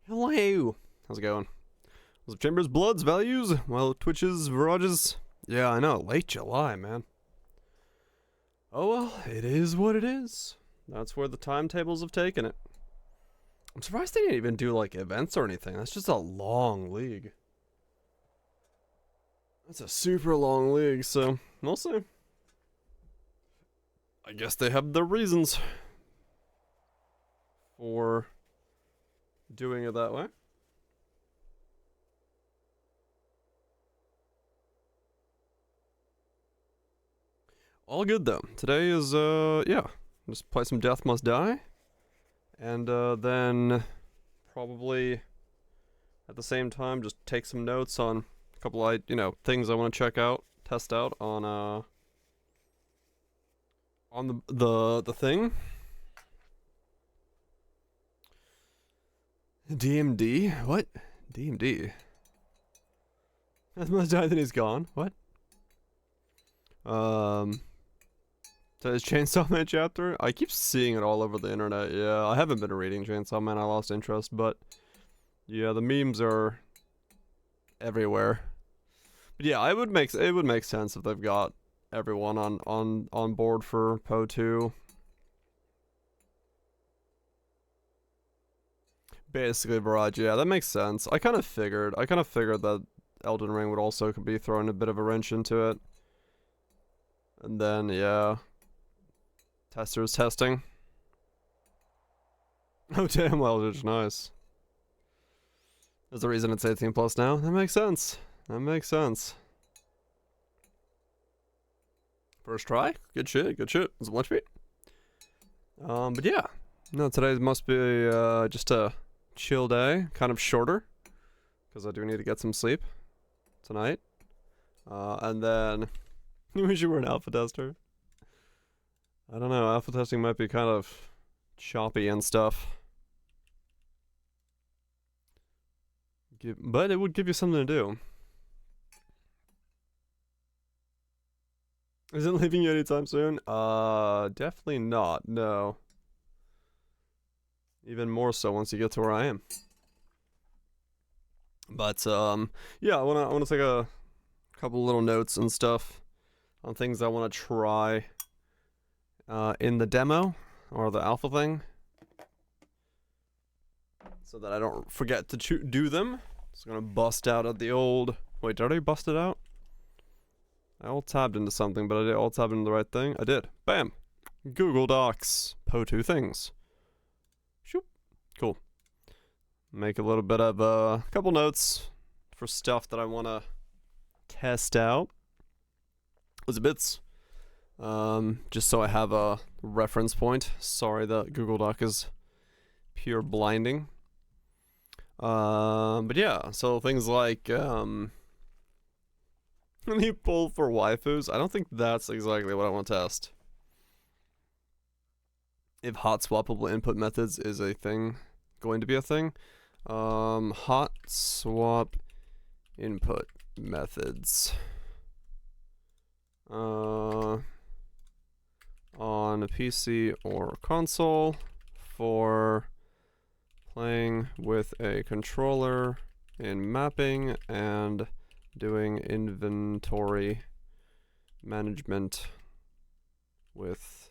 Hello. How's it going? Was it Chambers Bloods values? Well, Twitch's Virages. Yeah, I know. Late July, man. Oh well, it is what it is. That's where the timetables have taken it. I'm surprised they didn't even do like events or anything. That's just a long league. That's a super long league, so we'll see. I guess they have their reasons for doing it that way. All good though. Today is yeah, just play some Death Must Die, and then probably at the same time just take some notes on a couple of things I want to check out, test out on the thing. DMD? What? DMD? Death Must Die, then he's gone. What? Is Chainsaw Man chapter? I keep seeing it all over the internet. Yeah, I haven't been reading Chainsaw Man. I lost interest, but yeah, the memes are everywhere. But yeah, it would make sense if they've got everyone on board for PoE2. Basically, Barrage. Yeah, that makes sense. I kind of figured that Elden Ring would also be throwing a bit of a wrench into it. And then yeah. Testers testing. Oh damn, Weldridge, nice. There's the reason it's 18 plus now. That makes sense. That makes sense. First try, good shit, good shit. It's a lunch beat. But yeah, no, today must be just a chill day, kind of shorter, because I do need to get some sleep tonight. And then you wish you were an alpha tester. I don't know, alpha testing might be kind of choppy and stuff. But it would give you something to do. Is it leaving you anytime soon? Definitely not, no. Even more so once you get to where I am. But, yeah, I wanna take a couple little notes and stuff on things I wanna try in the demo or the alpha thing, so that I don't forget to do them. So I'm gonna bust out at the old. Wait, did I bust it out? I alt tabbed into something, but I did alt tab into the right thing. I did. Bam. Google Docs. PoE2 things. Shoop. Cool. Make a little bit of a couple notes for stuff that I want to test out. Was it bits? Just so I have a reference point. Sorry that Google Doc is pure blinding. But yeah, so things like, when you pull for waifus, I don't think that's exactly what I want to test. If hot swappable input methods is a thing, going to be a thing. Hot swap input methods. On a PC or console for playing with a controller in mapping and doing inventory management with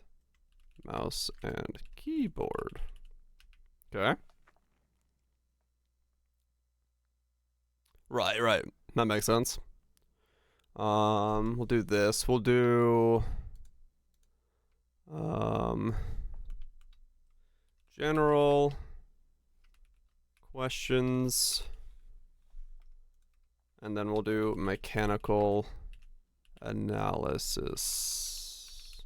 mouse and keyboard. Okay. Right. That makes sense. We'll do this. We'll do general questions, and then we'll do mechanical analysis.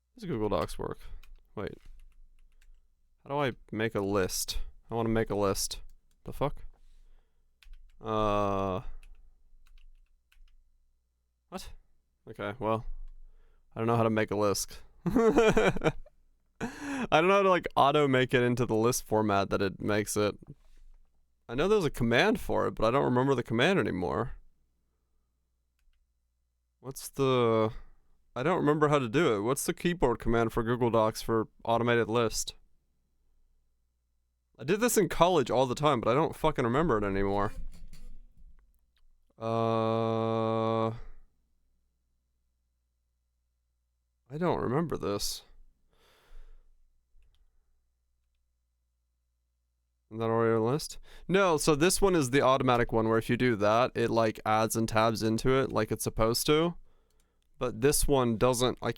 How does Google Docs work? Wait. How do I make a list? I want to make a list. The fuck? What? Okay, well, I don't know how to make a list. I don't know how to like auto make it into the list format that it makes it. I know there's a command for it, but I don't remember the command anymore. What's the... I don't remember how to do it. What's the keyboard command for Google Docs for automated list? I did this in college all the time, but I don't fucking remember it anymore. I don't remember this. Is that already on the list? No, so this one is the automatic one where if you do that, it like adds and tabs into it like it's supposed to. But this one doesn't, I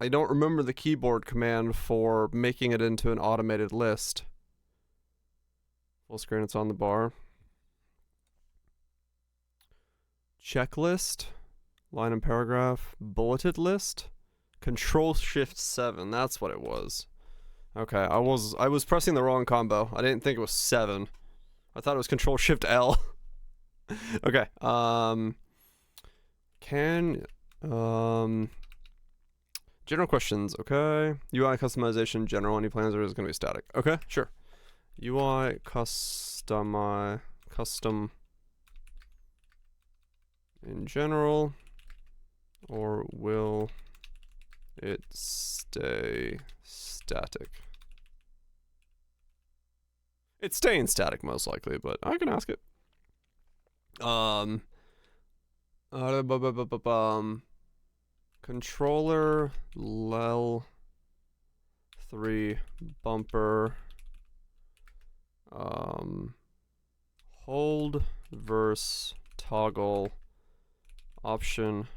don't remember the keyboard command for making it into an automated list. Full screen, it's on the bar. Checklist, line and paragraph, bulleted list, Control-Shift-7, that's what it was. Okay, I was pressing the wrong combo. I didn't think it was 7. I thought it was Control-Shift-L. Okay, general questions, okay. UI customization, general, any plans, or is it gonna be static? Okay, sure. UI custom in general, or will it stay static? It's staying static most likely, but I can ask it. Controller lel 3 bumper hold verse toggle option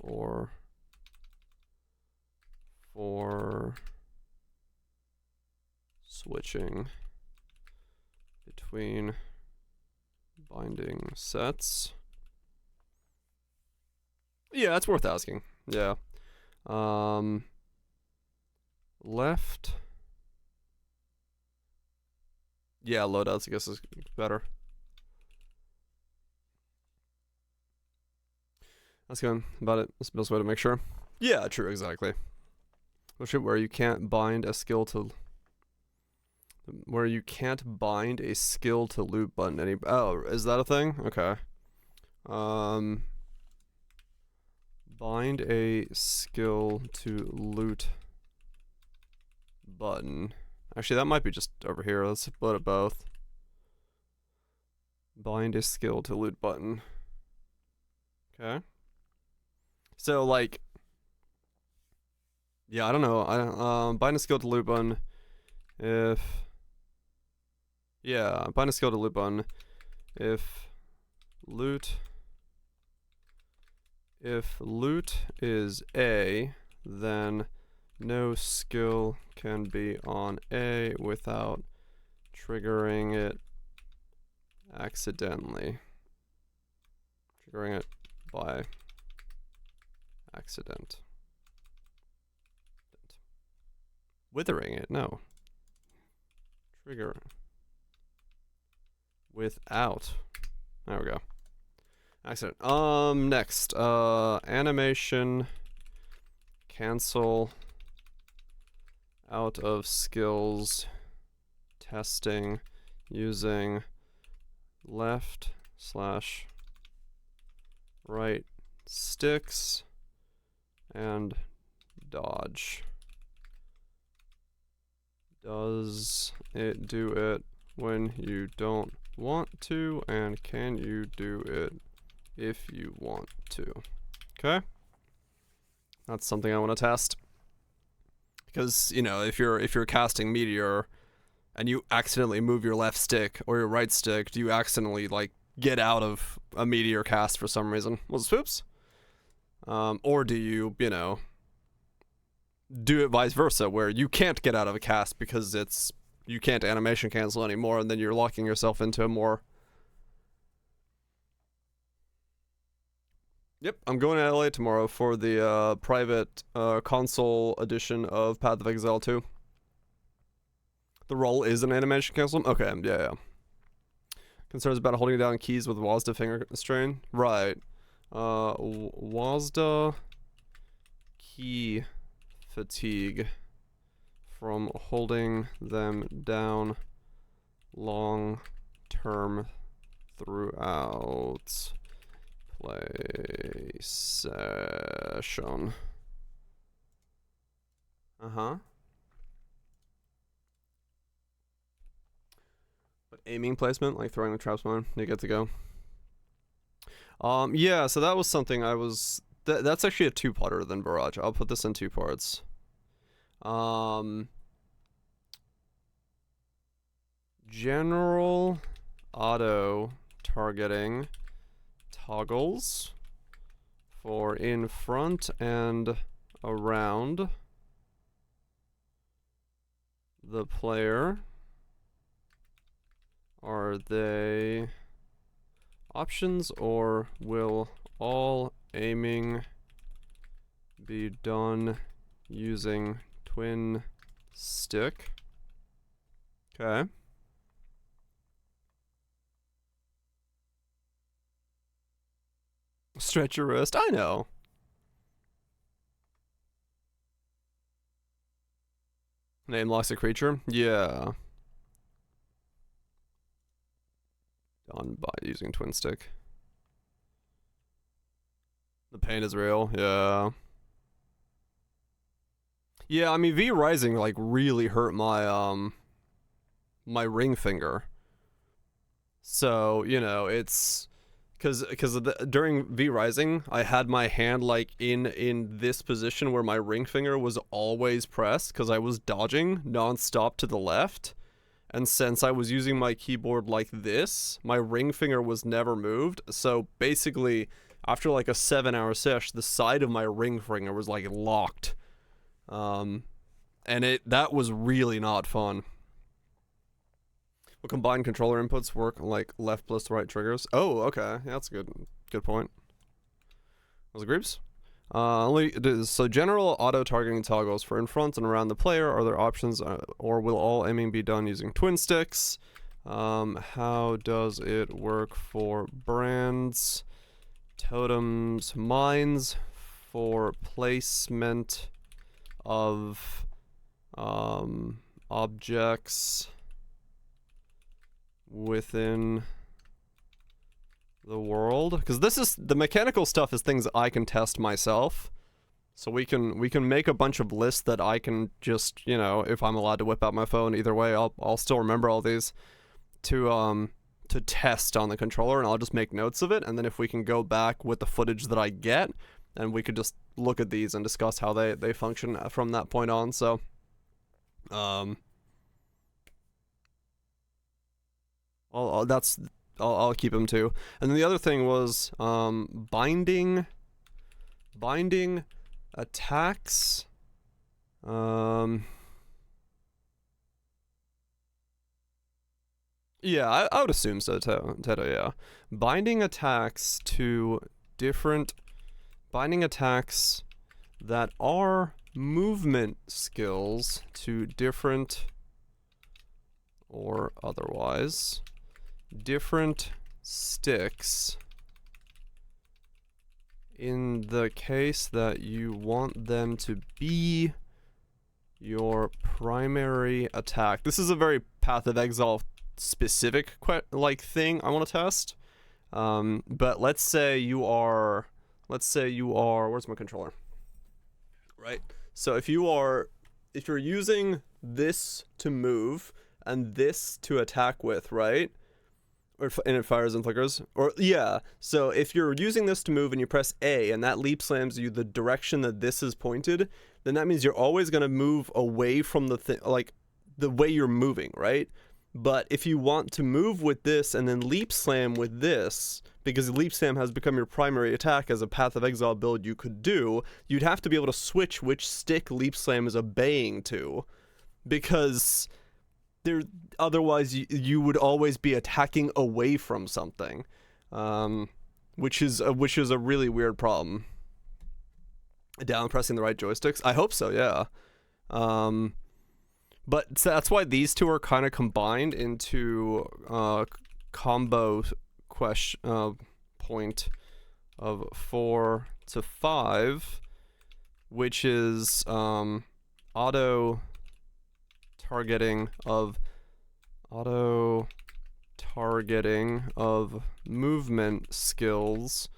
or for switching between binding sets. Yeah, it's worth asking. Yeah. Left. Yeah, loadouts I guess is better. That's good about it. That's the best way to make sure. Yeah, true, exactly. Where you can't bind a skill to loot button any. Oh, is that a thing? Okay. Bind a skill to loot button. Actually, that might be just over here. Let's split it both. Bind a skill to loot button. Okay. So like, yeah, I don't know. Bind a skill to loot button. Bind a skill to loot button. If loot is A, then no skill can be on A without triggering it accidentally. Triggering it by accident. Withering it, no. Trigger without. There we go. Accident. Next. Animation. Cancel. Out of skills. Testing. Using left/right sticks. And dodge. Does it do it when you don't want to? And can you do it if you want to? Okay. That's something I want to test. Because, you know, if you're casting Meteor and you accidentally move your left stick or your right stick, do you accidentally like get out of a Meteor cast for some reason? Was it spoops? Or do you, you know, do it vice versa where you can't get out of a cast because you can't animation cancel anymore, and then you're locking yourself into a more. Yep, I'm going to LA tomorrow for the private console edition of Path of Exile 2. The role is an animation cancel? Okay, yeah. Concerns about holding down keys with WASD finger strain? Right. WASD key fatigue from holding them down long term throughout play session. aiming placement, like throwing the traps on, you get to go. Yeah, so that was something I was. That's actually a two-parter than Barrage. I'll put this in two parts. General auto targeting toggles for in front and around the player. Are they options, or will all aiming be done using twin stick? Okay. Stretch your wrist. I know. Name locks a creature. Yeah. Done by using twin stick. The pain is real. Yeah. Yeah, I mean, V Rising like really hurt my my ring finger. So, you know, it's because during V Rising, I had my hand like in this position where my ring finger was always pressed because I was dodging nonstop to the left. And since I was using my keyboard like this, my ring finger was never moved. So basically, after like a 7-hour sesh, the side of my ring finger was like locked. And that was really not fun. Will combined controller inputs work like left plus right triggers? Oh, okay. Yeah, that's a good point. Was it groups? So general auto targeting toggles for in front and around the player. Are there options, or will all aiming be done using twin sticks? How does it work for brands, totems, mines, for placement of objects within the world? Because this is the mechanical stuff is things I can test myself, so we can make a bunch of lists that I can just, you know, if I'm allowed to whip out my phone, either way I'll still remember all these to test on the controller, and I'll just make notes of it, and then if we can go back with the footage that I get, and we could just look at these and discuss how they function from that point on. So I'll keep them too. And then the other thing was binding attacks. Yeah, I would assume so, Teto, yeah. Binding attacks that are movement skills to different, or otherwise, different sticks in the case that you want them to be your primary attack. This is a very Path of Exile specific like thing I want to test. But let's say you are, where's my controller? Right. So if you're using this to move and this to attack with, right? And it fires and flickers. Or, yeah. So if you're using this to move and you press A and that leap slams you the direction that this is pointed, then that means you're always going to move away from the thing, like the way you're moving, right? But if you want to move with this and then leap slam with this, because leap slam has become your primary attack as a Path of Exile build you could do, you'd have to be able to switch which stick leap slam is obeying to. Because otherwise you would always be attacking away from something, which is a really weird problem. Down pressing the right joysticks? I hope so, yeah. But so that's why these two are kind of combined into combo point of 4 to 5, which is auto targeting of movement skills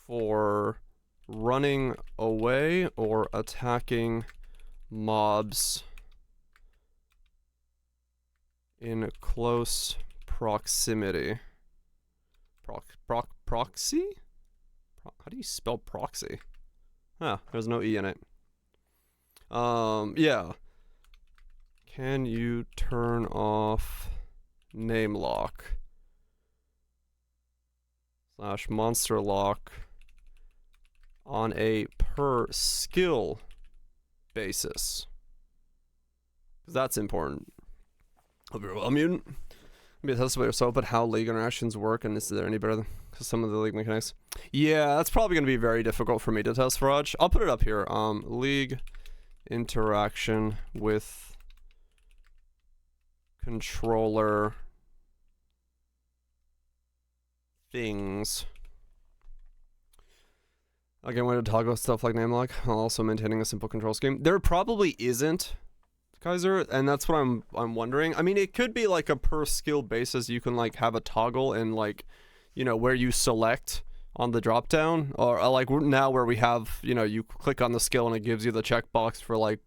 for running away or attacking mobs in close proximity. Proxy? How do you spell proxy? Huh, there's no E in it. Yeah. Can you turn off name lock / monster lock on a per skill basis? Because that's important. Hope you're well, mutant. Maybe test by yourself, but how league interactions work, and is there any better than some of the league mechanics? Yeah, that's probably going to be very difficult for me to test, Faraj. I'll put it up here. League interaction with controller things. Again, way to toggle stuff like name lock while also maintaining a simple control scheme. There probably isn't, Kaiser, and that's what I'm wondering. I mean, it could be like a per skill basis. You can like have a toggle and like, you know, where you select on the drop down, or like now where we have, you know, you click on the skill and it gives you the checkbox for like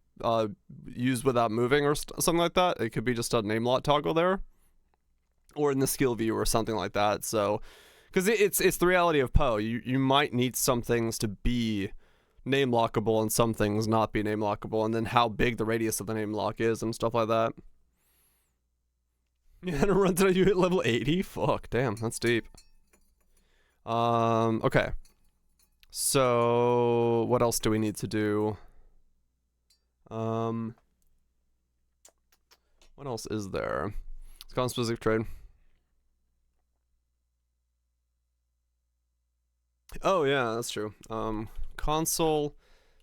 use without moving or something like that. It could be just a name lock toggle there, or in the skill view or something like that. So, because it's the reality of PoE. You might need some things to be name lockable and some things not be name lockable, and then how big the radius of the name lock is and stuff like that. You had to run till you hit level 80? Fuck, damn, that's deep. Okay. So, what else do we need to do? What else is there? It's called specific trade. Oh yeah, that's true. Console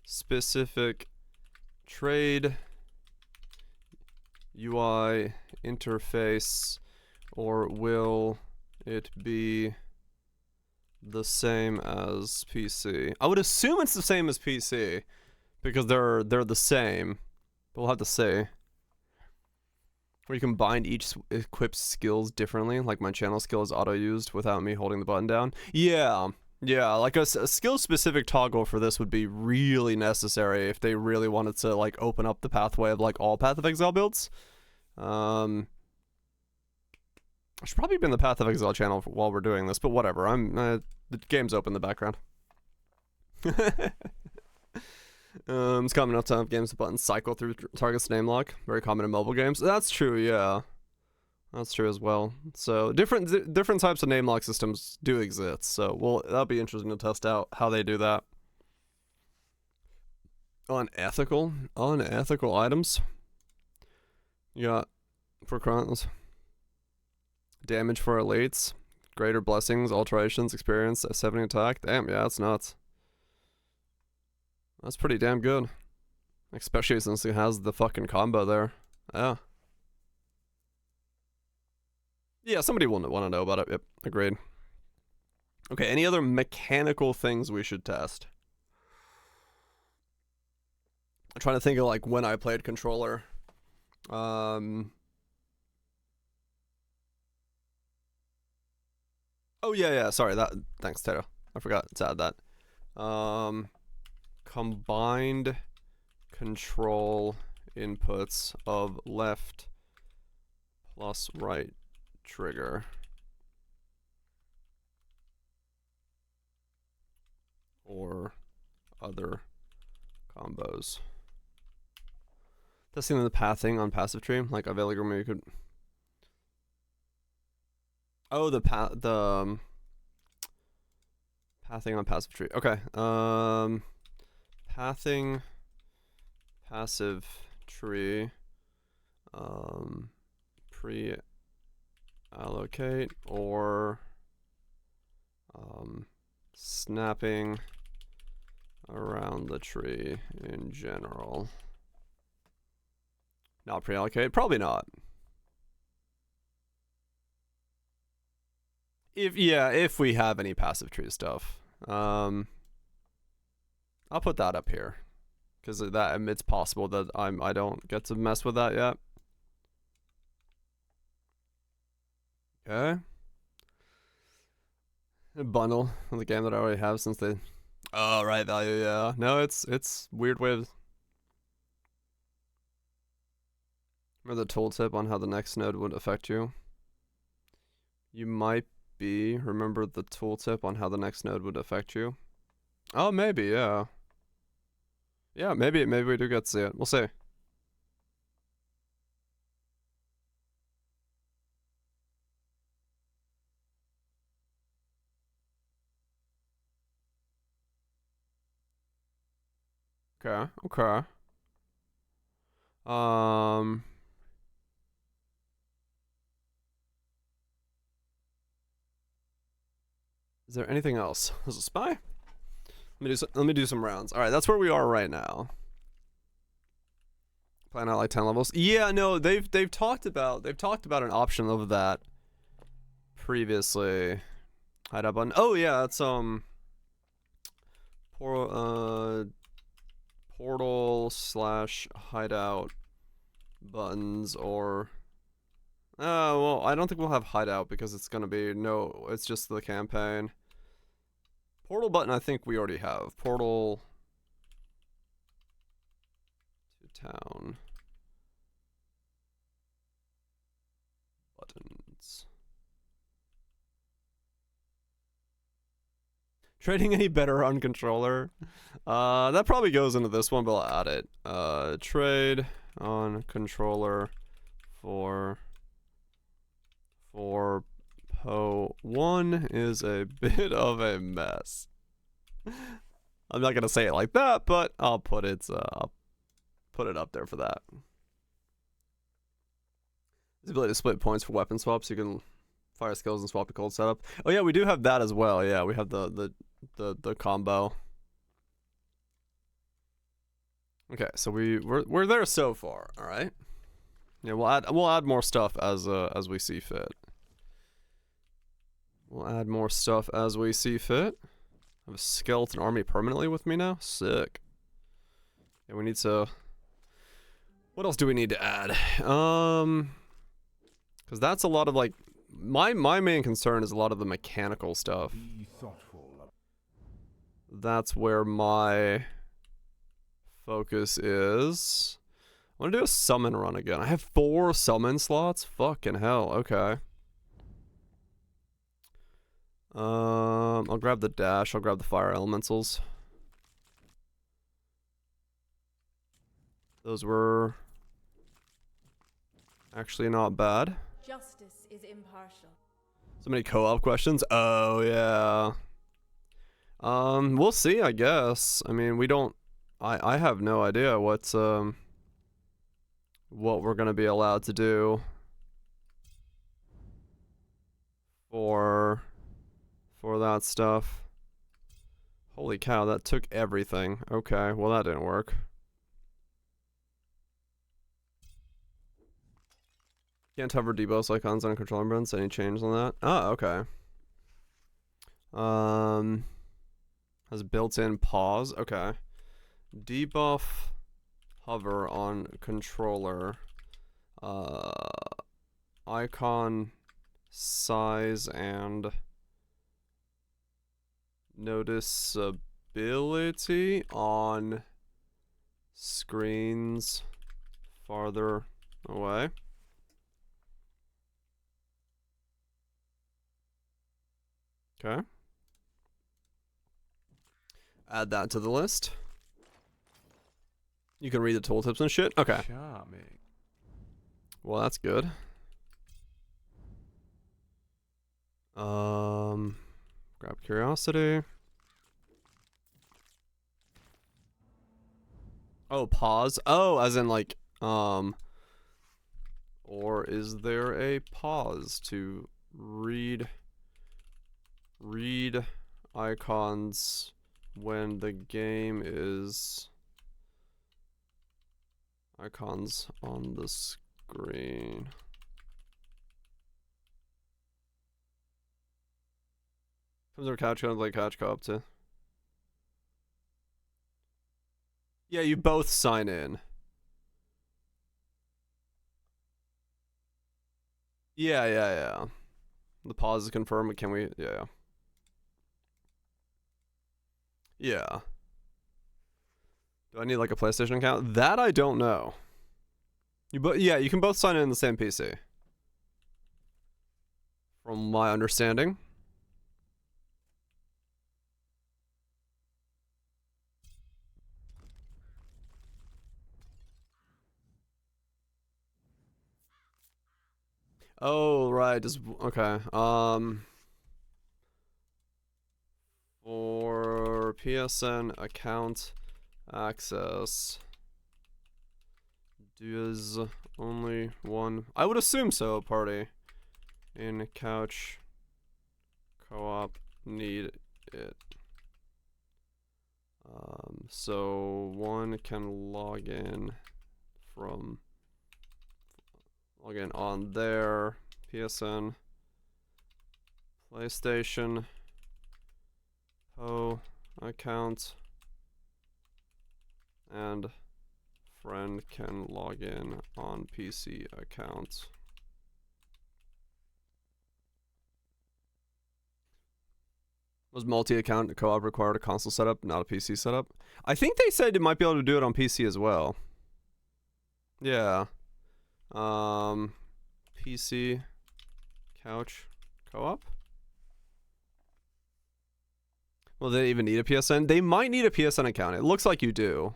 specific trade UI interface, or will it be the same as PC? I would assume it's the same as PC because they're the same, but we'll have to see. Or you can bind each equipped skills differently, like my channel skill is auto used without me holding the button down. Yeah, like a skill-specific toggle for this would be really necessary if they really wanted to like open up the pathway of like all Path of Exile builds. I should probably be in the Path of Exile channel while we're doing this, but whatever. The game's open in the background. It's common enough to have games with buttons cycle through target's name lock. Very common in mobile games. That's true, yeah. That's true as well. So different types of name lock systems do exist. So that'll be interesting to test out how they do that. Unethical items. You got for crowns. Damage for elites. Greater blessings, alterations, experience, 70 attack. Damn, yeah, that's nuts. That's pretty damn good. Especially since it has the fucking combo there. Yeah. Yeah, somebody will want to know about it. Yep, agreed. Okay, any other mechanical things we should test? I'm trying to think of like when I played controller. Oh yeah, sorry, thanks, Tato. I forgot to add that. Combined control inputs of left plus right trigger or other combos. Testing the pathing on passive tree, like a Veligram, you could. Oh, the pathing on passive tree. Okay. Pathing passive tree. Pre-allocate or snapping around the tree in general. Not pre-allocate? Probably not. If we have any passive tree stuff. I'll put that up here. Because it's possible that I don't get to mess with that yet. Okay. A bundle of the game that I already have since they. Oh, right, value, yeah. No, it's weird way of. Remember the tooltip on how the next node would affect you? You might be. Remember the tooltip on how the next node would affect you? Oh, maybe, yeah. Yeah, maybe we do get to see it. We'll see. Okay, okay. Is there anything else? There's a spy? Let me do some rounds. All right, that's where we are right now. Playing out like 10 levels. Yeah, no, they've talked about an option of that previously. Hide up on. Oh yeah, that's portal slash hideout buttons or. Well, I don't think we'll have hideout because it's gonna be it's just the campaign. Portal button, I think we already have. Portal to town. Buttons. Trading any better on controller? That probably goes into this one, but I'll add it. Trade on controller for PoE1 is a bit of a mess. I'm not gonna say it like that, but I'll put it up there for that. The ability to split points for weapon swaps. You can fire skills and swap to cold setup. Oh yeah, we do have that as well. Yeah, we have the combo. Okay, so we're there so far. All right. Yeah, we'll add more stuff as we see fit. We'll add more stuff as we see fit. I have a skeleton army permanently with me now. Sick. Yeah, we need to. What else do we need to add? Because that's a lot of like my main concern is a lot of the mechanical stuff. That's where my focus is. I want to do a summon run again. I have 4 summon slots. Fucking hell. Okay. I'll grab the dash. I'll grab the fire elementals. Those were actually not bad. Justice is impartial. So many co-op questions. Oh yeah. We'll see, I guess. I mean, we don't. I have no idea what we're gonna be allowed to do for that stuff. Holy cow, that took everything. Okay, well that didn't work. Can't hover debuff icons on controller buttons. Any change on that? Oh, okay. Has built-in pause. Okay. Debuff hover on controller. Icon size and noticeability on screens farther away. Okay. Add that to the list. You can read the tooltips and shit. Okay. Charming. Well, that's good. Grab curiosity. Oh, pause. Oh, as in like, or is there a pause to read icons when the game is icons on the screen? Comes over couch co like couch co-op too. Yeah, you both sign in. Yeah. The pause is confirmed. Can we? Yeah. Yeah. Do I need like a PlayStation account? That I don't know. Yeah, you can both sign in the same PC. From my understanding. Oh, right. Just okay. For PSN account access, does only one? I would assume so. Party in couch co-op need it. So one can log in on their PSN, PlayStation, PoE account, and friend can log in on PC account. Was multi-account co-op required a console setup, not a PC setup? I think they said it might be able to do it on PC as well. Yeah. PC couch co-op? Will they even need a PSN? They might need a PSN account. It looks like you do.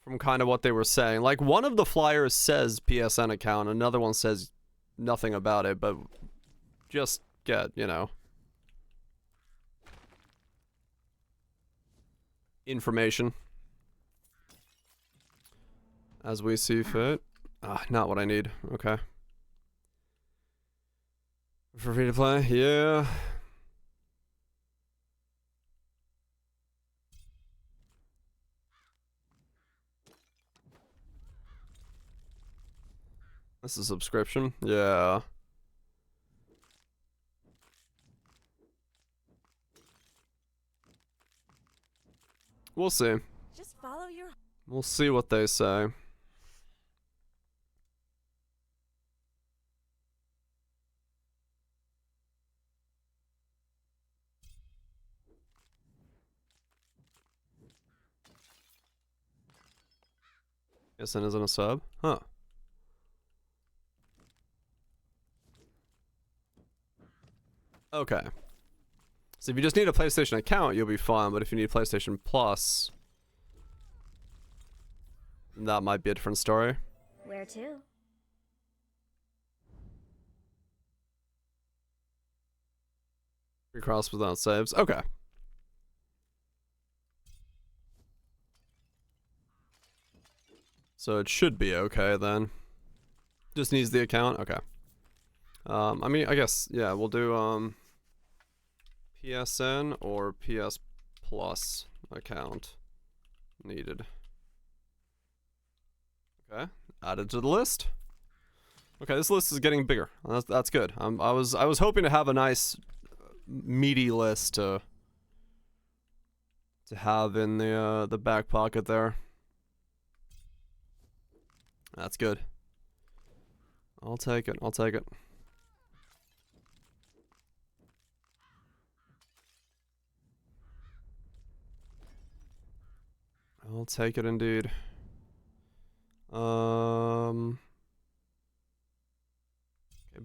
From kind of what they were saying. Like, one of the flyers says PSN account, another one says nothing about it, but just get, you know, information as we see fit. Not what I need. Okay. For free to play? Yeah. This is a subscription? Yeah. We'll see. Just follow your. We'll see what they say. PSN isn't a sub? Huh. Okay. So if you just need a PlayStation account, you'll be fine, but if you need PlayStation Plus, that might be a different story. Where to? Recross without saves. Okay. So it should be okay then. Just needs the account? Okay. I mean, I guess, yeah, we'll do, PSN or PS Plus account needed. Okay, added to the list. Okay, this list is getting bigger. That's good. I was hoping to have a nice meaty list to have in the back pocket there. That's good. I'll take it. I'll take it. I'll take it indeed. Okay,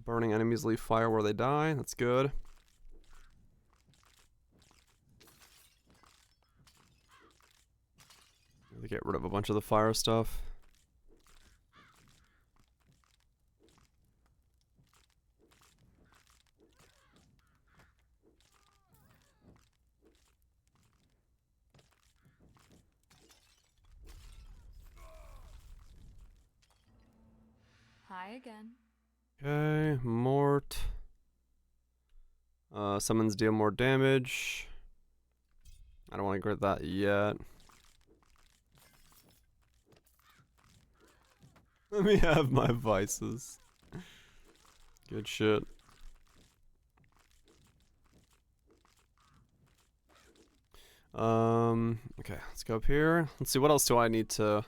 burning enemies leave fire where they die. That's good. They get rid of a bunch of the fire stuff. Hi again. Okay, Mort. Summons deal more damage. I don't want to get that yet. Let me have my vices. Good shit. Okay, let's go up here. Let's see, what else do I need to...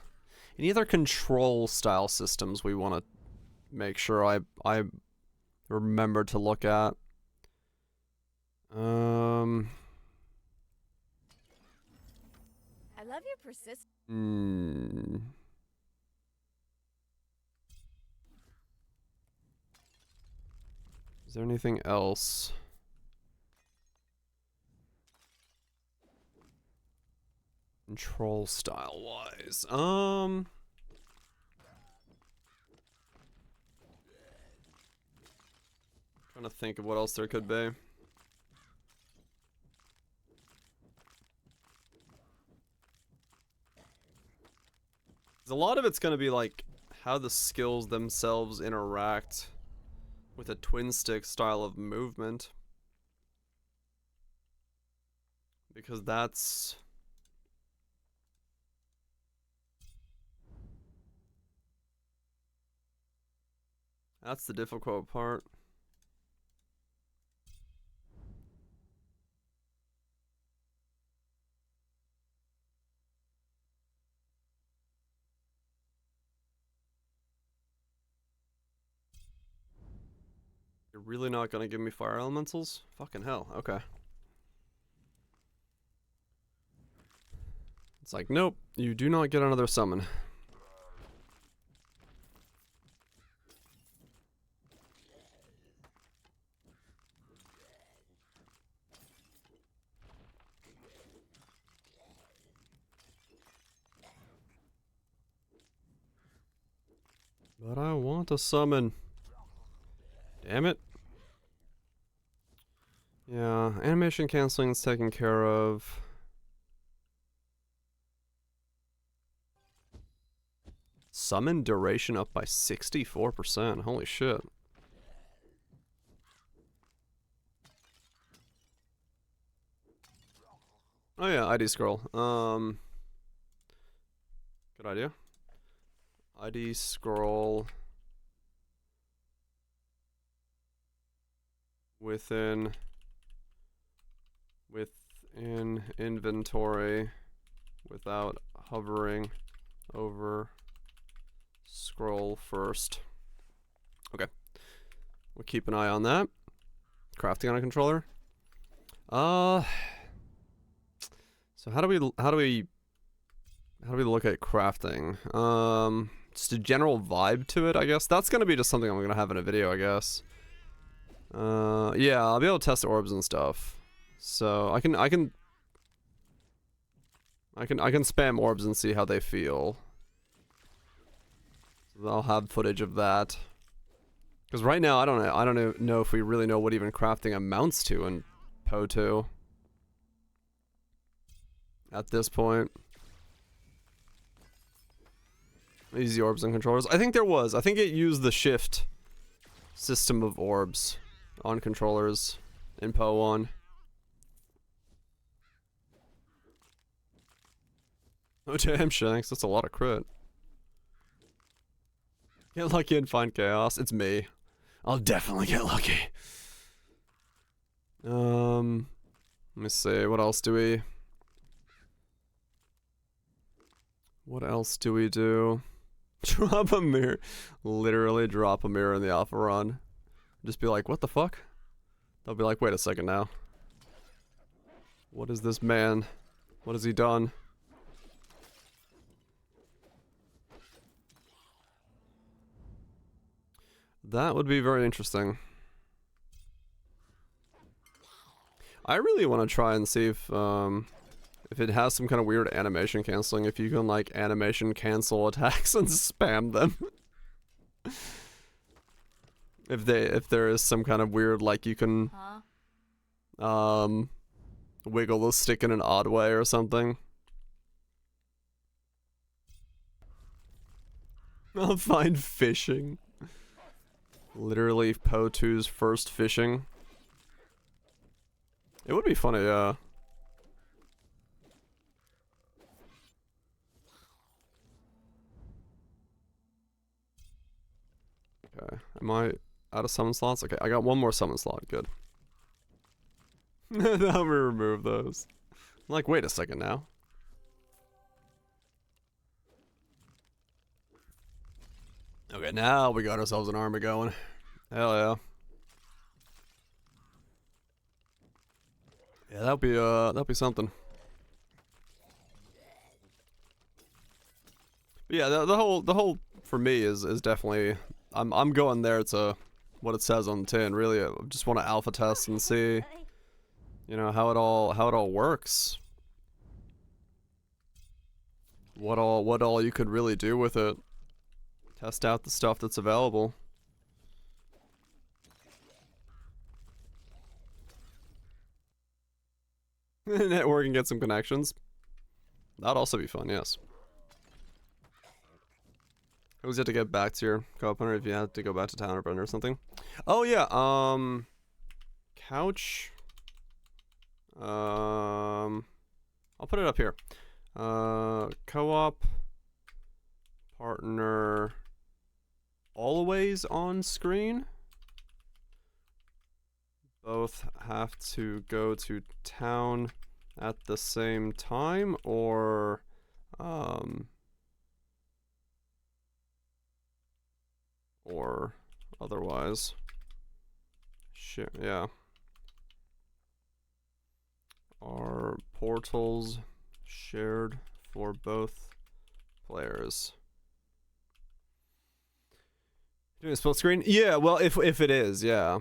Any other control style systems we want to make sure I remember to look at? I love your persistence. Is there anything else? Control style wise. Trying to think of what else there could be. 'Cause a lot of it's gonna be like how the skills themselves interact with a twin stick style of movement. Because that's the difficult part. You're really not gonna give me fire elementals? Fucking hell, okay. It's like, nope, you do not get another summon. But I want a summon. Damn it. Yeah, animation canceling is taken care of. Summon duration up by 64%. Holy shit. Oh yeah, ID scroll. Good idea. ID scroll within inventory without hovering over scroll first. Okay. We'll keep an eye on that. Crafting on a controller. So how do we look at crafting? Just a general vibe to it, I guess. That's gonna be just something I'm gonna have in a video, I guess. Yeah, I'll be able to test orbs and stuff. So I can spam orbs and see how they feel. So I'll have footage of that. Because right now I don't know if we really know what even crafting amounts to in PoE2. At this point. Easy orbs and controllers. I think there was. I think it used the shift system of orbs on controllers in PoE1. Oh damn, Shanks, that's a lot of crit. Get lucky and find chaos. It's me. I'll definitely get lucky. Let me see. What else do we do? Drop a mirror. Literally drop a mirror in the alpha run. Just be like, what the fuck? They'll be like, wait a second now. What is this man? What has he done? That would be very interesting. I really want to try and see if it has some kind of weird animation canceling, if you can like animation cancel attacks and spam them. if there is some kind of weird, like you can wiggle the stick in an odd way or something. I'll find fishing. Literally PoE2's first fishing. It would be funny, yeah. Okay, am I out of summon slots? Okay, I got one more summon slot, good. Now we remove those. I'm like, wait a second now. Okay, now we got ourselves an army going. Hell yeah. Yeah, that'll be something. But yeah, the whole for me is definitely I'm going there to what it says on the tin. Really, I just want to alpha test and see, you know, how it all works. What all you could really do with it. Test out the stuff that's available. Network and get some connections. That'd also be fun, yes. Always have to get back to your co-opponent if you have to go back to town or something. Oh yeah, couch. I'll put it up here. Co-op partner always on screen. Both have to go to town at the same time, or otherwise. Shit, yeah. Are portals shared for both players? Doing a split screen? Yeah, well, if it is, yeah.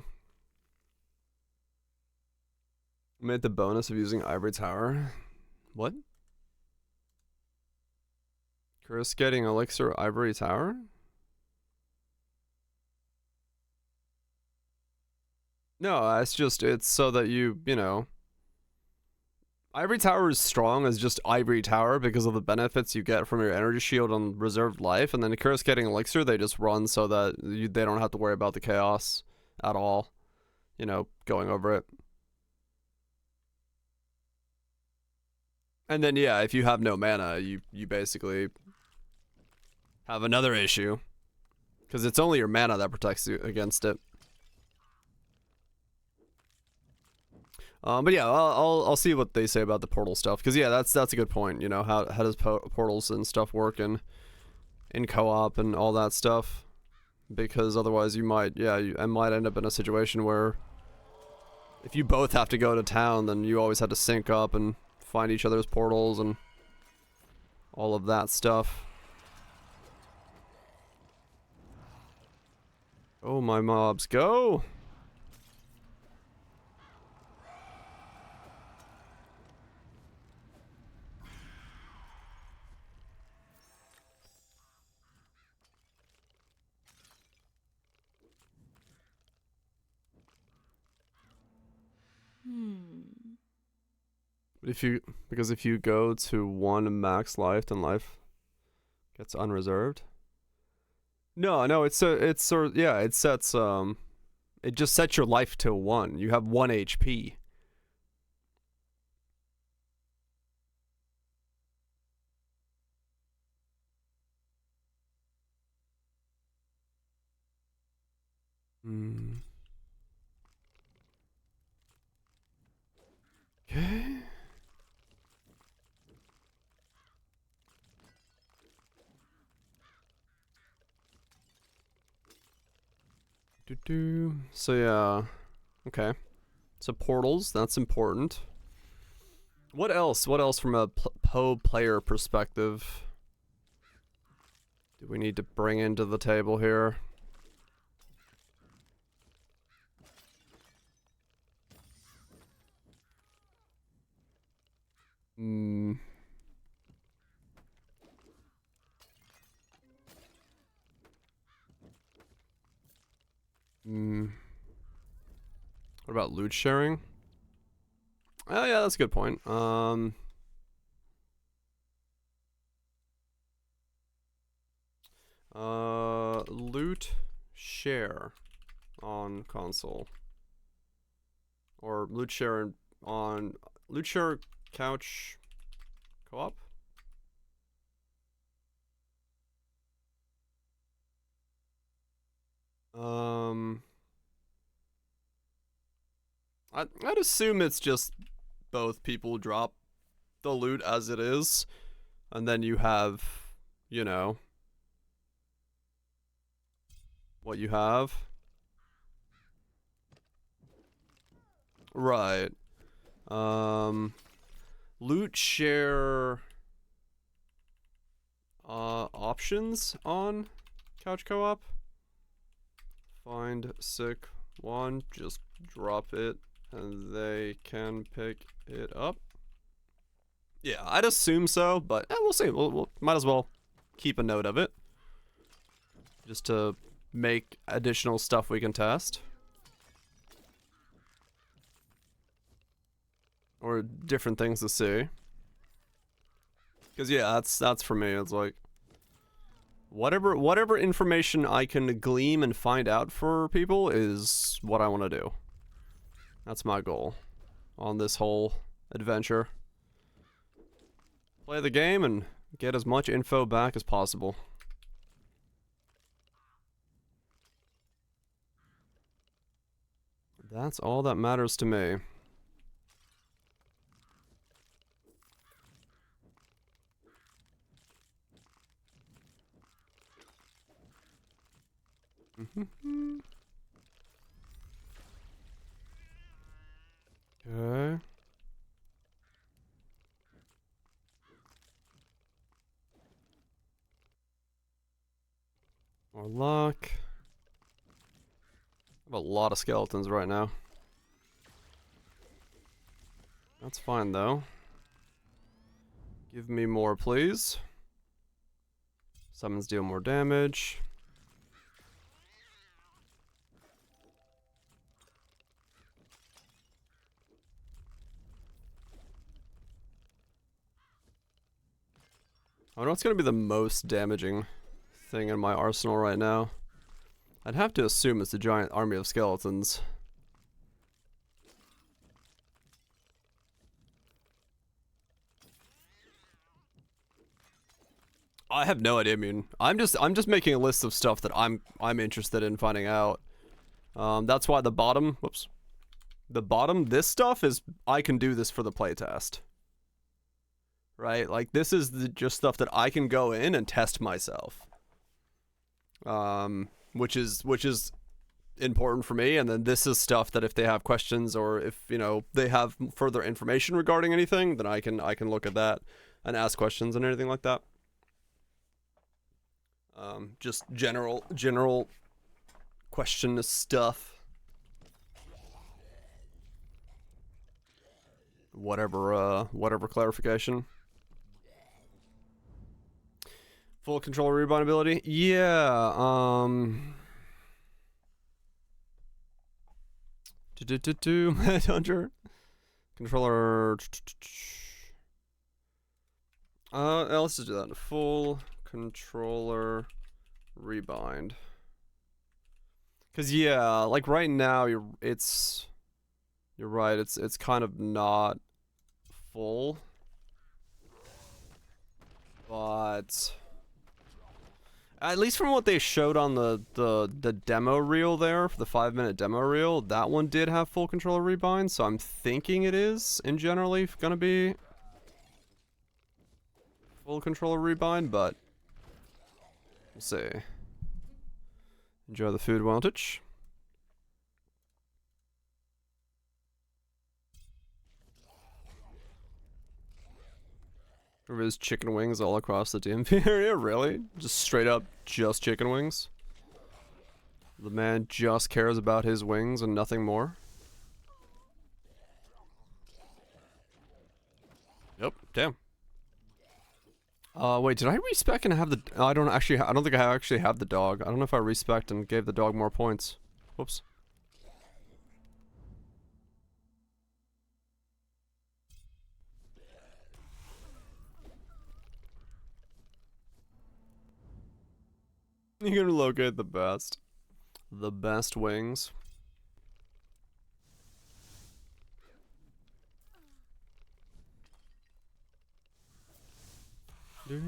Made the bonus of using Ivory Tower. What? Chris getting Elixir Ivory Tower? No, it's so that you know. Ivory Tower is strong as just Ivory Tower because of the benefits you get from your energy shield on reserved life, and then Curse getting Elixir, they just run so that they don't have to worry about the chaos at all, you know, going over it. And then yeah, if you have no mana, you basically have another issue, because it's only your mana that protects you against it. But yeah, I'll see what they say about the portal stuff, because yeah, that's a good point. You know, how does portals and stuff work in co-op and all that stuff? Because otherwise, you might end up in a situation where if you both have to go to town, then you always have to sync up and find each other's portals and all of that stuff. Oh, my mobs, go! Because if you go to 1 max life, then life gets unreserved. No, it sets it just sets your life to 1. You have 1 HP. Okay. So yeah, okay. So portals, that's important. What else? What else from a PoE player perspective do we need to bring into the table here? What about loot sharing? Oh yeah, that's a good point. Loot share on console, or loot share on loot share couch co-op. I'd assume it's just both people drop the loot as it is, and then you have, you know, what you have. Right. Loot share options on couch co-op. Find sick one, just drop it and they can pick it up. Yeah, I'd assume so, but we'll see. We'll might as well keep a note of it, just to make additional stuff we can test, or different things to see. Because yeah, that's for me. It's like whatever information I can glean and find out for people is what I want to do. That's my goal on this whole adventure. Play the game and get as much info back as possible. That's all that matters to me. Okay. More luck. I have a lot of skeletons right now. That's fine though. Give me more, please. Summons deal more damage. I don't know what's gonna be the most damaging thing in my arsenal right now. I'd have to assume it's a giant army of skeletons. I have no idea. I mean, I'm just making a list of stuff that I'm interested in finding out. That's why the bottom, whoops, this stuff is, I can do this for the playtest. Right? Like, this is just stuff that I can go in and test myself. Which is important for me, and then this is stuff that if they have questions or if, you know, they have further information regarding anything, then I can look at that and ask questions and anything like that. Just general question stuff. Whatever clarification. Full controller rebind ability? Yeah, Headhunter. Controller. Let's just do that. Full controller rebind. Cause yeah, like right now you're right, it's kind of not full. But at least from what they showed on the demo reel there, for the 5-minute demo reel, that one did have full controller rebind, so I'm thinking it is, in generally, gonna be full controller rebind, but we'll see. Enjoy the food, Wantage. There's chicken wings all across the DMV area, really? Just straight up, just chicken wings? The man just cares about his wings and nothing more? Yep, damn. Wait, did I respec and have the... I don't think I actually have the dog. I don't know if I respec'd and gave the dog more points. Whoops. You're gonna locate the best. The best wings. As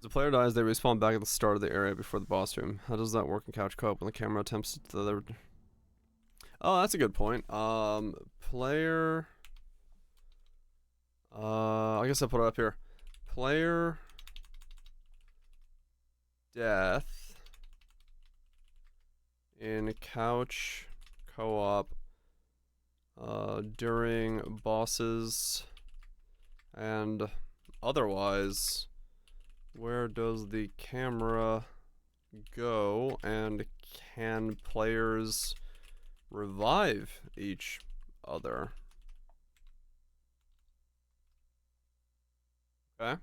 the player dies, they respawn back at the start of the area before the boss room. How does that work in couch co-op when the camera attempts to Oh, that's a good point. Player... I guess I'll put it up here. Player... death... in couch co-op... during bosses... and otherwise... Where does the camera go, and can players revive each other? Okay.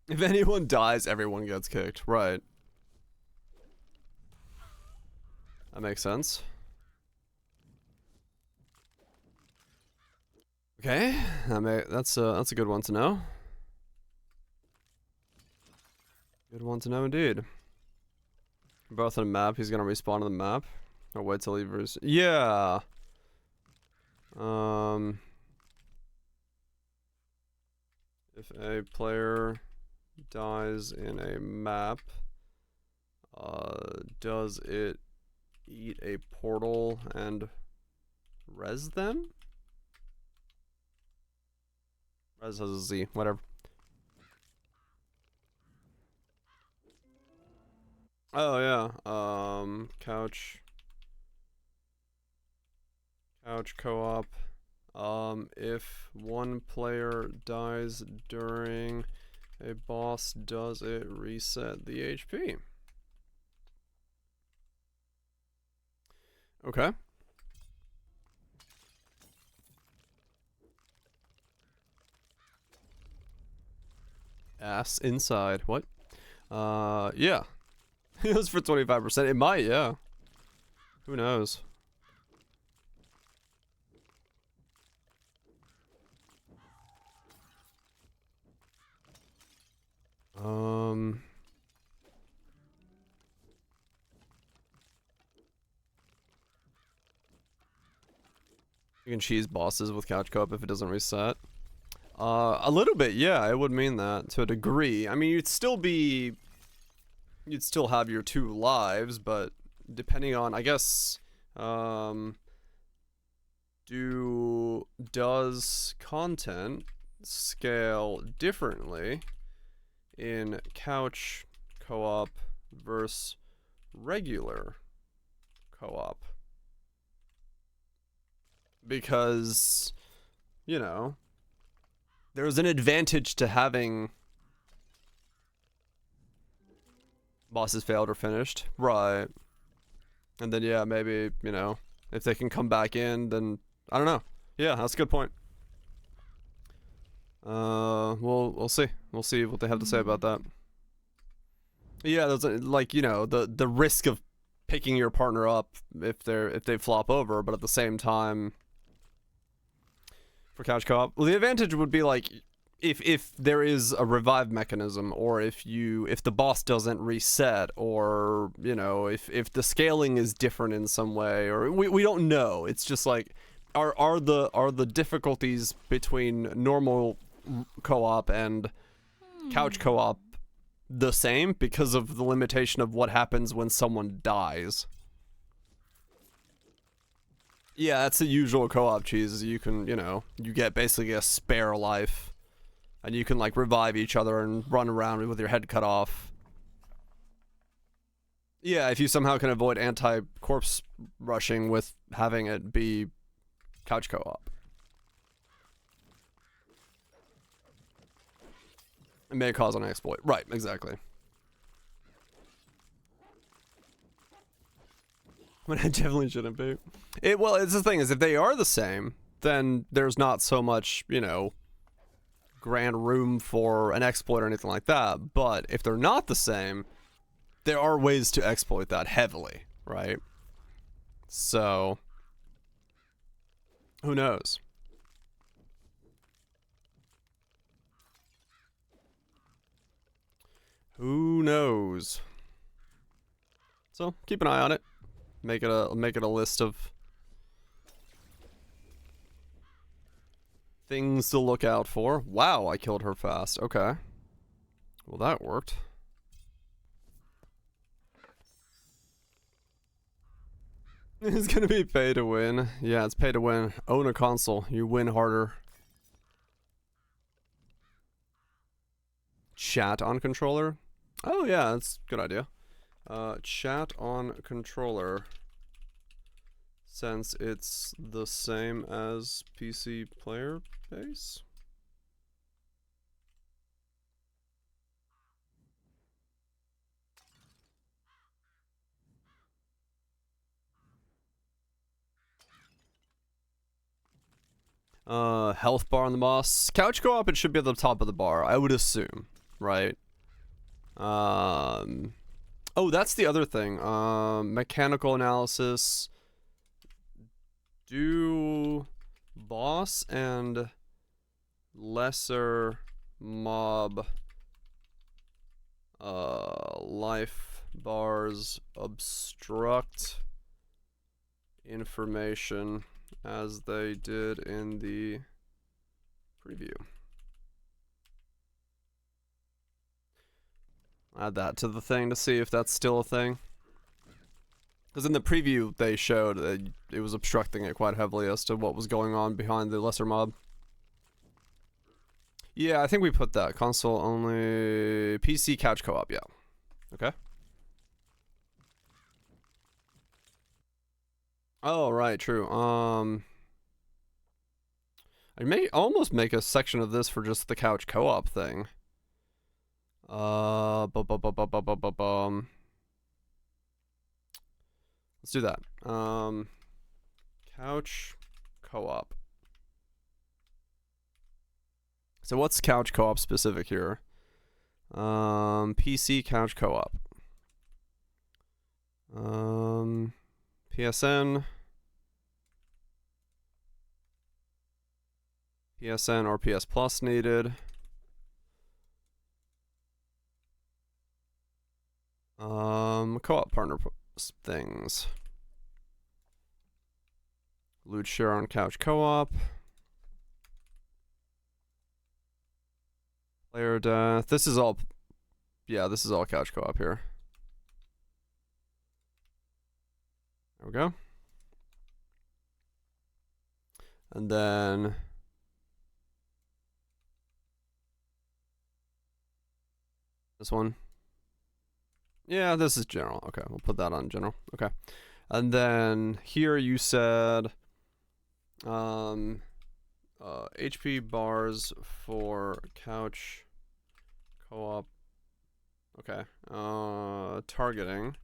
If anyone dies, everyone gets kicked. Right. That makes sense. Okay, that's a good one to know. Good one to know indeed. Both on a map. He's gonna respawn on the map, or wait till he yeah. If a player dies in a map, does it eat a portal and res them? Res has a Z, whatever. Oh yeah, couch co-op. If one player dies during a boss, does it reset the HP? Okay. Ass inside. What? Yeah. It was for 25%. It might, yeah. Who knows? You can cheese bosses with couch co-op if it doesn't reset. A little bit, yeah, it would mean that to a degree. I mean, you'd still have your 2 lives, but depending on, I guess, does content scale differently in couch co-op versus regular co-op? Because, you know, there's an advantage to having bosses failed or finished. Right. And then, yeah, maybe, you know, if they can come back in, then, I don't know. Yeah, that's a good point. We'll see. We'll see what they have to say about that. Yeah, there's like, you know, the risk of picking your partner up if they flop over, but at the same time, for couch co-op, well, the advantage would be like if there is a revive mechanism, or if the boss doesn't reset, or you know, if the scaling is different in some way, or we don't know. It's just like are the difficulties between normal co-op and couch co-op the same because of the limitation of what happens when someone dies? Yeah, that's the usual co-op cheese. You can, you know, you get basically a spare life, and you can like revive each other and run around with your head cut off. Yeah, if you somehow can avoid anti-corpse rushing with having it be couch co-op. It may cause an exploit. Right, exactly. When it definitely shouldn't be. Well, it's the thing is, if they are the same, then there's not so much, you know, grand room for an exploit or anything like that. But if they're not the same, there are ways to exploit that heavily, right? So, who knows? Who knows? So keep an eye on it. Make it a list of things to look out for. Wow, I killed her fast. Okay. Well, that worked. It's gonna be pay to win. Yeah, it's pay to win. Own a console. You win harder. Chat on controller? Oh yeah, that's a good idea. Chat on controller. since it's the same as PC player base. Health bar on the moss. Couch co-op, it should be at the top of the bar, I would assume, right? Oh, that's the other thing. Mechanical analysis. Do boss and lesser mob life bars obstruct information as they did in the preview? Add that to the thing to see if that's still a thing. Because in the preview they showed that it was obstructing it quite heavily as to what was going on behind the lesser mob. Yeah, I think we put that. Console only. PC couch co-op, yeah. Okay. Oh, right, true. I may almost make a section of this for just the couch co-op thing. Let's do that. Couch co-op. So what's couch co-op specific here? PC couch co-op. PSN. PSN or PS Plus needed. Co-op partner things. Loot share on couch co-op. Player death. This is all, yeah, this is all couch co-op here. There we go. And then this one. Yeah, this is general. Okay, we'll put that on general. Okay. And then here you said HP bars for couch co-op. Okay. Targeting.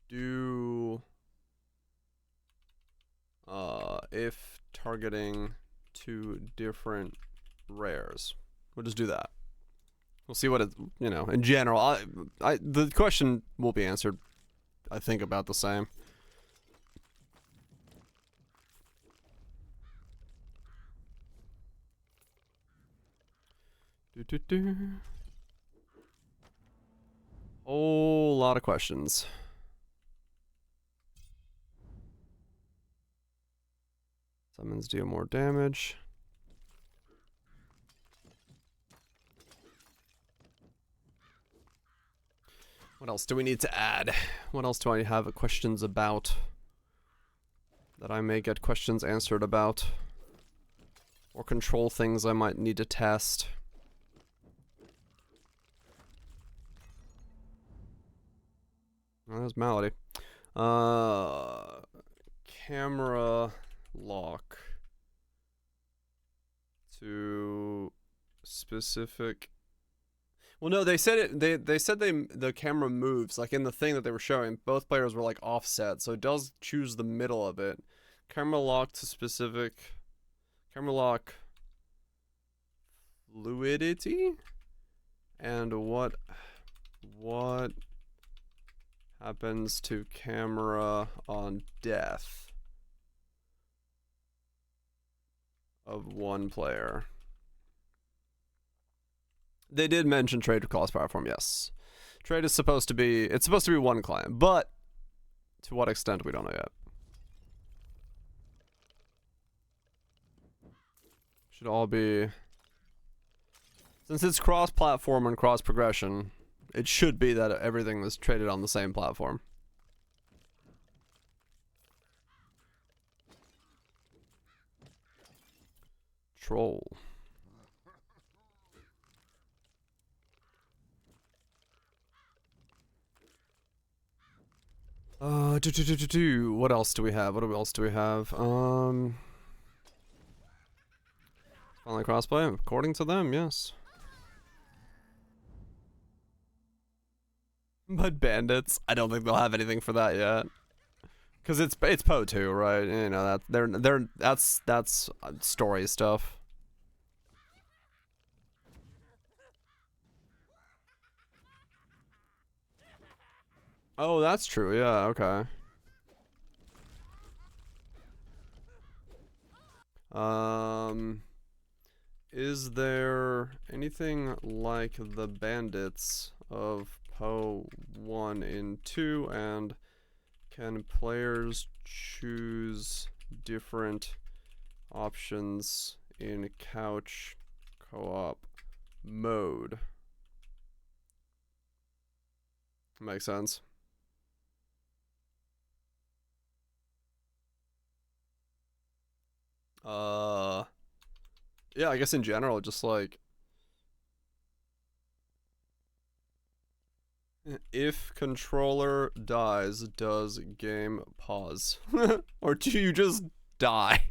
Do if targeting two different rares. We'll just do that. We'll see what it, you know, in general. The question will be answered, I think, about the same. Whole lot of questions. Summons deal more damage. What else do we need to add? What else do I have questions about that I may get questions answered about? Or control things I might need to test? Oh, there's Malady. Camera lock to specific. Well, no, they said it. They said the camera moves like in the thing that they were showing. Both players were like offset, so it does choose the middle of it. Camera lock to specific. Camera lock fluidity, and what happens to camera on death of one player. They did mention trade across platform, yes. Trade is supposed to be, it's supposed to be one client, but to what extent we don't know yet. Should all be, since it's cross-platform and cross-progression, it should be that everything is traded on the same platform. Troll. What else do we have? What else do we have? Online crossplay, according to them, yes. But bandits, I don't think they'll have anything for that yet. Cause it's PoE2, right? You know that that's story stuff. Oh, that's true. Yeah. Okay. Is there anything like the bandits of PoE 1 and 2, and can players choose different options in couch co-op mode? Makes sense. Yeah, I guess in general, just like if controller dies, does game pause? Or do you just die?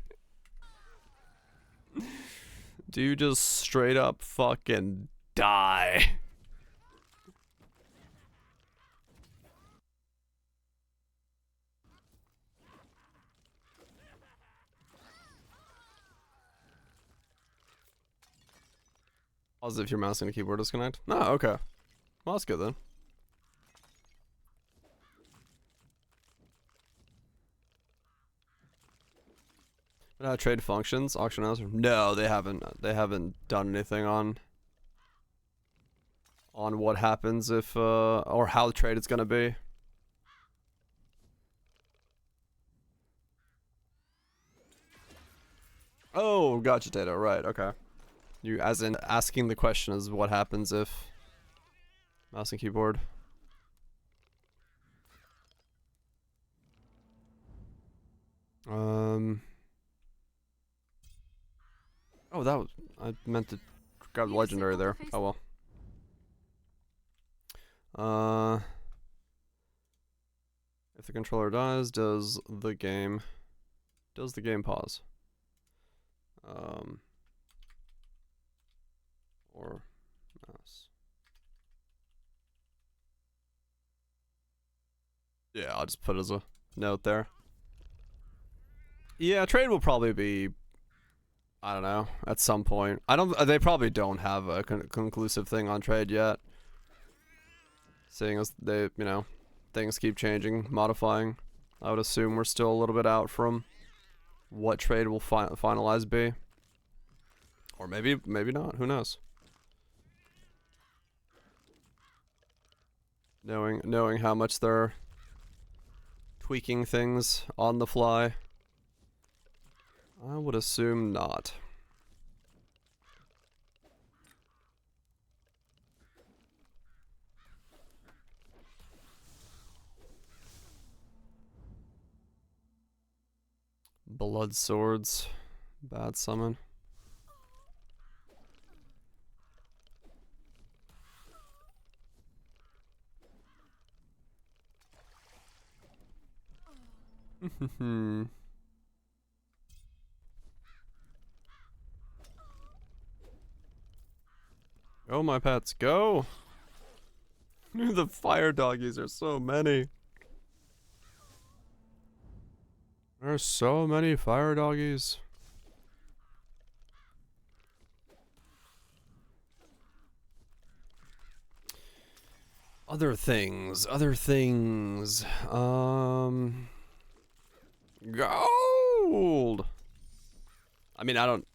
Do you just straight up fucking die? Pause if your mouse and keyboard disconnect? No, okay. Well, that's good then. But how trade functions, auction house? No, they haven't. They haven't done anything on what happens if or how the trade is gonna be. Oh, gotcha, Tato. Right. Okay. You, as in asking the question, is what happens if mouse and keyboard. Oh, that was, I meant to grab the legendary there. Oh well. If the controller dies, does the game pause? Or mouse. Yeah, I'll just put it as a note there. Yeah, trade will probably be, I don't know, at some point. They probably don't have a conclusive thing on trade yet. Seeing as they, you know, things keep changing, modifying. I would assume we're still a little bit out from what trade will finalize be. Or maybe not, who knows. Knowing how much they're tweaking things on the fly. I would assume not. Blood swords. Bad summon. Go, my pets, go! The fire doggies are so many. There's so many fire doggies. Other things. Gold! I mean, I don't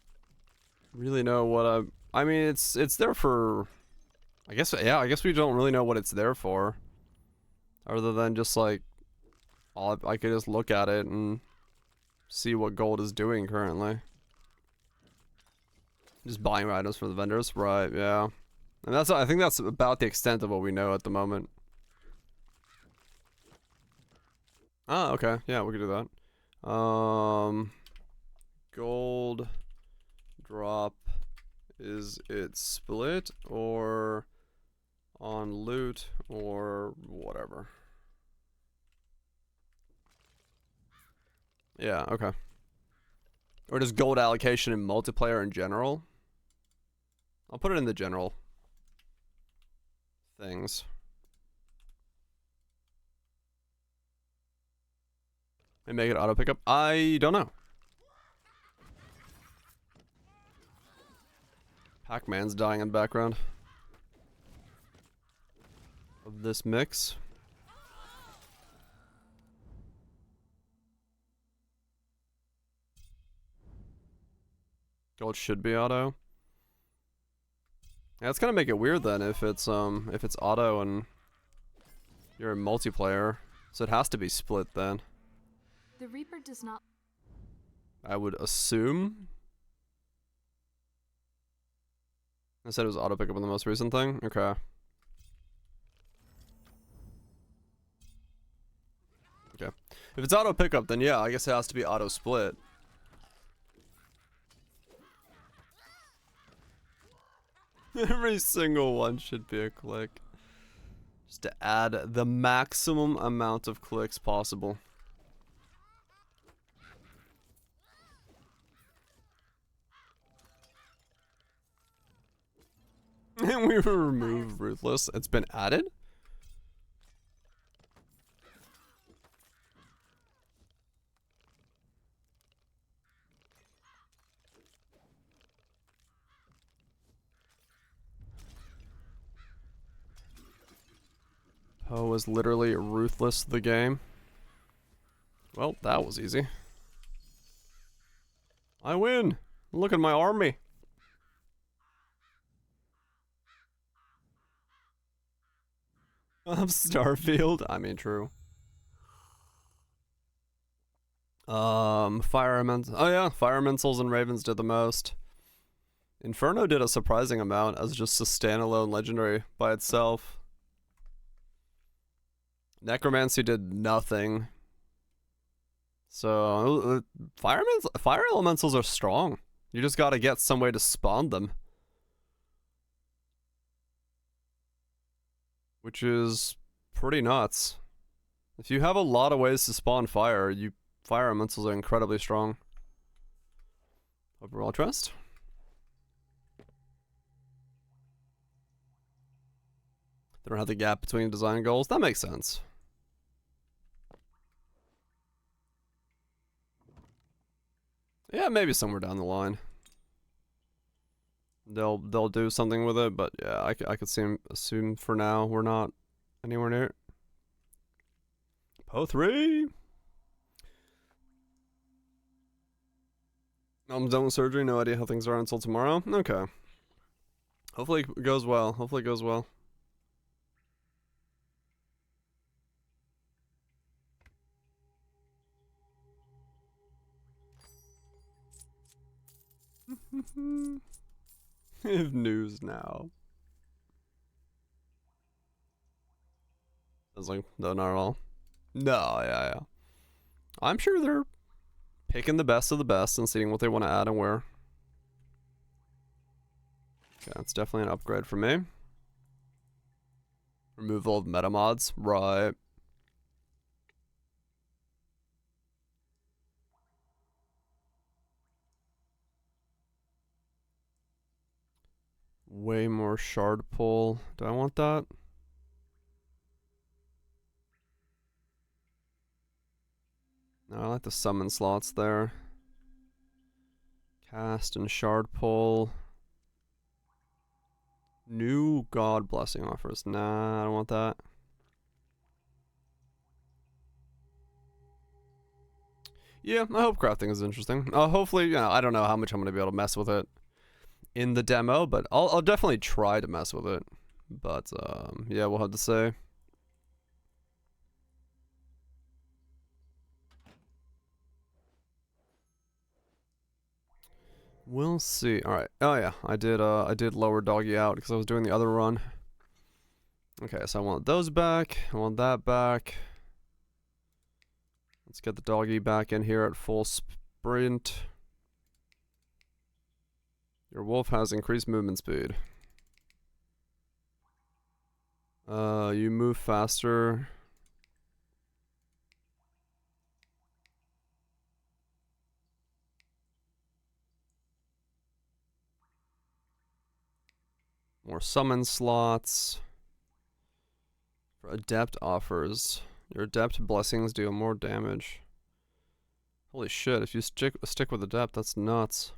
really know what I mean, it's there for, I guess, yeah, I guess we don't really know what it's there for. Other than just like, I could just look at it and see what gold is doing currently. Just buying items from the vendors, right? Yeah, and I think that's about the extent of what we know at the moment. Ah, okay, yeah, we could do that. Gold drop, is it split or on loot or whatever? Yeah, okay. Or just gold allocation in multiplayer in general? I'll put it in the general things. And make it auto pickup? I don't know. Pac-Man's dying in the background of this mix. Gold should be auto. Yeah, it's gonna make it weird then if it's auto and you're in multiplayer. So it has to be split then. The Reaper does not. I would assume. I said it was auto pickup on the most recent thing? Okay. Okay. If it's auto pickup, then yeah, I guess it has to be auto split. Every single one should be a click. Just to add the maximum amount of clicks possible. And we remove Ruthless. It's been added? PoE was literally Ruthless the game. Well, that was easy. I win! Look at my army! Of Starfield? I mean, true. Fire Elementals. Oh yeah, Fire Elementals and Ravens did the most. Inferno did a surprising amount as just a standalone legendary by itself. Necromancy did nothing. So, Fire Elementals are strong. You just gotta get some way to spawn them. Which is pretty nuts. If you have a lot of ways to spawn fire, Fire Elementals are incredibly strong. Overall trust. They don't have the gap between design goals. That makes sense. Yeah, maybe somewhere down the line they'll do something with it, but yeah, I could assume for now we're not anywhere near it. PoE3. I'm done with surgery. No idea how things are until tomorrow. Okay. Hopefully it goes well. Hopefully it goes well. If news now. I was like, no, not at all. No, yeah. I'm sure they're picking the best of the best and seeing what they want to add and where. Okay, that's definitely an upgrade for me. Removal of meta mods, right. Way more shard pull. Do I want that? No, I like the summon slots there. Cast and shard pull. New god blessing offers. Nah, I don't want that. Yeah, I hope crafting is interesting. Hopefully, you know, I don't know how much I'm gonna be able to mess with it in the demo, but I'll definitely try to mess with it. But yeah, we'll have to say. We'll see. All right. Oh yeah, I did lower doggy out because I was doing the other run. Okay, so I want those back. I want that back. Let's get the doggy back in here at full sprint. Your wolf has increased movement speed. You move faster. More summon slots. For adept offers. Your adept blessings deal more damage. Holy shit, if you stick with adept, that's nuts.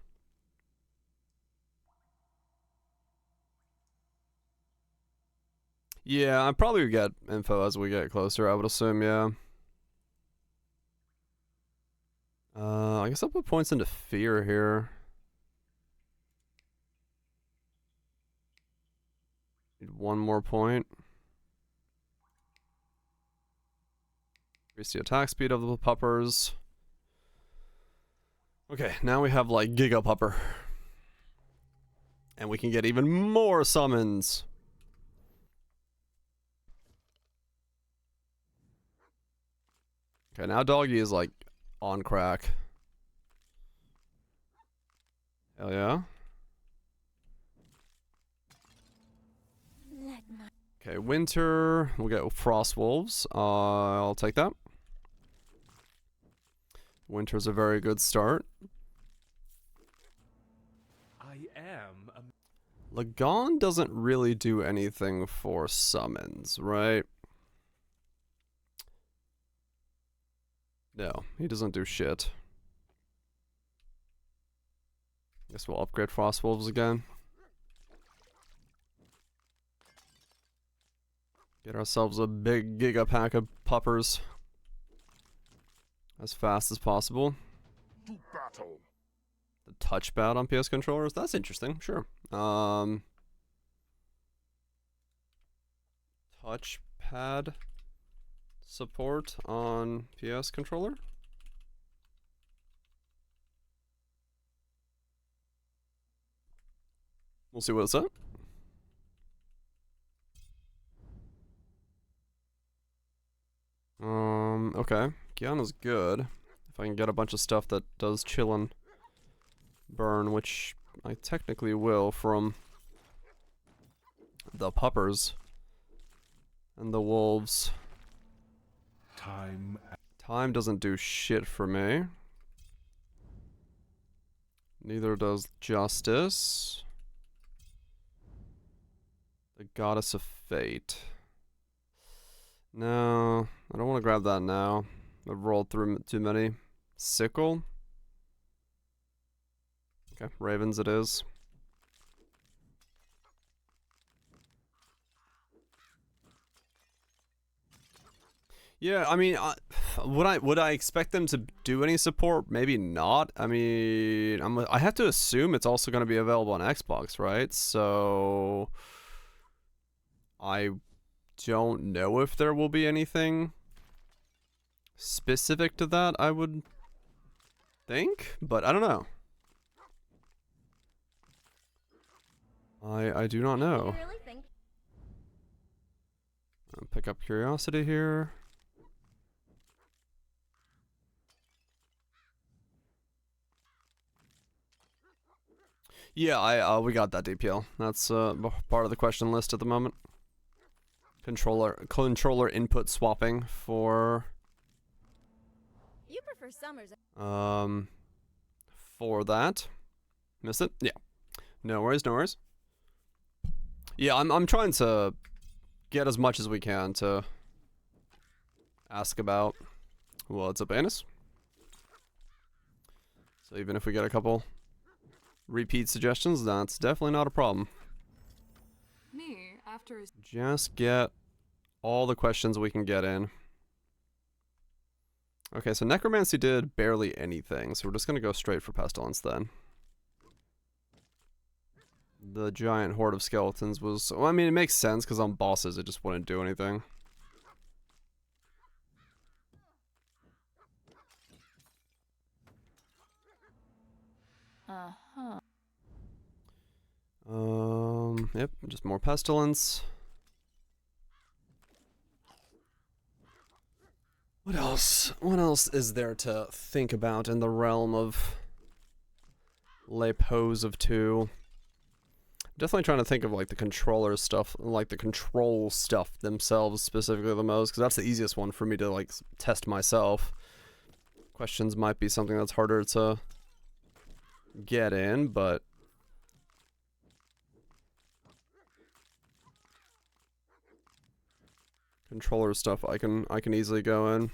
Yeah, I probably would get info as we get closer, I would assume, yeah. I guess I'll put points into fear here. Need one more point. Increase the attack speed of the puppers. Okay, now we have like Giga Pupper. And we can get even more summons. Okay, now Doggy is like on crack. Hell yeah. Okay, Winter. We'll get Frost Wolves. I'll take that. Winter's a very good start. I am a Lagon doesn't really do anything for summons, right? No, he doesn't do shit. Guess we'll upgrade Frost Wolves again. Get ourselves a big giga pack of puppers. As fast as possible. To battle. The touchpad on PS controllers? That's interesting, sure. Touchpad support on PS controller? We'll see what it's at. Okay. Kiana's good. If I can get a bunch of stuff that does chill and burn, which I technically will from the puppers and the wolves. Time doesn't do shit for me. Neither does justice. The Goddess of Fate. No, I don't want to grab that now. I've rolled through too many. Sickle. Okay, Ravens it is. Yeah, I mean, would I expect them to do any support? Maybe not. I mean, I have to assume it's also going to be available on Xbox, right? So I don't know if there will be anything specific to that, I would think, but I don't know. I do not know. I'll pick up curiosity here. Yeah, we got that DPL. That's part of the question list at the moment. Controller input swapping for You prefer summers. for that. Missed it? Yeah. No worries, no worries. Yeah, I'm trying to get as much as we can to ask about what's up, Anus. So even if we get a couple repeat suggestions, that's definitely not a problem. Me, after his Just get all the questions we can get in. Okay, so Necromancy did barely anything, so we're just gonna go straight for Pestilence then. The giant horde of skeletons was... Well, I mean, it makes sense, because on bosses it just wouldn't do anything. Uh-huh. Yep, just more Pestilence. What else? What else is there to think about in the realm of Les Pose of 2? Definitely trying to think of like the controller stuff, like the control stuff themselves specifically the most, because that's the easiest one for me to like test myself. Questions might be something that's harder to get in, but Controller stuff I can easily go in.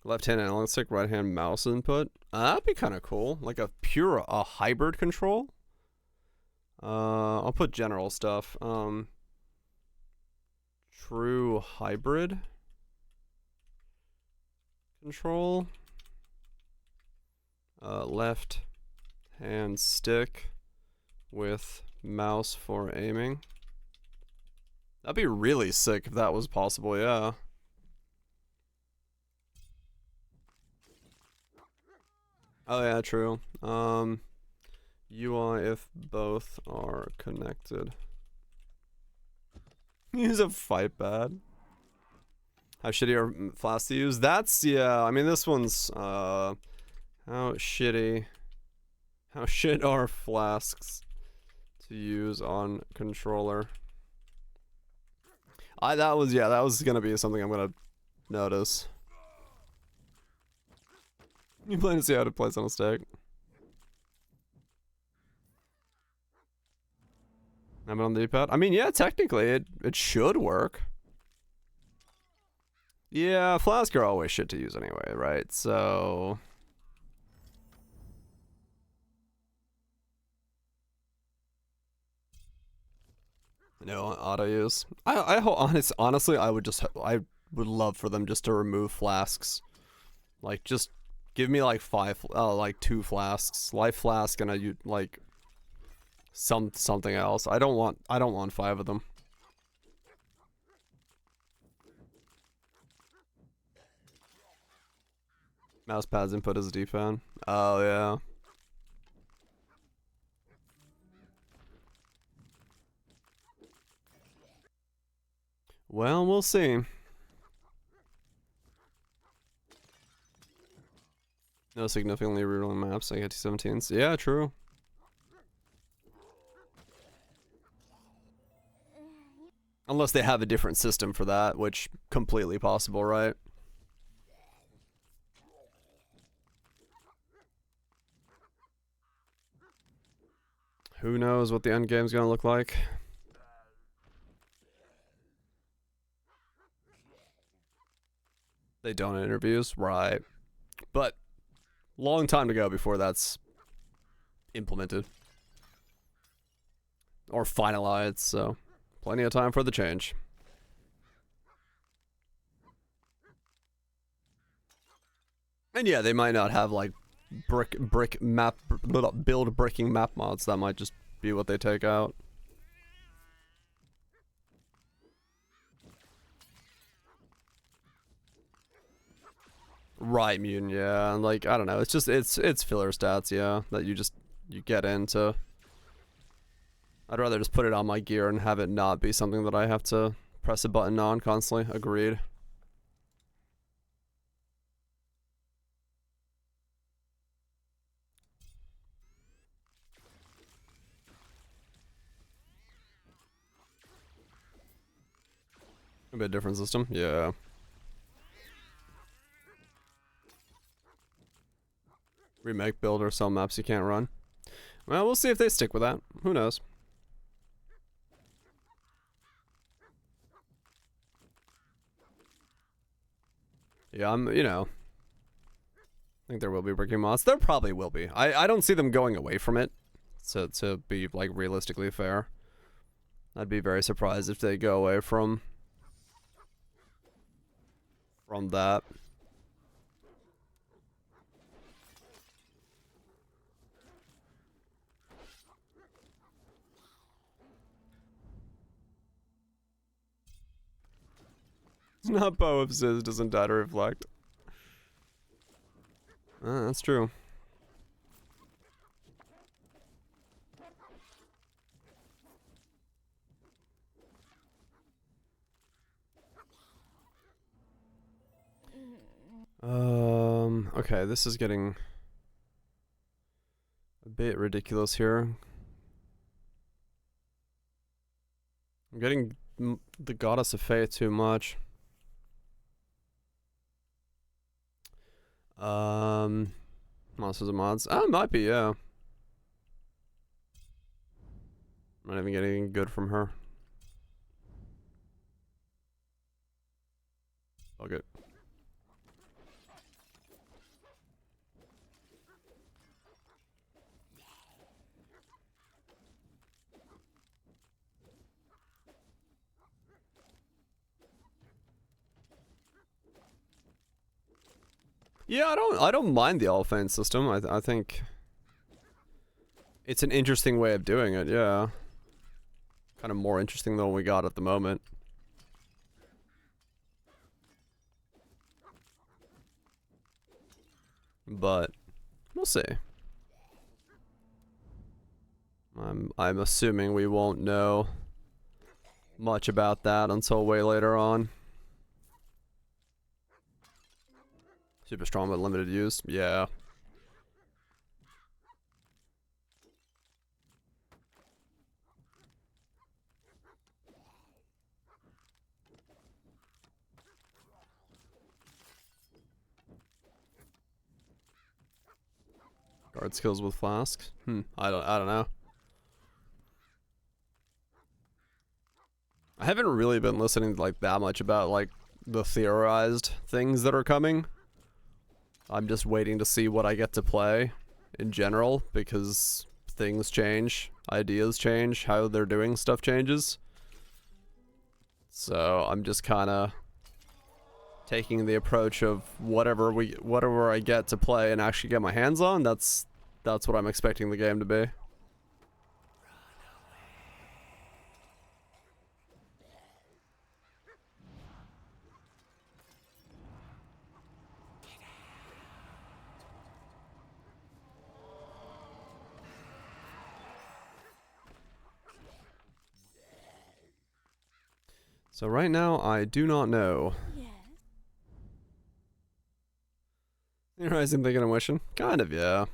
Left hand analog stick, right hand mouse input. That'd be kind of cool. Like a hybrid control. I'll put general stuff. True hybrid control. Left hand stick with mouse for aiming. That'd be really sick if that was possible, yeah. Oh yeah, true. UI if both are connected. Use a fight pad. How shitty are flasks to use? That's, yeah, I mean this one's, how shit are flasks to use on controller? That was gonna be something I'm gonna notice. You plan to see how it plays on a stick? I'm on the D-pad. I mean, yeah, technically it should work. Yeah, flask are always shit to use anyway, right? So no auto use. Honestly, I would love for them just to remove flasks. Like just give me like like 2 flasks, life flask, and like something else. I don't want 5 of them. Mousepad's input is a D-pad. Oh yeah. Well, we'll see. No significantly rerolling maps like T17s. Yeah, true. Unless they have a different system for that, which completely possible, right? Who knows what the end game's gonna look like? They don't in interviews, right? But long time to go before that's implemented or finalized, so plenty of time for the change. And yeah, they might not have like brick map build bricking map mods. That might just be what they take out. Right, mutant, yeah. And like I don't know, it's just it's filler stats, yeah, that you get into. I'd rather just put it on my gear and have it not be something that I have to press a button on constantly. Agreed. A bit different system, yeah. Remake, build, or sell maps you can't run. Well, we'll see if they stick with that. Who knows? Yeah, I think there will be breaking mods. There probably will be. I don't see them going away from it, to be, like, realistically fair. I'd be very surprised if they go away from that. It's not Poe if Ziz doesn't die to reflect. That's true. Okay, this is getting a bit ridiculous here. I'm getting the Goddess of Fate too much. Monsters and mods. Oh, it might be, yeah. I'm not even getting anything good from her. Okay. Yeah, I don't mind the elephant system. I think it's an interesting way of doing it. Yeah, kind of more interesting than what we got at the moment. But we'll see. I'm assuming we won't know much about that until way later on. Super strong but limited use. Yeah. Guard skills with flasks. I don't know. I haven't really been listening like that much about like the theorized things that are coming. I'm just waiting to see what I get to play in general because things change, ideas change, how they're doing stuff changes. So I'm just kind of taking the approach of whatever I get to play and actually get my hands on. That's what I'm expecting the game to be. So right now, I do not know. Yes. You're rising, thinking, and wishing? Kind of, yeah.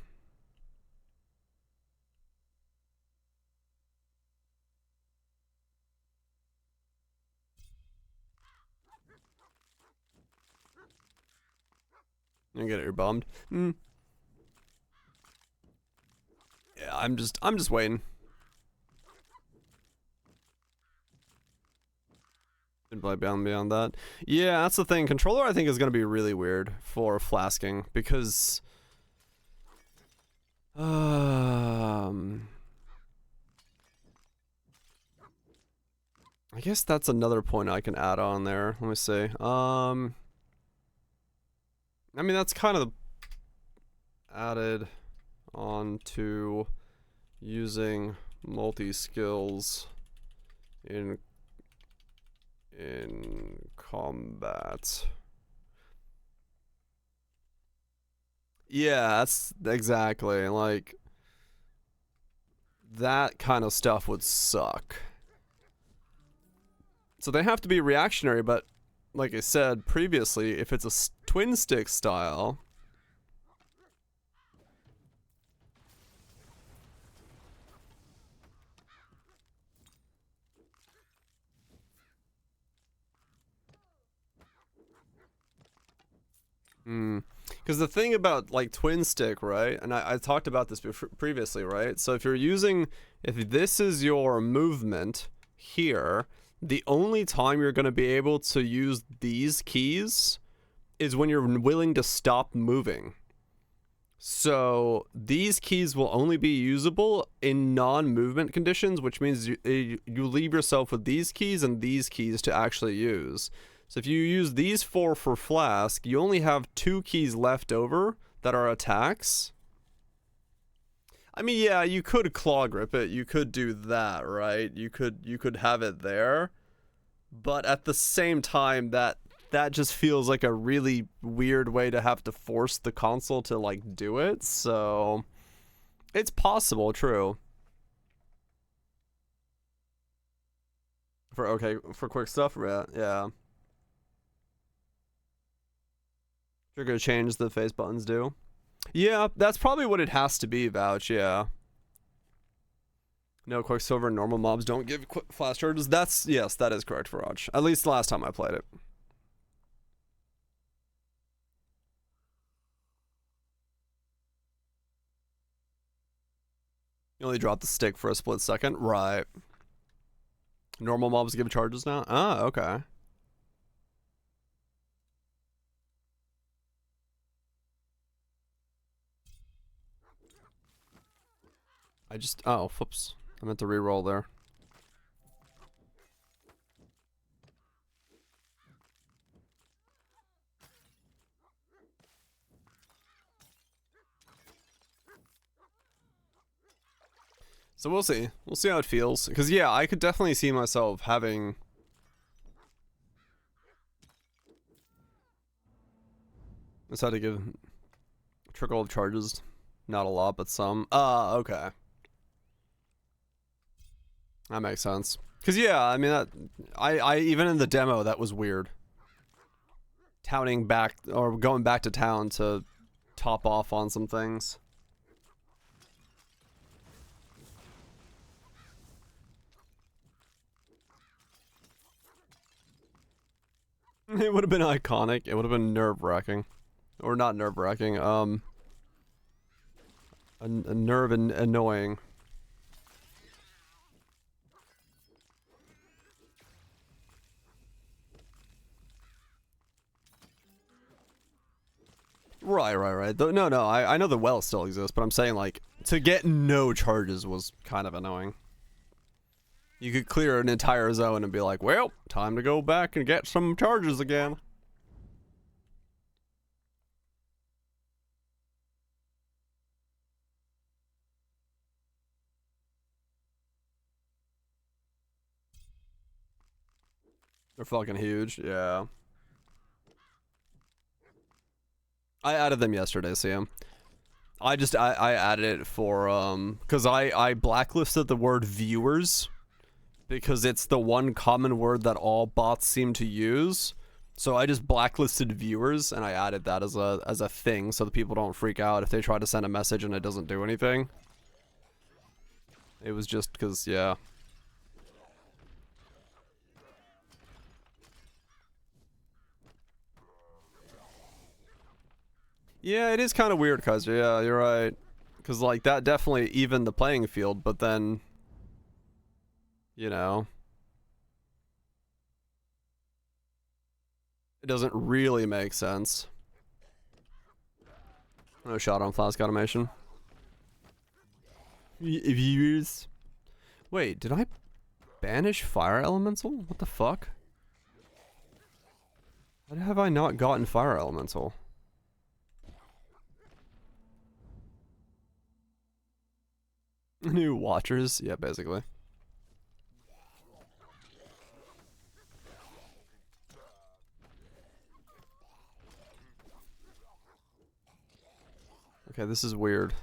You get it, you're bummed. Yeah, I'm just waiting. Didn't play beyond that. Yeah, that's the thing. Controller, I think, is gonna be really weird for flasking because, I guess that's another point I can add on there. Let me see. I mean, that's kind of added on to using multi-skills in combat. Yeah, that's exactly like that kind of stuff would suck. So they have to be reactionary, but like I said previously, if it's a twin stick style, because the thing about like twin stick, right? And I talked about this previously, right? So if this is your movement here, the only time you're going to be able to use these keys is when you're willing to stop moving. So these keys will only be usable in non-movement conditions, which means you leave yourself with these keys and these keys to actually use. So if you use these four for flask, you only have 2 keys left over that are attacks. I mean, yeah, you could claw grip it. You could do that, right? You could have it there. But at the same time, that just feels like a really weird way to have to force the console to like do it. So it's possible, true. For quick stuff, yeah. You're gonna change the face buttons, do? Yeah, that's probably what it has to be, Vouch, yeah. No, Quicksilver and normal mobs don't give flash charges. Yes, that is correct, Viraj. At least last time I played it. You only drop the stick for a split second? Right. Normal mobs give charges now? Ah, okay. Oh, whoops. I meant to re-roll there. So we'll see. We'll see how it feels. Because, yeah, I could definitely see myself having... Let's have to give... Trickle of charges. Not a lot, but some. Okay. That makes sense. Because, yeah, I mean, I even in the demo, that was weird. Touting back, or going back to town to top off on some things. It would have been iconic. It would have been nerve-wracking. Or not nerve-wracking, a nerve and annoying. Right. No, I know the well still exists, but I'm saying, like, to get no charges was kind of annoying. You could clear an entire zone and be like, well, time to go back and get some charges again. They're fucking huge, yeah. I added them yesterday, Sam. I added it for, because I blacklisted the word viewers. Because it's the one common word that all bots seem to use. So I just blacklisted viewers and I added that as a thing so that people don't freak out if they try to send a message and it doesn't do anything. It was just because, yeah. Yeah, it is kind of weird, cuz, yeah, you're right. Because, like, that definitely evened the playing field, but then... You know, it doesn't really make sense. No shot on flask automation. Viewers. Wait, did I banish fire elemental? What the fuck? Why have I not gotten fire elemental? New watchers? Yeah, basically. Okay, this is weird.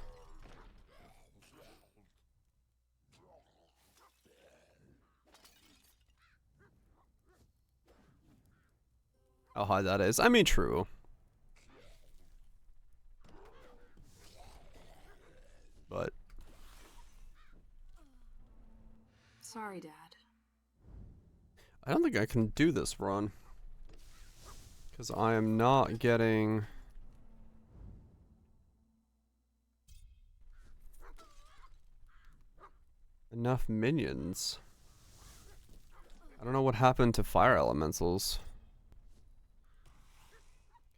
How high that is. I mean, true. But... Sorry, Dad. I don't think I can do this run. Because I am not getting... enough minions. I don't know what happened to fire elementals.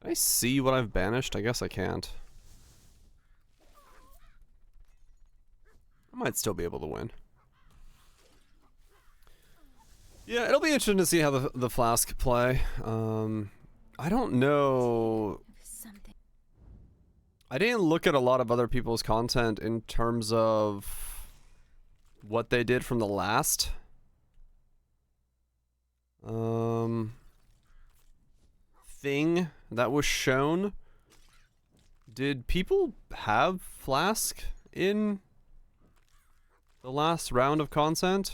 Can I see what I've banished? I guess I can't. I might still be able to win. Yeah, it'll be interesting to see how the flask play. I don't know. Something. I didn't look at a lot of other people's content in terms of what they did from the last. Thing that was shown. Did people have flask in the last round of content?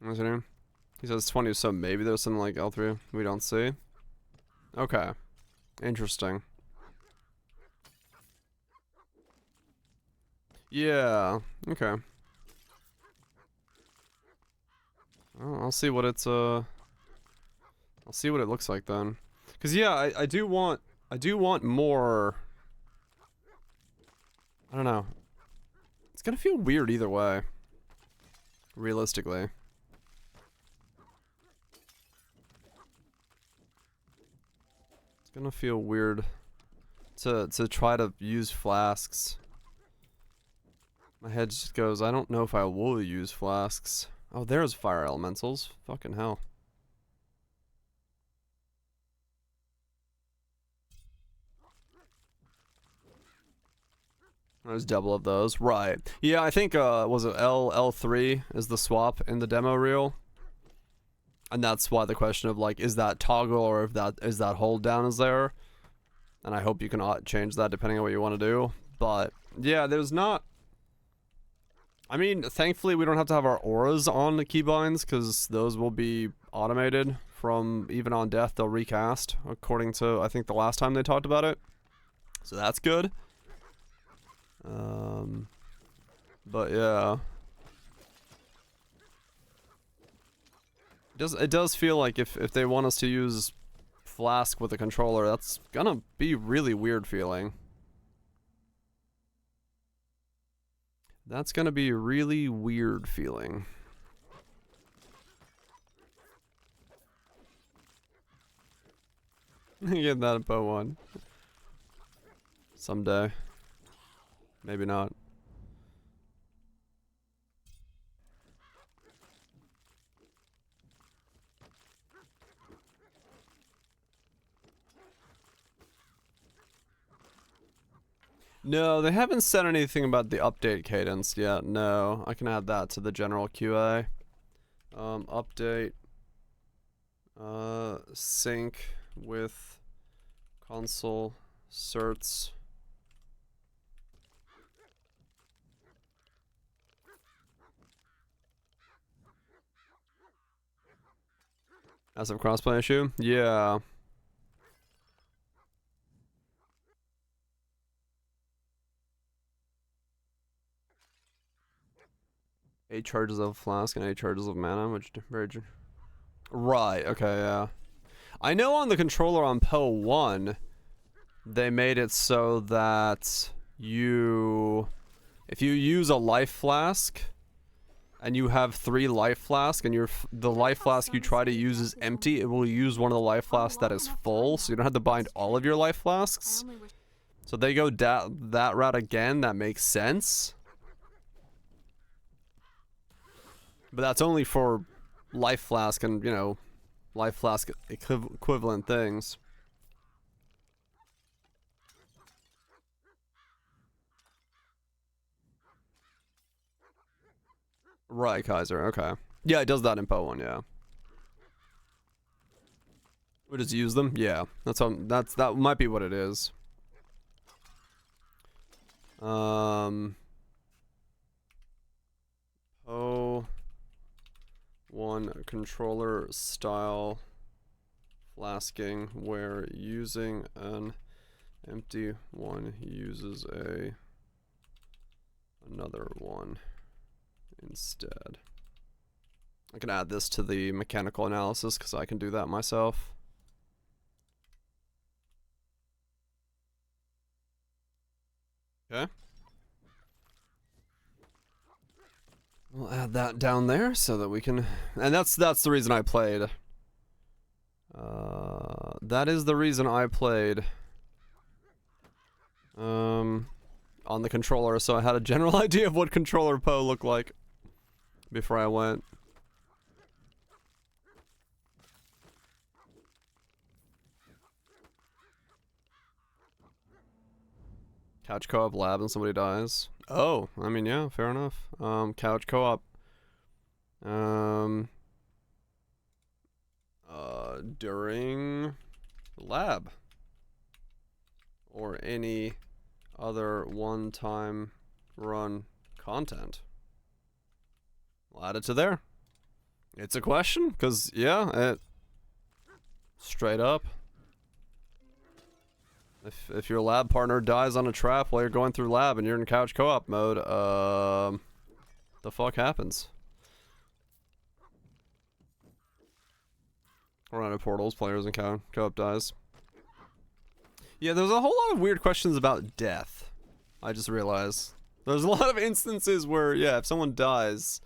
What's your name? He says 20, so maybe there's something like L3 we don't see. Okay. Interesting. Yeah, okay. Well, I'll see what it's, I'll see what it looks like then. Cause yeah, I do want more I don't know. It's gonna feel weird either way. Realistically. It's gonna feel weird to try to use flasks. My head just goes, I don't know if I will use flasks. Oh, there's fire elementals. Fucking hell. There's double of those. Right. Yeah, I think, was it L3 is the swap in the demo reel? And that's why the question of, like, is that toggle or if that is that hold down is there? And I hope you can change that depending on what you want to do. But, yeah, there's not... I mean, thankfully we don't have to have our auras on the keybinds, because those will be automated from even on death. They'll recast, according to, I think, the last time they talked about it. So that's good. But yeah. It does feel like if they want us to use Flask with a controller, that's gonna be really weird feeling. That's gonna be a really weird feeling. Get that in PoE1. Someday. Maybe not. No, they haven't said anything about the update cadence yet. No, I can add that to the general QA. Update. Sync with console certs. As of crossplay issue? Yeah. Eight charges of flask and 8 charges of mana, which very right, okay, yeah. I know on the controller on PoE1, they made it so that if you use a life flask and you have 3 life flasks and the life flask you try to use is empty, it will use one of the life flasks that is full, so you don't have to bind all of your life flasks. So they go that route again. That makes sense. But that's only for life flask and, you know, life flask equivalent things. Right, Kaiser, okay. Yeah, it does that in PoE1, yeah. We just use them? Yeah. That might be what it is. PoE1 controller style flasking where using an empty one uses another one instead. I can add this to the mechanical analysis because I can do that myself. Okay. We'll add that down there so that we can, and that's the reason I played. That is the reason I played on the controller, so I had a general idea of what controller PoE looked like before I went. Couch co-op lab and somebody dies. Oh, I mean, yeah, fair enough. Couch co-op. During lab. Or any other one-time run content. We'll add it to there. It's a question, because, yeah, it... Straight up. If your lab partner dies on a trap while you're going through lab and you're in couch co-op mode, the fuck happens? Run out of portals, players and co-op dies. Yeah, there's a whole lot of weird questions about death I just realized. There's a lot of instances where, yeah, if someone dies,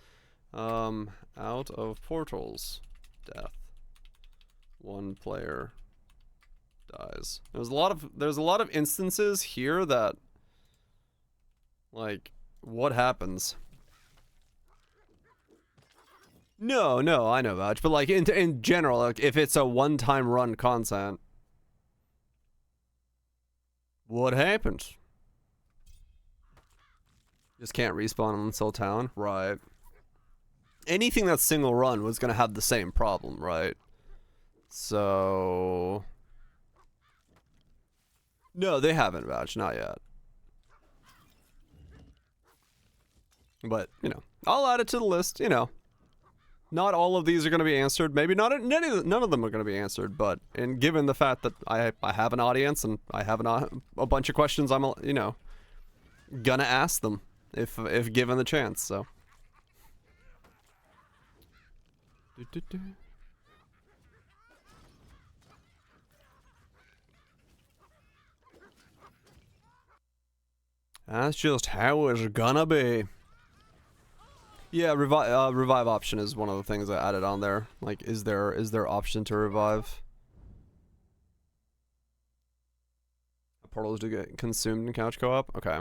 out of portals, death, one player dies. There's a lot of instances here that, like, what happens? No, I know Vouch, but like in general, like if it's a one-time run content, what happens? Just can't respawn on Soul Town, right? Anything that's single run was gonna have the same problem, right? So no, they haven't, Vouch, not yet. But you know, I'll add it to the list. You know. Not all of these are going to be answered. Maybe none of them are going to be answered. But and given the fact that I have an audience and I have a bunch of questions, I'm you know gonna ask them if given the chance. So. That's just how it's gonna be. Yeah, revive option is one of the things I added on there. Like, is there option to revive? Portals do get consumed in couch co-op? Okay.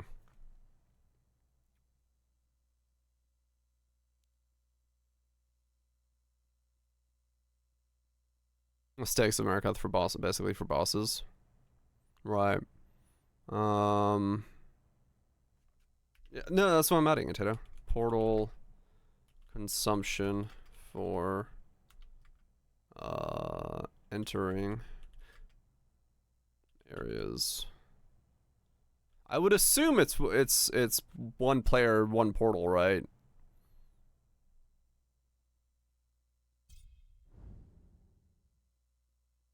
Mistakes of America for bosses, basically for bosses. Right. Yeah, no, that's what I'm adding, Tato. Portal consumption for entering areas. I would assume it's one player, one portal, right?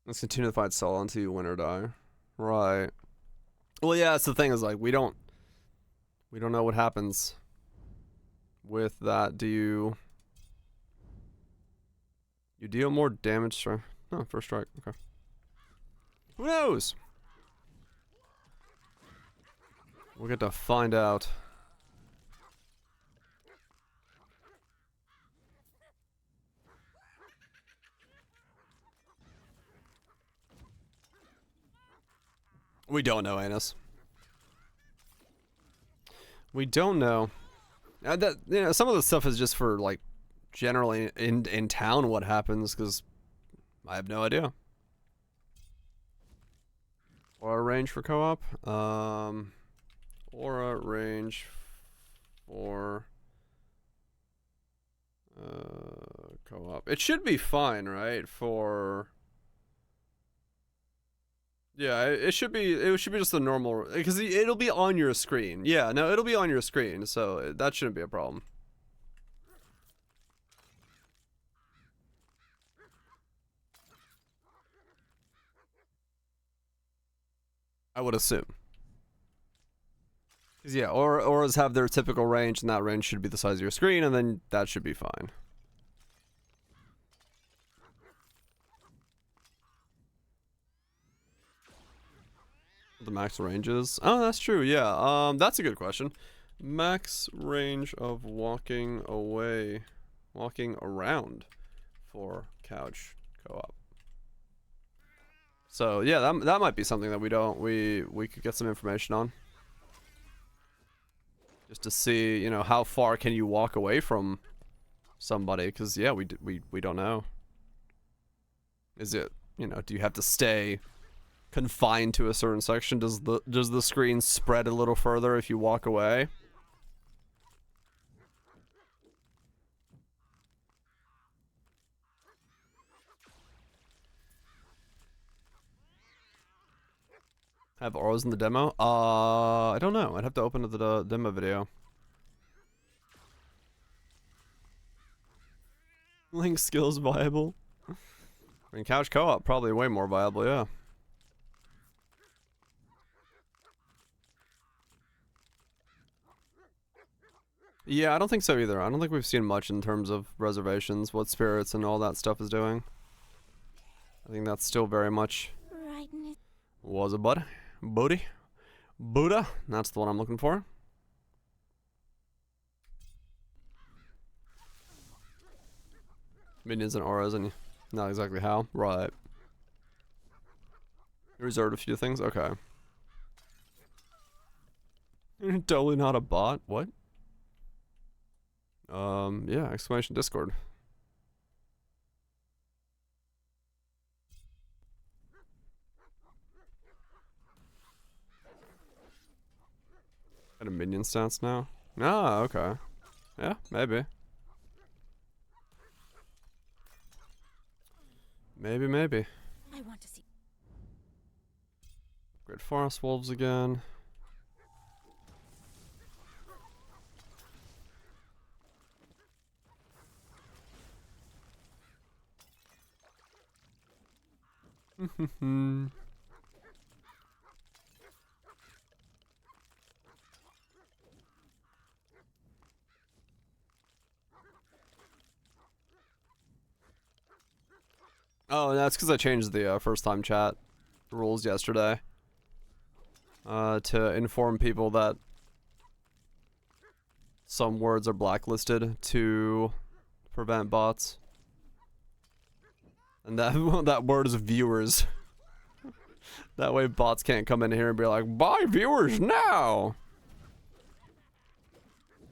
Let's continue to fight solo until you win or die. Right. Well, yeah, that's the thing, is like we don't know what happens with that. Do you deal more damage? Strike? No, first strike. Okay. Who knows? We'll get to find out. We don't know, Anus. We don't know. That, you know, some of the stuff is just for like generally in town what happens, because I have no idea. Aura range for co-op. Aura range for co-op. It should be fine, right? For yeah, it should be just the normal, because it'll be on your screen. Yeah, no, it'll be on your screen, so that shouldn't be a problem. I would assume. Cause yeah, auras have their typical range, and that range should be the size of your screen, and then that should be fine. The max ranges? Oh, that's true. Yeah. That's a good question. Max range of walking around for couch co-op. So yeah, that might be something that we could get some information on. Just to see, you know, how far can you walk away from somebody? Because yeah, we don't know. Is it, you know, do you have to stay confined to a certain section? Does the screen spread a little further if you walk away? Have auras in the demo? I don't know. I'd have to open the demo video. Link skills viable? I mean, couch co-op probably way more viable, yeah. Yeah, I don't think so either. I don't think we've seen much in terms of reservations, what spirits and all that stuff is doing. I think that's still very much... Was a buddy? Buddha, that's the one I'm looking for. Minions and auras and not exactly how. Right. Reserved a few things? Okay. Totally not a bot? What? Yeah, exclamation Discord. Got a minion stats now? Ah, okay. Yeah, maybe. Maybe. I want to see. Great Forest Wolves again. Oh, that's because I changed the first time chat rules yesterday. To inform people that some words are blacklisted to prevent bots. And that that word is viewers. That way bots can't come in here and be like, buy viewers now!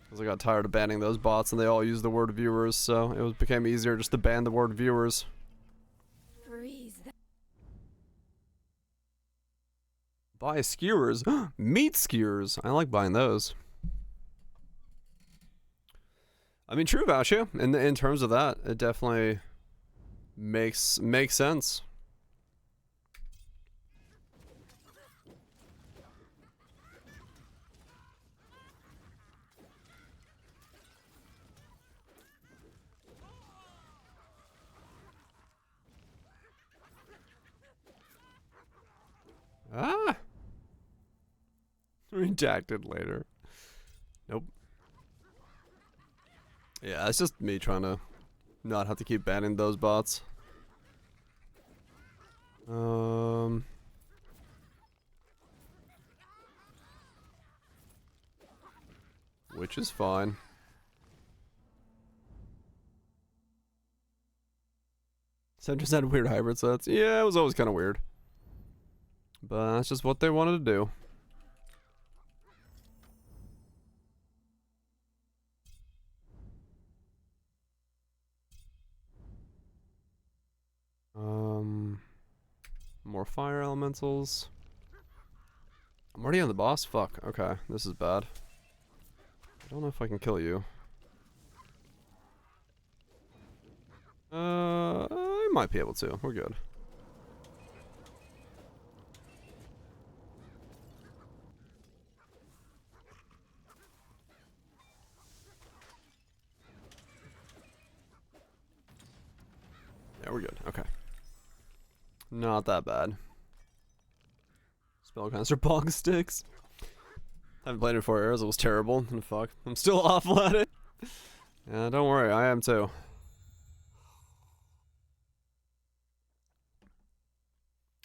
Because I got tired of banning those bots and they all use the word viewers, so it became easier just to ban the word viewers. Freeze. Buy skewers. Meat skewers. I like buying those. I mean, true about you. In terms of that, it definitely makes sense. Ah! Redacted later. Nope. Yeah, it's just me trying to not have to keep banning those bots. Which is fine. Centers had weird hybrid sets. Yeah, it was always kind of weird. But that's just what they wanted to do. More fire elementals. I'm already on the boss? Fuck. Okay, this is bad. I don't know if I can kill you. I might be able to. We're good. Yeah, we're good. Okay. Not that bad. Spellcaster bog sticks. Haven't played it for years. It was terrible. And fuck, I'm still awful at it. Yeah, don't worry. I am too.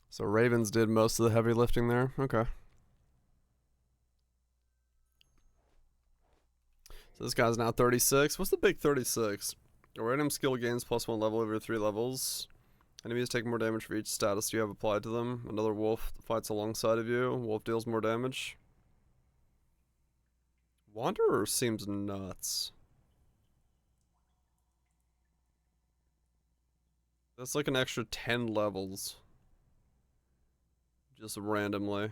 So Ravens did most of the heavy lifting there. Okay. So this guy's now 36. What's the big 36? A random skill gains +1 level over 3 levels. Enemies take more damage for each status you have applied to them. Another wolf fights alongside of you. Wolf deals more damage. Wanderer seems nuts. That's like an extra 10 levels. Just randomly.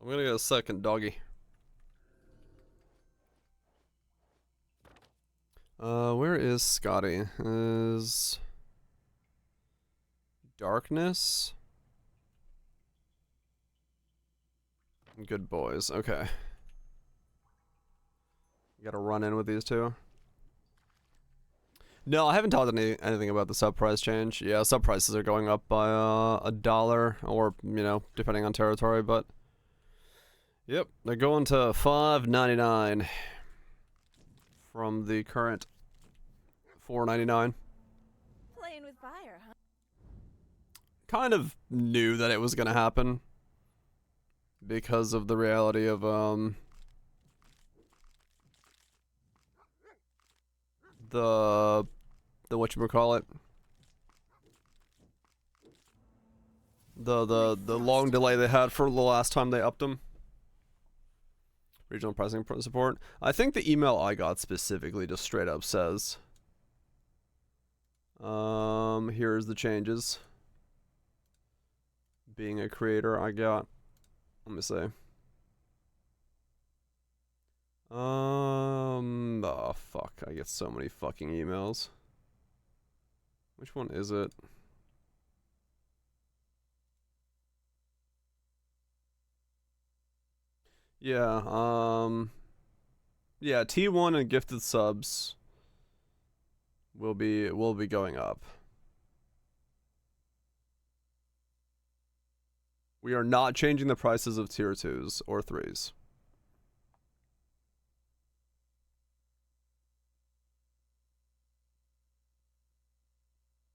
I'm gonna get a second doggy. Where is Scotty? Is Darkness? Good boys. Okay. You gotta run in with these two. No, I haven't talked anything about the sub price change. Yeah, sub prices are going up by $1, or you know, depending on territory. But yep, they're going to $5.99 from the current $4.99. Playing with fire, huh? Kind of knew that it was gonna happen. because of the reality of the whatchamacallit, the long delay they had for the last time they upped them. Regional pricing support. I think the email I got specifically just straight up says, here's the changes. Being a creator, I got, let me see. Oh fuck, I get so many fucking emails. Which one is it? Yeah, yeah, T1 and gifted subs will be going up. We are not changing the prices of tier 2s or 3s.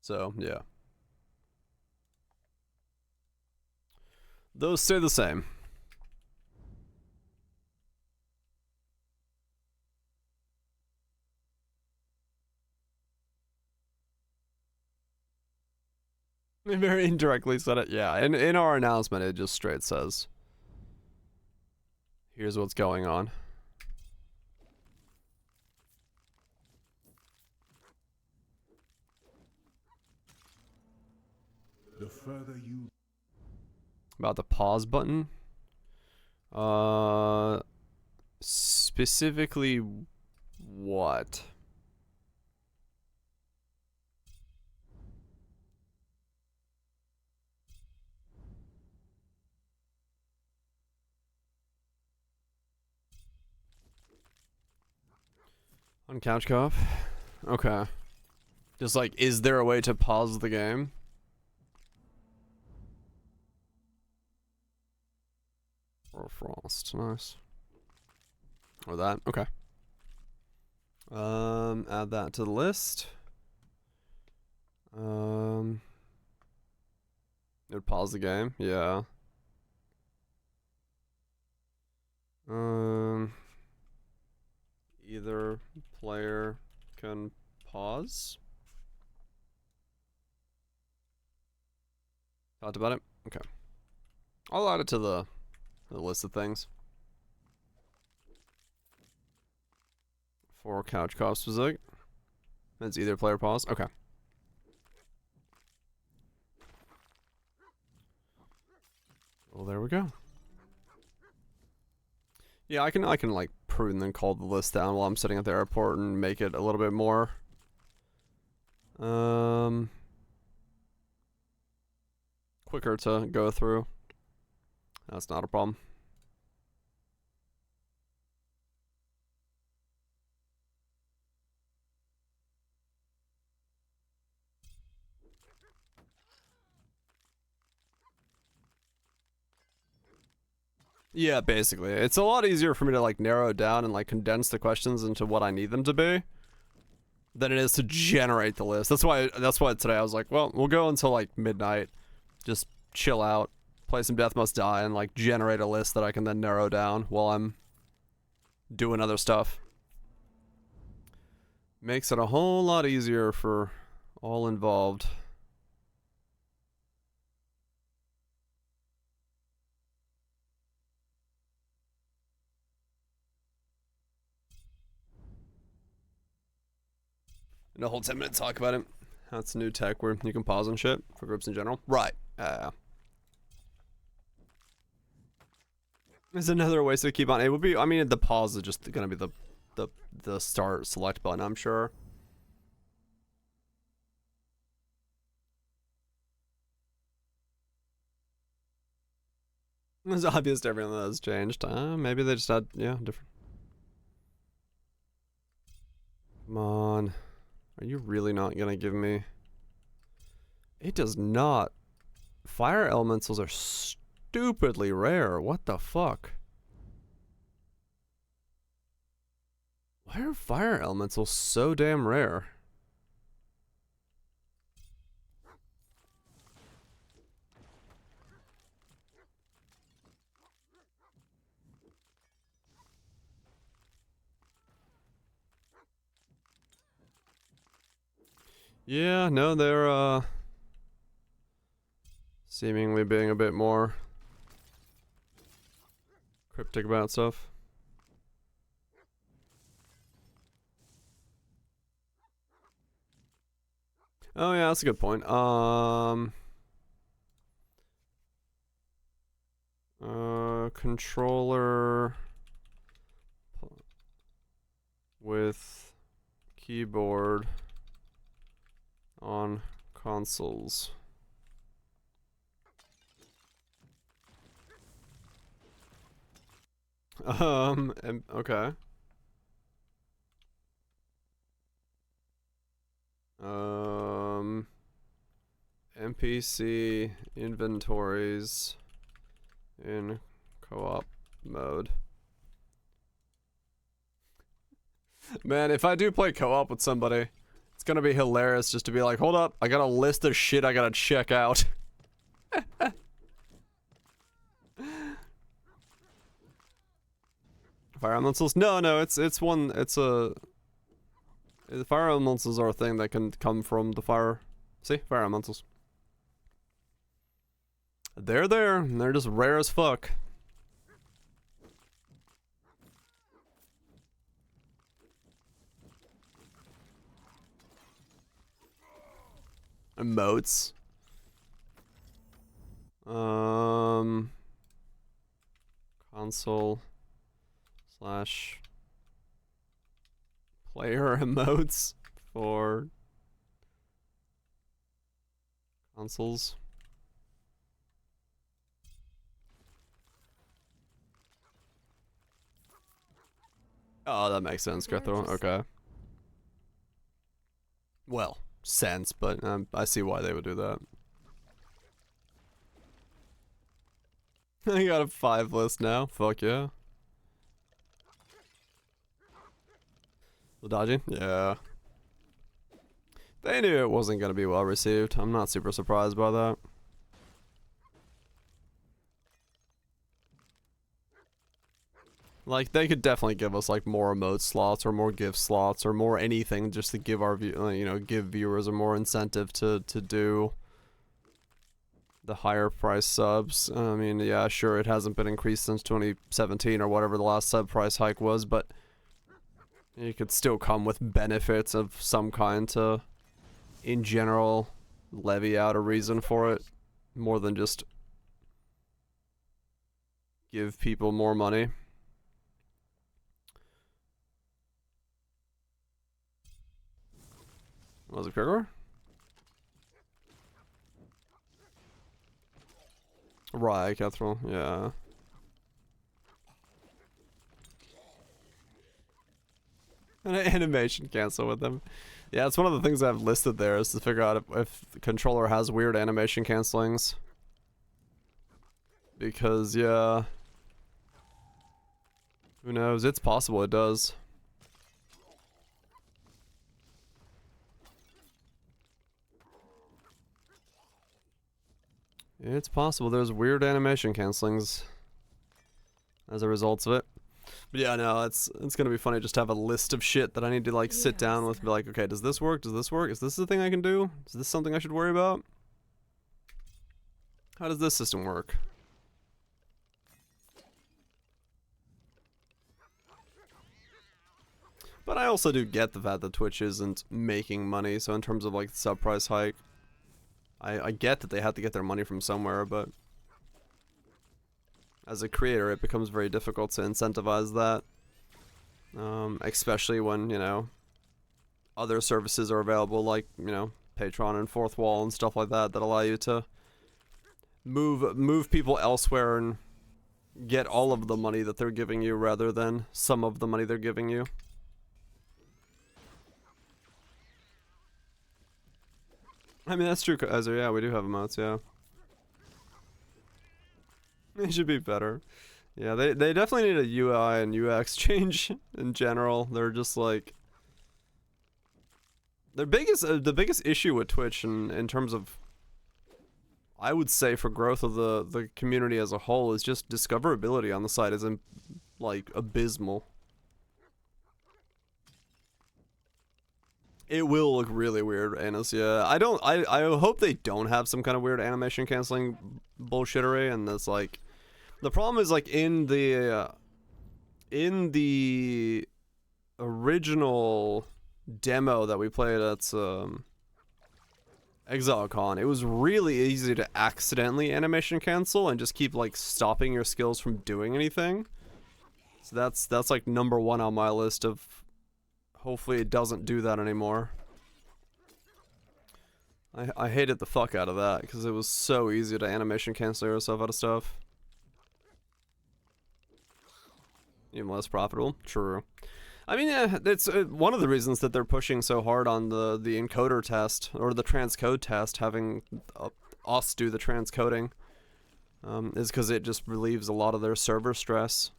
So, yeah. Those stay the same. They very indirectly said it. Yeah, in our announcement, it just straight says, here's what's going on. The further you... About the pause button. Specifically what? On couch co-op? Okay. Just like, is there a way to pause the game? Or Frost, nice. Or that, okay. Add that to the list. It would pause the game, yeah. Either player can pause. Talked about it? Okay. I'll add it to the list of things. For couch co-op specific. It's either player pause. Okay. Well, there we go. Yeah, I can like prune and call the list down while I'm sitting at the airport and make it a little bit more quicker to go through. That's not a problem. Yeah, basically. It's a lot easier for me to like narrow it down and like condense the questions into what I need them to be than it is to generate the list. That's why today I was like, well, we'll go until like midnight. Just chill out, play some Death Must Die, and like generate a list that I can then narrow down while I'm doing other stuff. Makes it a whole lot easier for all involved. And a whole 10-minute talk about it. That's new tech where you can pause and shit for groups in general. Right. There's another way to keep on. It would be, I mean, the pause is just gonna be the start select button, I'm sure. It's obvious to everyone that has changed. Maybe they just had, yeah, different. Come on. Are you really not gonna give me? It does not. Fire elementals are stupidly rare. What the fuck? Why are fire elementals so damn rare? Yeah, no, they're seemingly being a bit more cryptic about stuff. Oh yeah, that's a good point. Controller with keyboard on consoles. Okay. NPC inventories in co-op mode. Man, if I do play co-op with somebody, it's gonna be hilarious just to be like, hold up, I got a list of shit I gotta check out. Fire elementals? No, the fire elementals are a thing that can come from the fire. See? Fire elementals. They're there, and they're just rare as fuck. Emotes. Console slash player emotes for consoles. Oh, that makes sense, Grethel. Okay. Well, sense, but I see why they would do that. I got a 5 list now. Fuck yeah. Dodgy? Yeah. They knew it wasn't gonna be well received. I'm not super surprised by that. Like, they could definitely give us, like, more emote slots or more gift slots or more anything just to give our give viewers a more incentive to do the higher price subs. I mean, yeah, sure, it hasn't been increased since 2017 or whatever the last sub price hike was, but you could still come with benefits of some kind to, in general, levy out a reason for it, more than just give people more money. Was it Krigor? Right, Catherall, yeah. An animation cancel with them. Yeah, it's one of the things I've listed there is to figure out if the controller has weird animation cancelings. Because, yeah. Who knows? It's possible it does. It's possible there's weird animation cancelings as a result of it. But yeah, no, it's gonna be funny just to have a list of shit that I need to like sit down with and be like, okay, does this work? Does this work? Is this the thing I can do? Is this something I should worry about? How does this system work? But I also do get the fact that Twitch isn't making money, so in terms of like the sub price hike, I get that they have to get their money from somewhere, but as a creator it becomes very difficult to incentivize that. Especially when, you know, other services are available like, you know, Patreon and Fourth Wall and stuff like that that allow you to move people elsewhere and get all of the money that they're giving you rather than some of the money they're giving you. I mean, that's true, Ezra. Yeah, we do have emotes, yeah. They should be better. Yeah, they definitely need a UI and UX change in general. They're just like... the biggest issue with Twitch in terms of, I would say, for growth of the community as a whole is just discoverability on the site is, like, abysmal. It will look really weird, Anus. Yeah, I hope they don't have some kind of weird animation canceling bullshittery, and that's like, the problem is like in the original demo that we played at ExileCon, it was really easy to accidentally animation cancel and just keep like stopping your skills from doing anything. So that's like number one on my list of, hopefully it doesn't do that anymore. I hated the fuck out of that because it was so easy to animation cancel yourself out of stuff. Even less profitable. True. I mean, yeah, it's one of the reasons that they're pushing so hard on the encoder test or the transcode test, having us do the transcoding, is because it just relieves a lot of their server stress.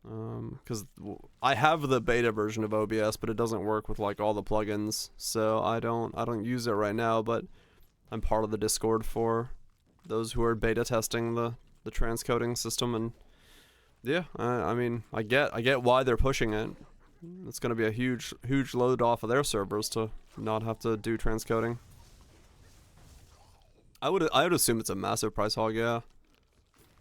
Because I have the beta version of OBS, but it doesn't work with like all the plugins, so I don't use it right now. But I'm part of the Discord for those who are beta testing the transcoding system, and yeah, I mean, I get why they're pushing it. It's gonna be a huge load off of their servers to not have to do transcoding. I would assume it's a massive price hog. Yeah,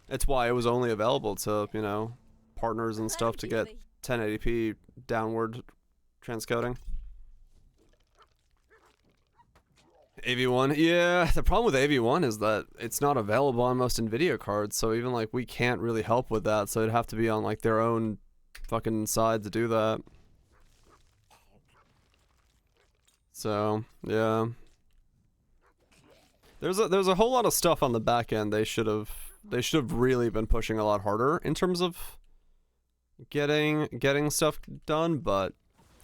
it's why it was only available to, you know, partners and stuff to get 1080p downward transcoding. AV1, yeah, the problem with AV1 is that it's not available on most Nvidia cards, so even like we can't really help with that, so it'd have to be on like their own fucking side to do that. So yeah, there's a whole lot of stuff on the back end they should have really been pushing a lot harder in terms of getting stuff done, but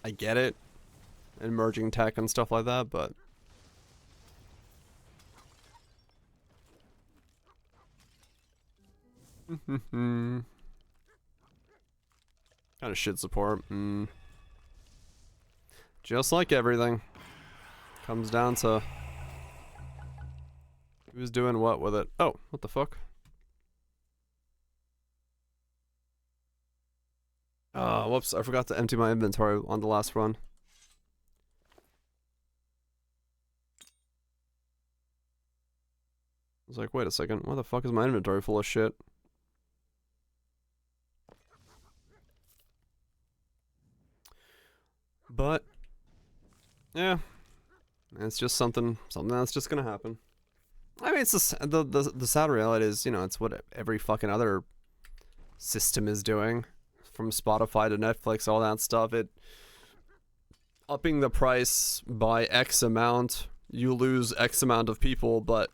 I get it, emerging tech and stuff like that, but kind of shit support. Just like everything, comes down to who's doing what with it. Oh, what the fuck? Whoops, I forgot to empty my inventory on the last run. I was like, wait a second, why the fuck is my inventory full of shit? But yeah, it's just something that's just gonna happen. I mean, it's just, the sad reality is, you know, it's what every fucking other system is doing, from Spotify to Netflix, all that stuff. It upping the price by X amount, you lose X amount of people, but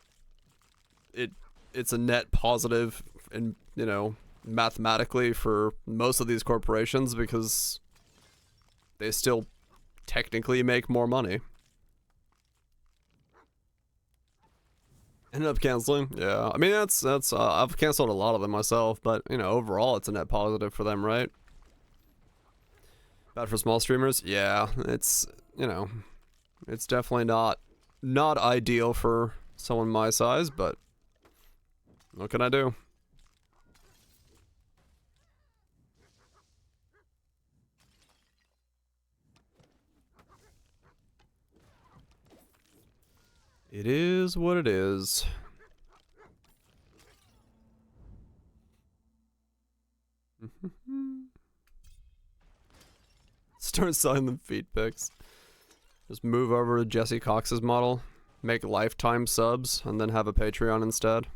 it's a net positive, and you know, mathematically for most of these corporations, because they still technically make more money. Ended up canceling. Yeah, I mean, that's I've canceled a lot of them myself, but you know, overall it's a net positive for them, right? Bad for small streamers? Yeah, it's, you know, it's definitely not ideal for someone my size, but what can I do? It is what it is. Start selling them feed pics. Just move over to Jesse Cox's model, make lifetime subs, and then have a Patreon instead.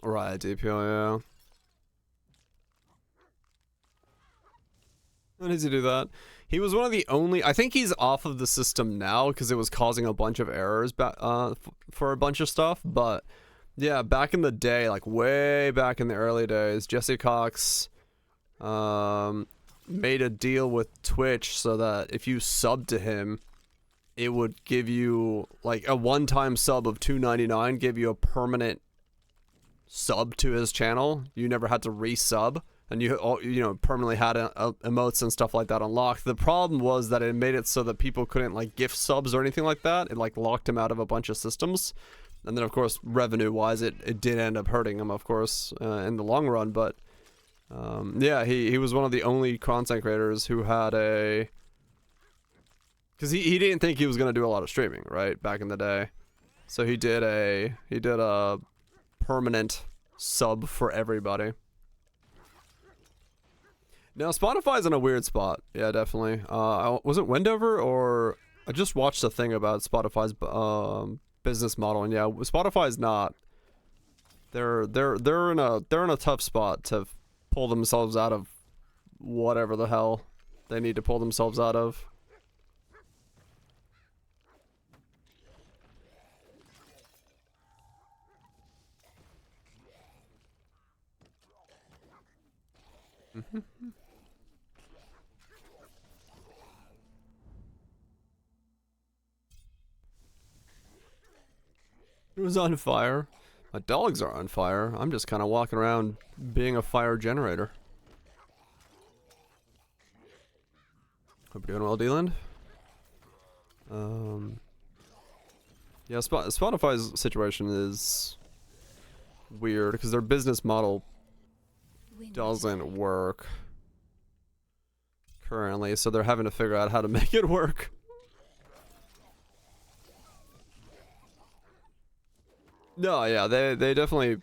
Right, DPO, yeah. When does he do that? He was one of the only, I think he's off of the system now because it was causing a bunch of errors for a bunch of stuff, but yeah, back in the day, like way back in the early days, Jesse Cox made a deal with Twitch so that if you sub to him, it would give you like a one-time sub of $2.99, give you a permanent sub to his channel. You never had to resub, and you know, permanently had emotes and stuff like that unlocked. The problem was that it made it so that people couldn't like gift subs or anything like that. It like locked him out of a bunch of systems, and then of course revenue wise it did end up hurting him, of course, in the long run. But yeah, he was one of the only content creators who had a, because he didn't think he was gonna do a lot of streaming, right, back in the day. So he did a permanent sub for everybody. Now Spotify's in a weird spot. Yeah, definitely. Was it Wendover, or I just watched a thing about Spotify's business model, and yeah, Spotify's not. They're in a tough spot to pull themselves out of whatever the hell they need to pull themselves out of. It was on fire. My dogs are on fire. I'm just kind of walking around being a fire generator. Hope you're doing well, D-Land. Yeah, Spotify's situation is weird because their business model doesn't work currently, so they're having to figure out how to make it work. No, yeah, they definitely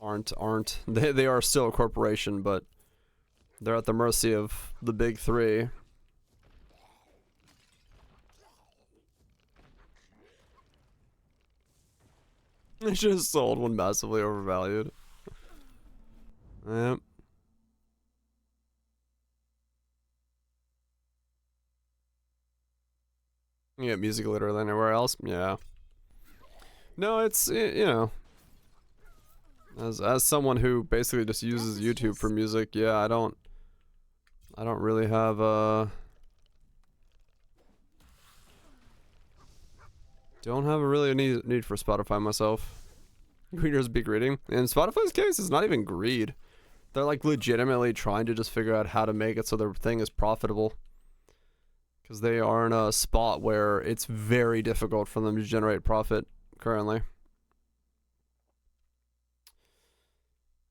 aren't. They are still a corporation, but they're at the mercy of the big three. They should have sold one massively overvalued. Yep. You get music literally anywhere else? Yeah. No, it's, you know, as someone who basically just uses YouTube for music, yeah, I don't really have don't have a really need for Spotify myself. Greeders be greeding. In Spotify's case, it's not even greed. They're like legitimately trying to just figure out how to make it so their thing is profitable. Because they are in a spot where it's very difficult for them to generate profit currently.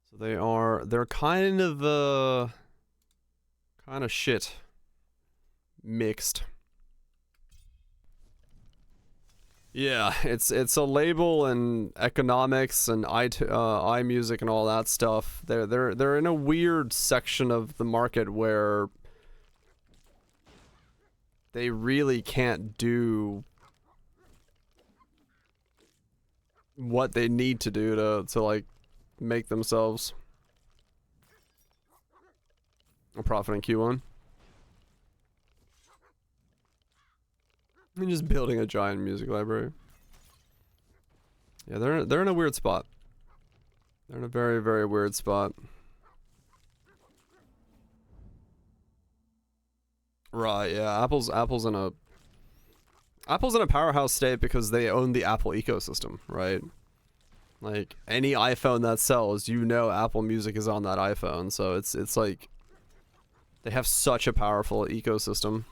So they're kind of shit. Mixed. Yeah, it's a label and economics and iMusic and all that stuff. They're in a weird section of the market where they really can't do what they need to do to like make themselves a profit in Q1. And just building a giant music library. Yeah, they're in a weird spot. They're in a very, very weird spot. Right, yeah, Apple's in a powerhouse state because they own the Apple ecosystem, right? Like any iPhone that sells, you know Apple Music is on that iPhone, so it's like they have such a powerful ecosystem.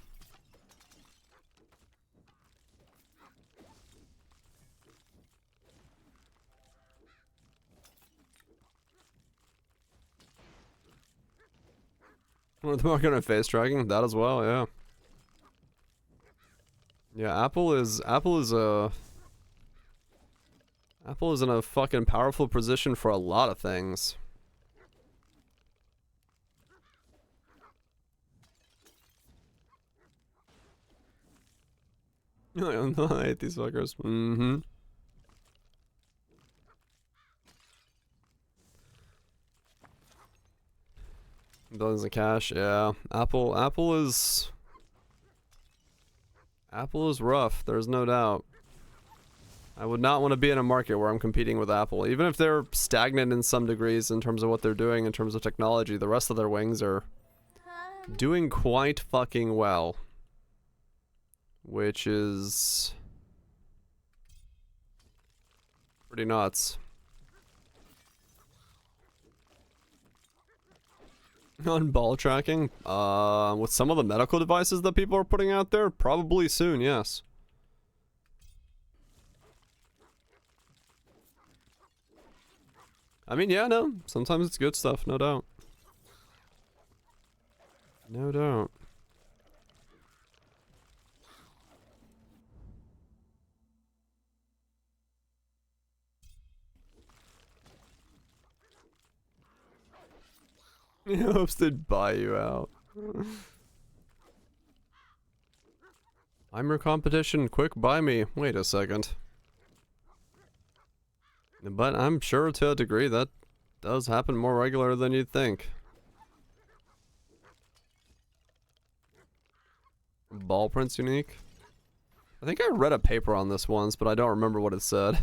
Well, they're working on face tracking, that as well, yeah. Yeah, Apple is in a fucking powerful position for a lot of things. I hate these fuckers. Mm-hmm. Billions of cash, yeah. Apple is rough, there's no doubt. I would not want to be in a market where I'm competing with Apple. Even if they're stagnant in some degrees in terms of what they're doing in terms of technology, the rest of their wings are doing quite fucking well. Which is pretty nuts. On ball tracking? With some of the medical devices that people are putting out there? Probably soon, yes. I mean, yeah, no. Sometimes it's good stuff, no doubt. No doubt. He hopes they'd buy you out. I'm your competition, quick buy me. Wait a second. But I'm sure to a degree that does happen more regular than you'd think. Ball prints unique? I think I read a paper on this once, but I don't remember what it said.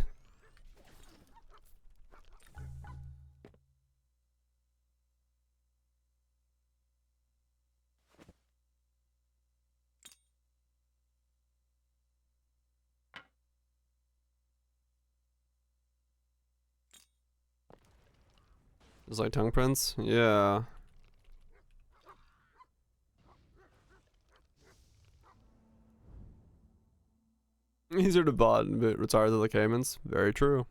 It's like tongue prints? Yeah. Easier to bot and retire the Caymans. Very true.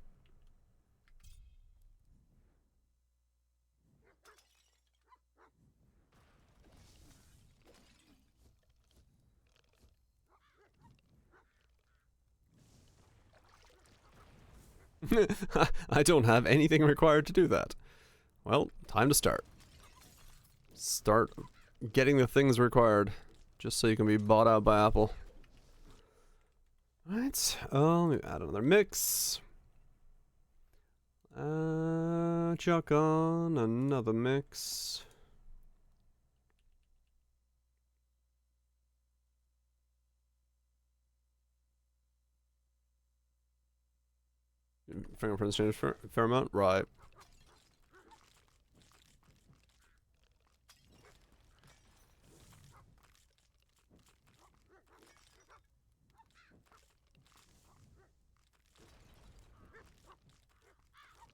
I don't have anything required to do that. Well, time to start. Start getting the things required, just so you can be bought out by Apple. Alright, let me add another mix. Chuck on another mix. Fingerprints change fair amount? Right.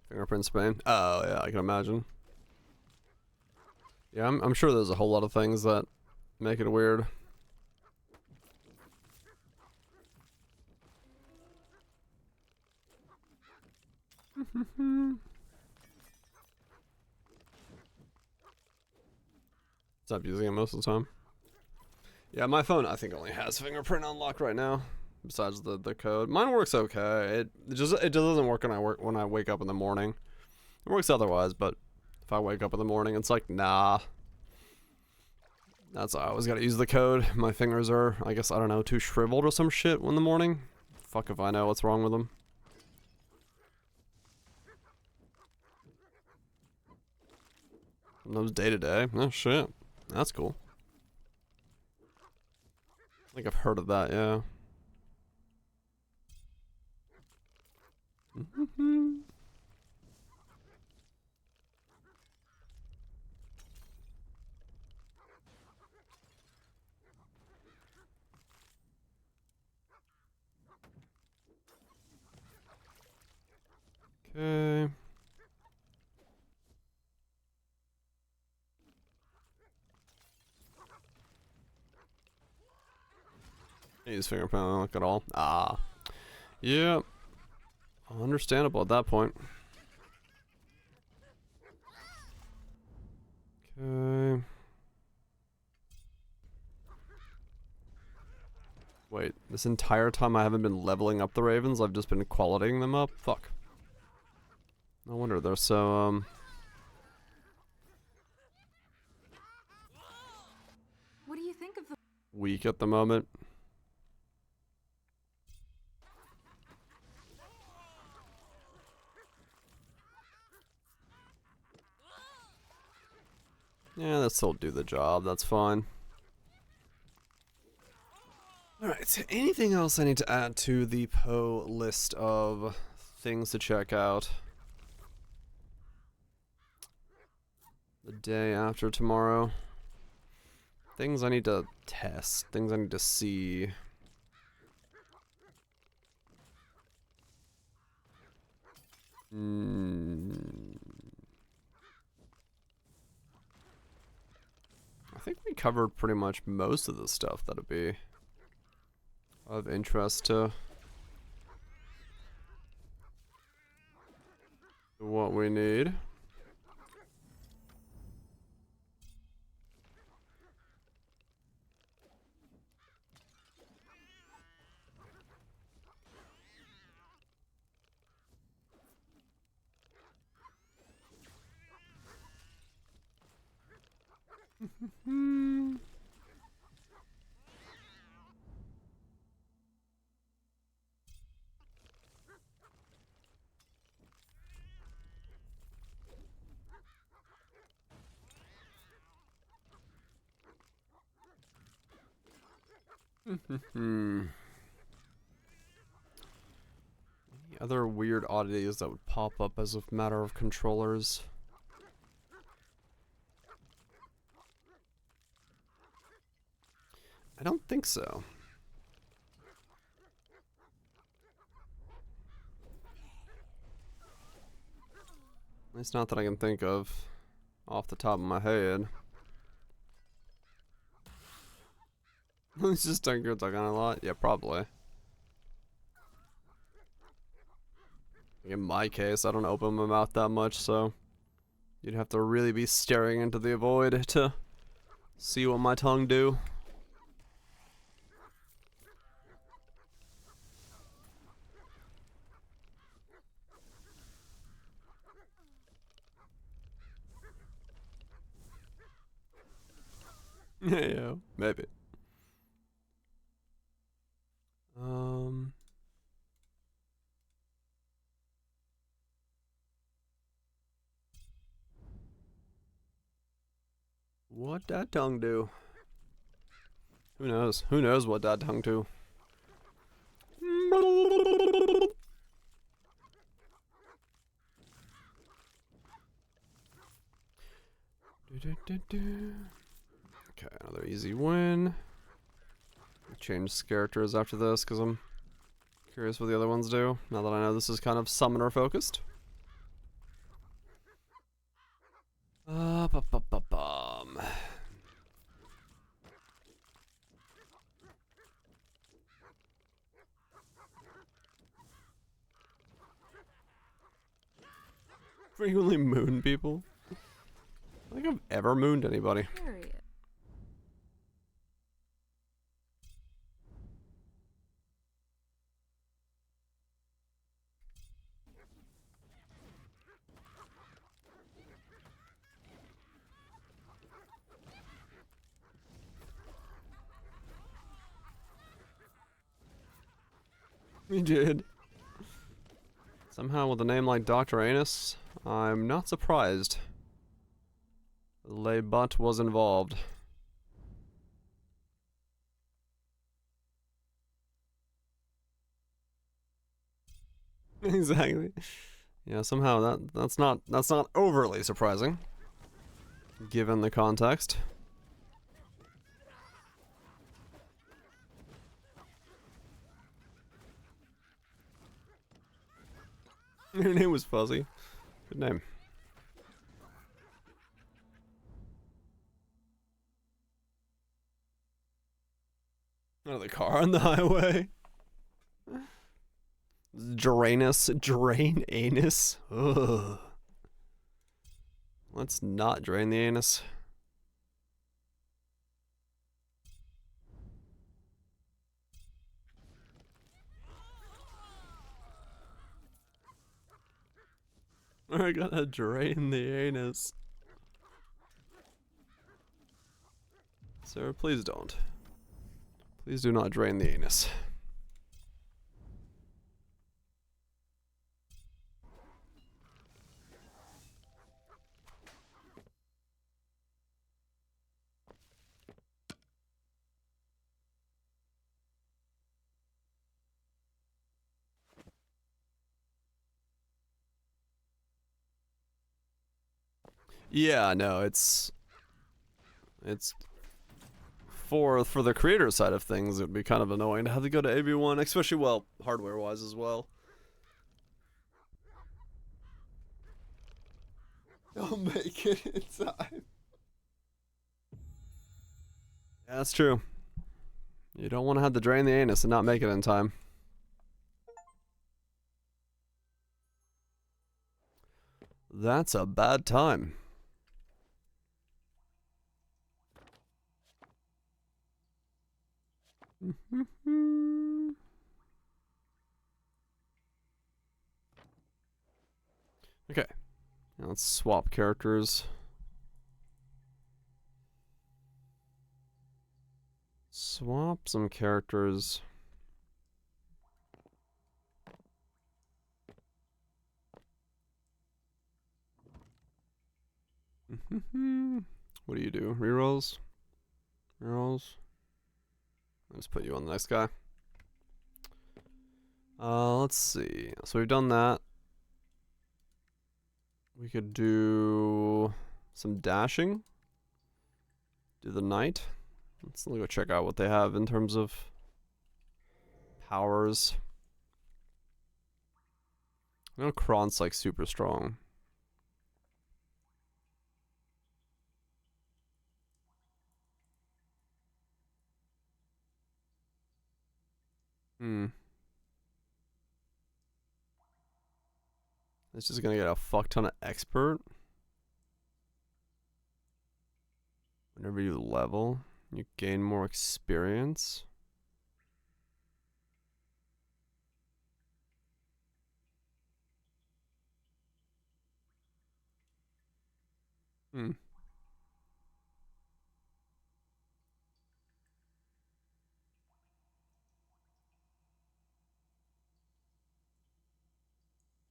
Fingerprint Spain. Oh yeah, I can imagine. Yeah, I'm sure there's a whole lot of things that make it weird. Stop using it most of the time. Yeah, my phone I think only has fingerprint unlock right now. Besides the code, mine works okay. It just doesn't work when I wake up in the morning. It works otherwise, but if I wake up in the morning, it's like nah. That's I always gotta use the code. My fingers are, I guess I don't know, too shriveled or some shit in the morning. Fuck if I know what's wrong with them. Those day to day. Oh shit, that's cool. I think I've heard of that. Yeah. Okay. Use fingerprint unlock at all. Ah. Yeah. Understandable at that point. Okay. Wait, this entire time I haven't been leveling up the ravens, I've just been qualitying them up? Fuck. No wonder they're so, What do you think of the weak at the moment. Yeah, that still do the job, that's fine. Alright, anything else I need to add to the PoE list of things to check out? The day after tomorrow. Things I need to test, things I need to see. think we covered pretty much most of the stuff that'd be of interest to what we need. Any other weird oddities that would pop up as a matter of controllers? I don't think so. At least not that I can think of off the top of my head. It's just talking a lot? Yeah, probably. In my case, I don't open my mouth that much, so you'd have to really be staring into the void to see what my tongue do. Yeah, maybe. What that tongue do? Who knows? Who knows what that tongue do? Okay, another easy win. Change characters after this because I'm curious what the other ones do. Now that I know this is kind of summoner focused. Ba-ba-ba-bum. Frequently moon people? I don't think I've ever mooned anybody. Period. We did. Somehow with a name like Dr. Anus, I'm not surprised. Le Butt was involved. Exactly. Yeah, somehow that's not overly surprising, given the context. Her name was Fuzzy. Good name. Another car on the highway. Drain anus. Ugh. Let's not drain the anus. We're gonna drain the anus. Sir, please don't. Please do not drain the anus. Yeah, no, it's for the creator side of things, it'd be kind of annoying to have to go to AB1, especially, well, hardware wise as well. I'll make it in time. That's true. You don't want to have to drain the anus and not make it in time. That's a bad time. Okay. Now let's swap characters. Swap some characters. What do you do? Rerolls? Rerolls? Let's put you on the next guy. Let's see. So we've done that. We could do some dashing. Do the knight. Let's go check out what they have in terms of powers. I know Kron's like super strong. It's just gonna get a fuck ton of expert. Whenever you level, you gain more experience.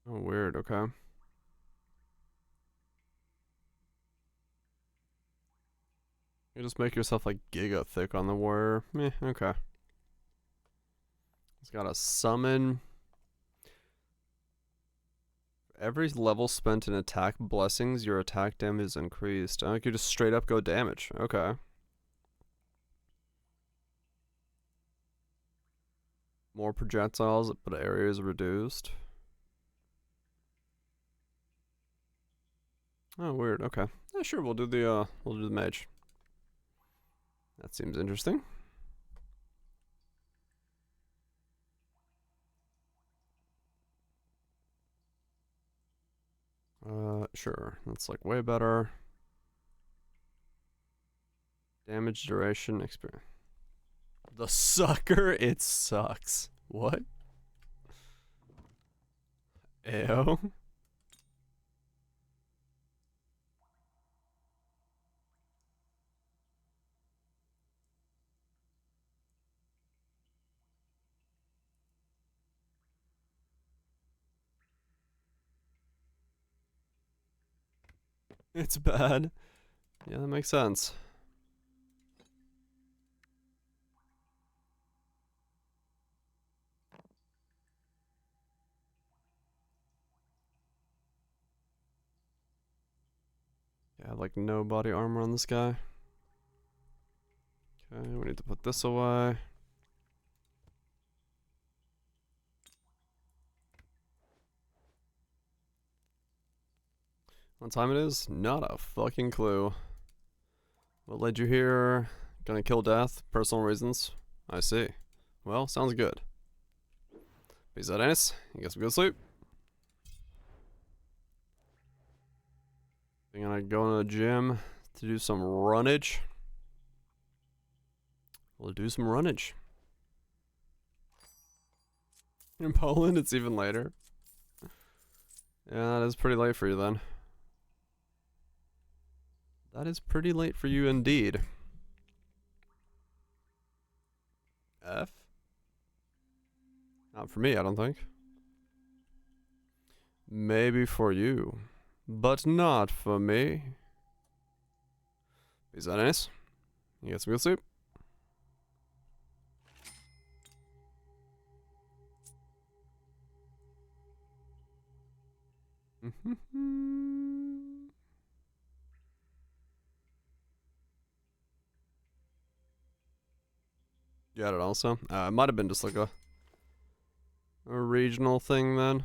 Oh, weird, okay. You just make yourself like giga thick on the warrior. Meh, okay. He's got a summon. Every level spent in attack blessings, your attack damage is increased. I think you just straight up go damage. Okay. More projectiles, but area is reduced. Oh, weird. Okay. Yeah, sure. We'll do the mage. That seems interesting. Sure. That's like way better. Damage duration experience. The sucker, it sucks. What? Ayo. It's bad. Yeah, that makes sense. Yeah, like no body armor on this guy. Okay, we need to put this away. What time it is? Not a fucking clue. What led you here? Gonna kill death? Personal reasons? I see. Well, sounds good. Peace out, Anis. You guess we go to sleep. I'm gonna go to the gym to do some runnage. We'll do some runnage. In Poland, it's even later. Yeah, that is pretty late for you then. That is pretty late for you indeed. F? Not for me, I don't think. Maybe for you, but not for me. Is that nice? You get some good sleep? You had it also? It might have been just like a regional thing then.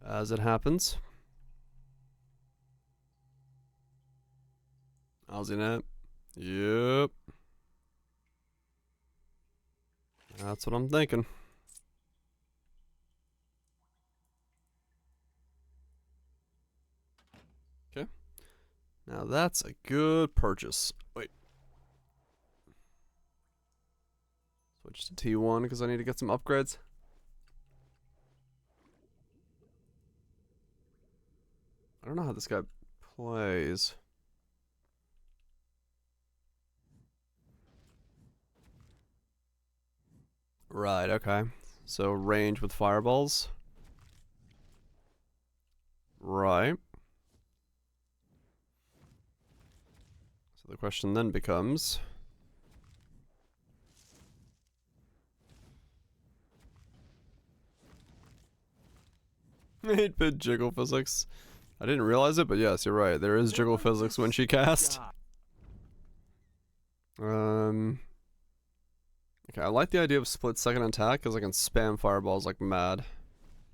As it happens. Housing it. Yep. That's what I'm thinking. Okay. Now that's a good purchase. Wait. Switch to T1 because I need to get some upgrades. I don't know how this guy plays. Right, okay. So range with fireballs. Right. So the question then becomes... 8-bit jiggle physics. I didn't realize it, but yes, you're right. There is jiggle physics when she cast. Okay, I like the idea of split second attack because I can spam fireballs like mad.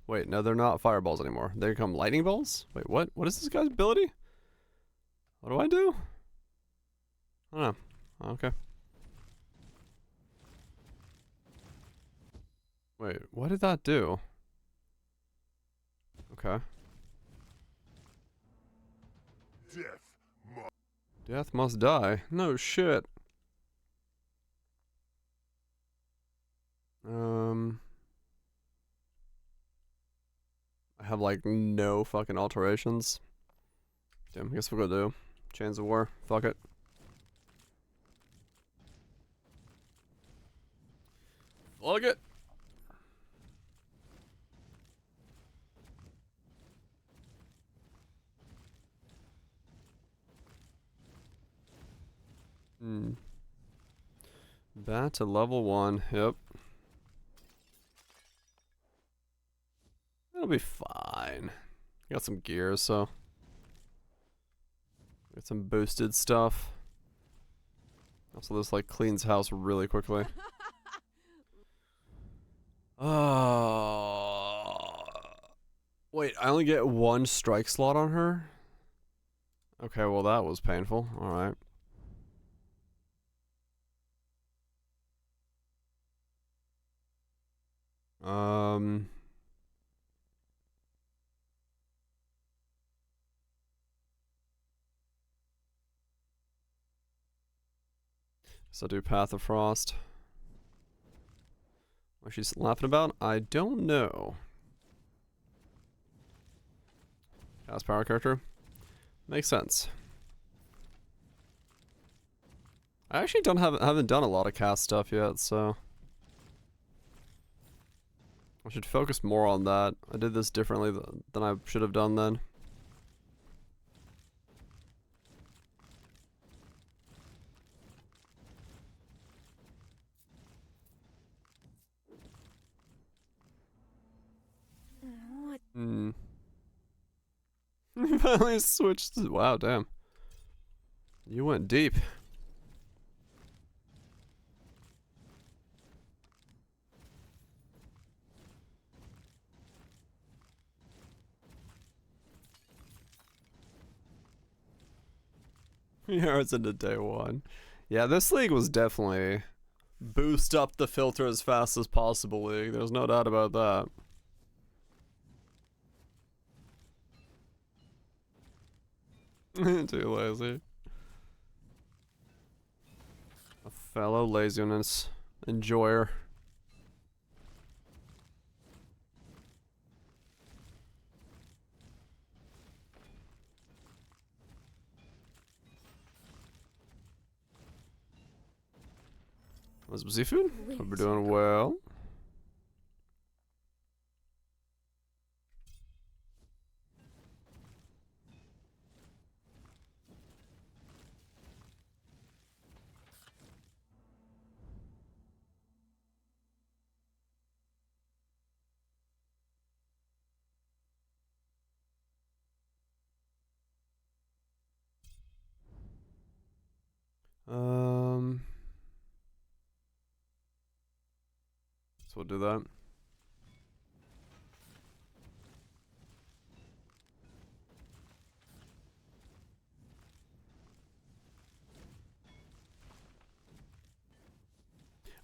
Wait, no, they're not fireballs anymore. They become lightning bolts? Wait, what? What is this guy's ability? What do I do? I don't know. Okay. Wait, what did that do? Okay. Death must die. No shit. I have like no fucking alterations. Damn, I guess we'll go do Chains of War. Fuck it. Fuck it. Bat to level 1. Yep. It'll be fine. Got some gears, so. Got some boosted stuff. Also, this like cleans house really quickly. Wait, I only get 1 strike slot on her? Okay, well that was painful. Alright. So do Path of Frost. What she's laughing about? I don't know. Cast power character. Makes sense. I actually haven't done a lot of cast stuff yet, so I should focus more on that. I did this differently than I should have done then. What? Finally switched. Wow, damn. You went deep. Yards into day 1. Yeah, this league was definitely boost up the filter as fast as possible league. There's no doubt about that. Too lazy. A fellow laziness enjoyer. What's up, seafood? Hope we're doing well. So we'll do that.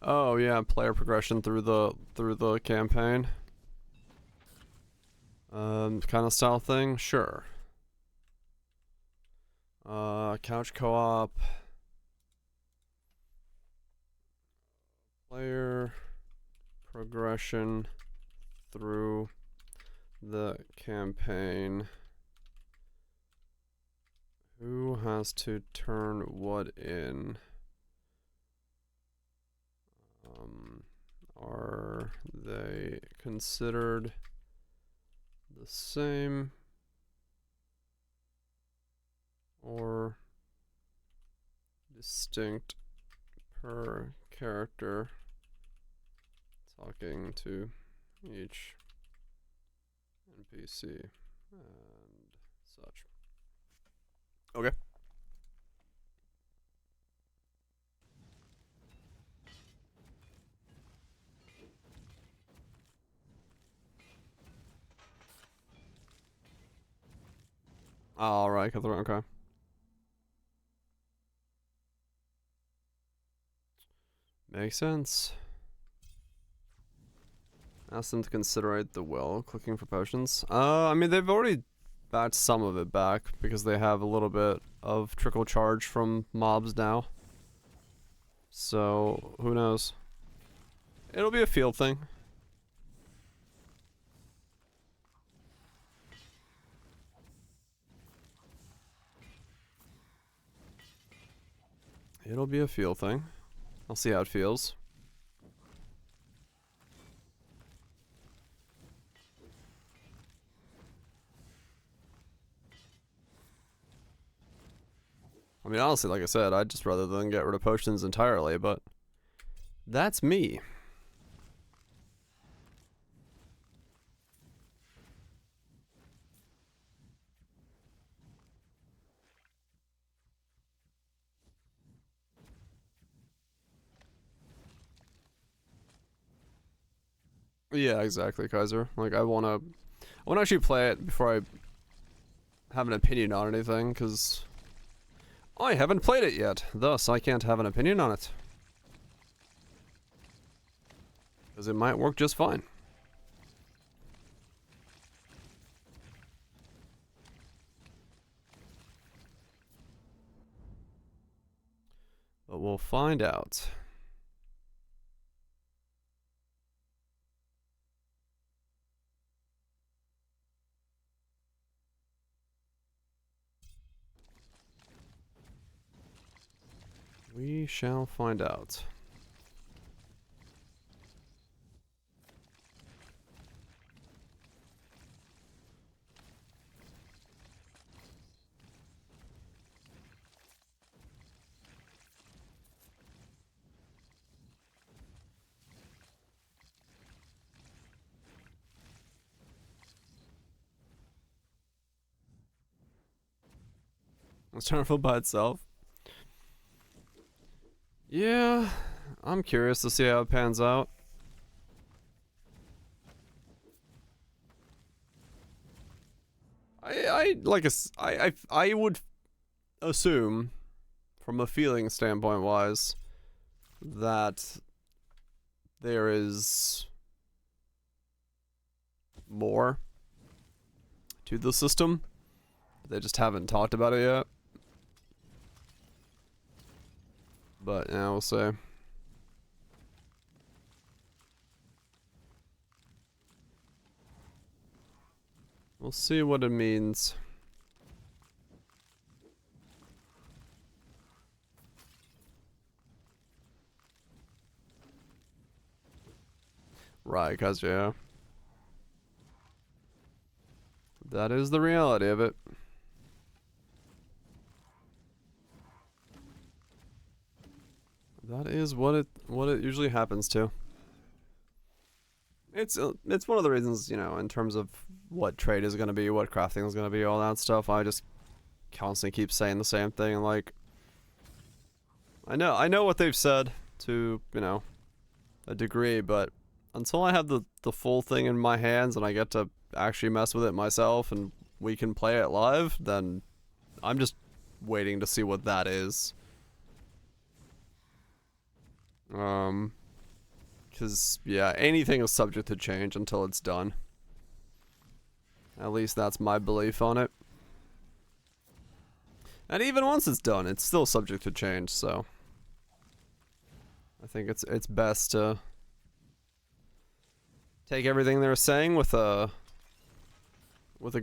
Oh yeah, player progression through the campaign. Kind of style thing, sure. Couch co-op. Player progression through the campaign. Who has to turn what in? Are they considered the same or distinct per character talking to each NPC and such? Okay. All right, okay. Makes sense. Ask them to consider the will, clicking for potions. I mean, they've already backed some of it back because they have a little bit of trickle charge from mobs now. So, who knows? It'll be a field thing. It'll be a feel thing. I'll see how it feels. I mean, honestly, like I said, I'd just rather than get rid of potions entirely, but that's me. Yeah, exactly, Kaiser. Like, I wanna actually play it before I have an opinion on anything, because I haven't played it yet. Thus, I can't have an opinion on it. Because it might work just fine. But we'll find out. We shall find out. It's Starfield by itself. Yeah, I'm curious to see how it pans out. I would assume, from a feeling standpoint wise, that there is more to the system. They just haven't talked about it yet. But yeah, we'll see. We'll see what it means. Right, cause yeah. That is the reality of it. That is what it usually happens to. It's one of the reasons, you know, in terms of what trade is going to be, what crafting is going to be, all that stuff. I just constantly keep saying the same thing. Like, I know what they've said to, you know, a degree, but until I have the full thing in my hands and I get to actually mess with it myself and we can play it live, then I'm just waiting to see what that is. Because, yeah, anything is subject to change until it's done. At least that's my belief on it. And even once it's done, it's still subject to change, so I think it's best to take everything they're saying with a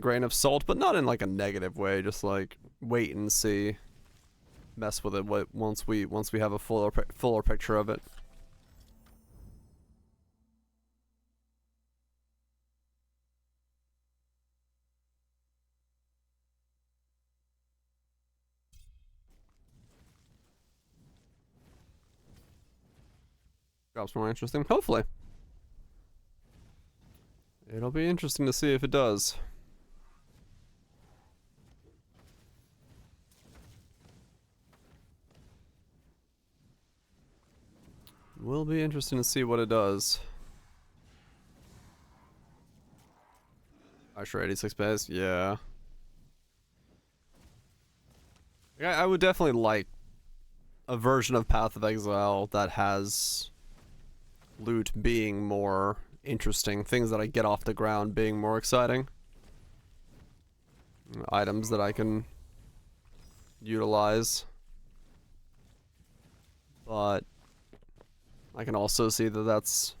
grain of salt, but not in like a negative way, just like wait and see. Mess with it once we have a fuller picture of it. Drops more interesting, hopefully. It'll be interesting to see if it does. Will be interesting to see what it does. Sure, 86 base, yeah. I would definitely like a version of Path of Exile that has loot being more interesting, things that I get off the ground being more exciting. Items that I can utilize. But I can also see that that's,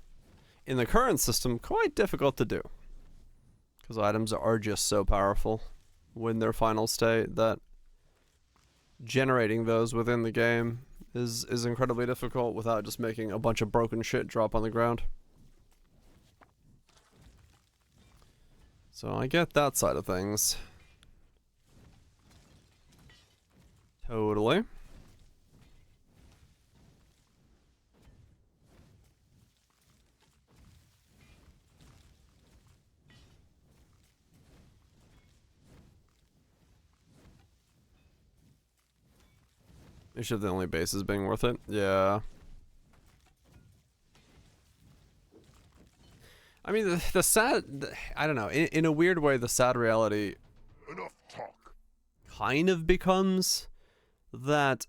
in the current system, quite difficult to do. Because items are just so powerful when their final state that generating those within the game is incredibly difficult without just making a bunch of broken shit drop on the ground. So I get that side of things. Totally. They should have the only bases being worth it. Yeah. I mean, the sad... I don't know. In a weird way, the sad reality... Enough talk. Kind of becomes that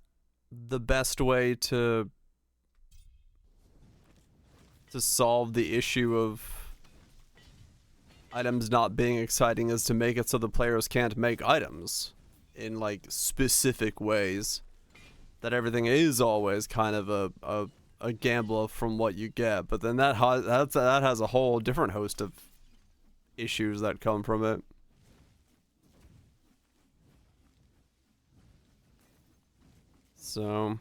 the best way to solve the issue of items not being exciting is to make it so the players can't make items in like specific ways. That everything is always kind of a gamble from what you get, but then that has a whole different host of issues that come from it. So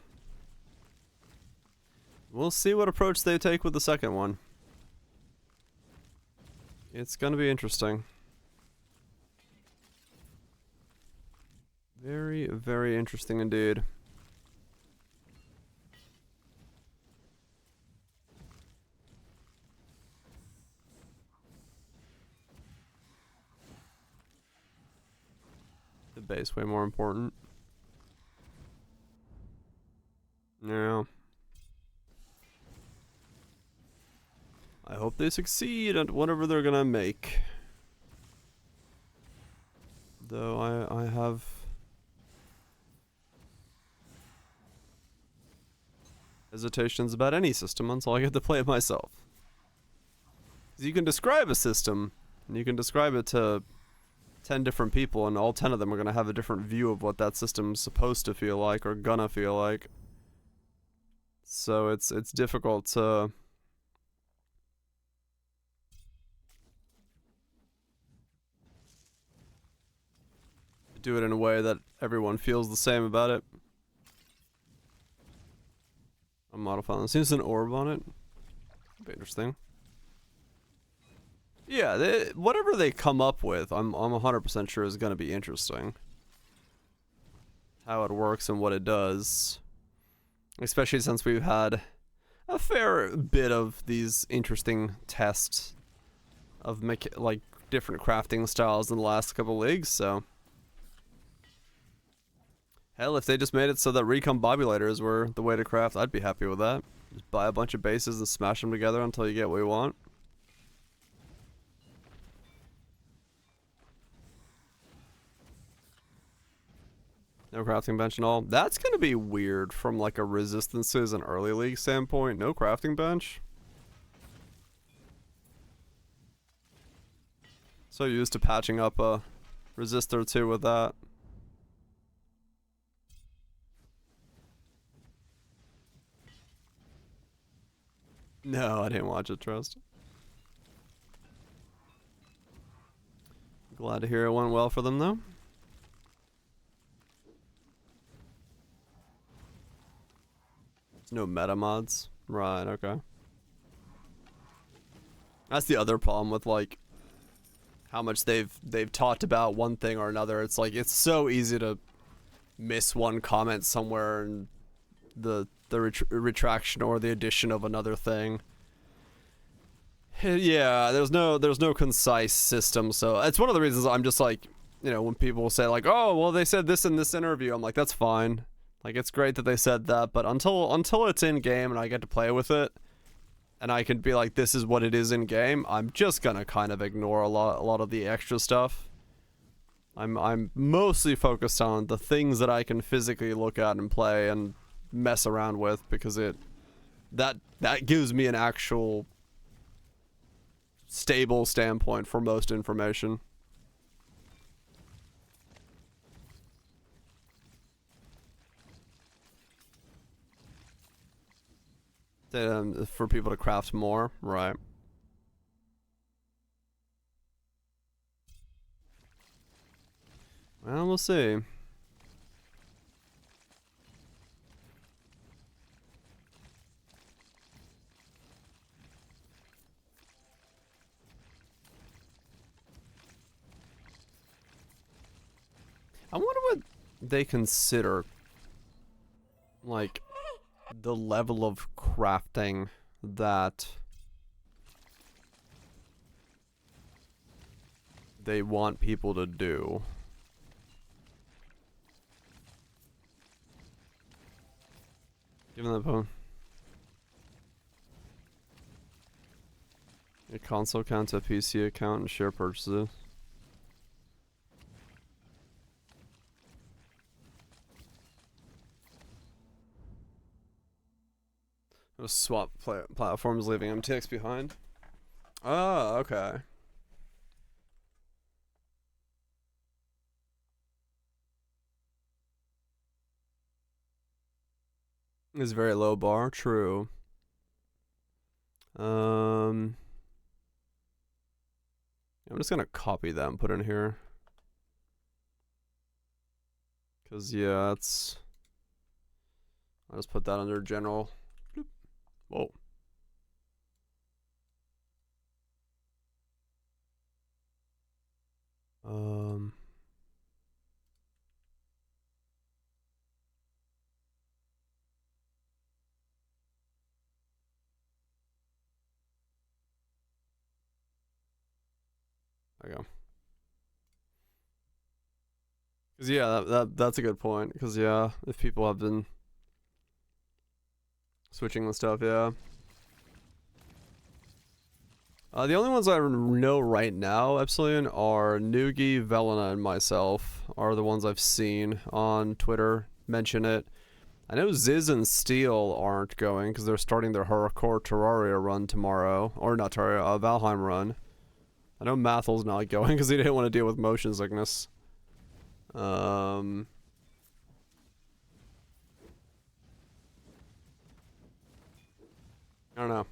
we'll see what approach they take with the second one. It's gonna be interesting. Very, very interesting indeed. The base way more important. Yeah. I hope they succeed at whatever they're gonna make. Though I have hesitations about any system until I get to play it myself. 'Cause you can describe a system, and you can describe it to 10 different people, and all 10 of them are gonna have a different view of what that system's supposed to feel like, or gonna feel like. So it's difficult to do it in a way that everyone feels the same about it. A model file. Seems an orb on it. Be interesting. Yeah, whatever they come up with, I'm 100% sure is going to be interesting. How it works and what it does. Especially since we've had a fair bit of these interesting tests of like different crafting styles in the last couple leagues, so. Hell, if they just made it so that recombobulators were the way to craft, I'd be happy with that. Just buy a bunch of bases and smash them together until you get what you want. No crafting bench and all. That's gonna be weird from like a resistances and early league standpoint. No crafting bench. So used to patching up a resistor too with that. No, I didn't watch it, trust. Glad to hear it went well for them though. No meta mods. Right, okay. That's the other problem with like how much they've talked about one thing or another. It's like it's so easy to miss one comment somewhere and the retraction or the addition of another thing. Yeah, there's no concise system, so it's one of the reasons I'm just like, you know, when people say like, oh well they said this in this interview, I'm like, that's fine. Like it's great that they said that, but until it's in game and I get to play with it and I can be like, this is what it is in game, I'm just gonna kind of ignore a lot of the extra stuff. I'm mostly focused on the things that I can physically look at and play and mess around with, because that gives me an actual stable standpoint for most information. For people to craft more, right? Well, we'll see. I wonder what they consider, like, the level of crafting that they want people to do. Given the a console account, a PC account, and share purchases. Swap platforms, leaving MTX behind. Oh, okay. It's very low bar, true. I'm just gonna copy that and put in here. Cause yeah, it's. I'll just put that under general. Bloop. Whoa. There you go. Cause yeah, that's a good point. Cause yeah, if people have been switching the stuff, yeah. The only ones I know right now, Epsilon, are Noogie, Velena, and myself are the ones I've seen on Twitter mention it. I know Ziz and Steel aren't going because they're starting their hardcore Terraria run tomorrow. Or not Terraria, Valheim run. I know Mathel's not going because he didn't want to deal with motion sickness. I don't know.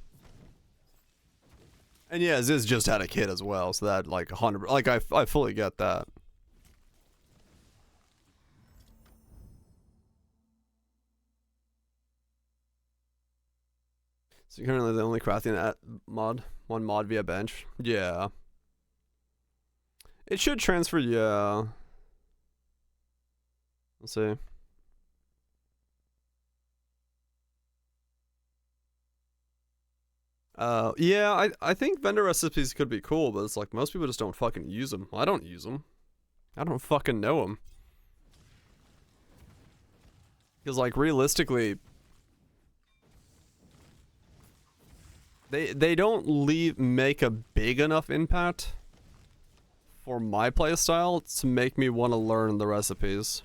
And yeah, Ziz just had a kid as well, so that like 100, like I fully get that. So you're currently the only crafting that one mod via bench. Yeah. It should transfer, yeah. Let's see. Yeah, I think vendor recipes could be cool, but it's like most people just don't fucking use them. Well, I don't use them. I don't fucking know them. Because like realistically, they don't make a big enough impact for my playstyle to make me want to learn the recipes.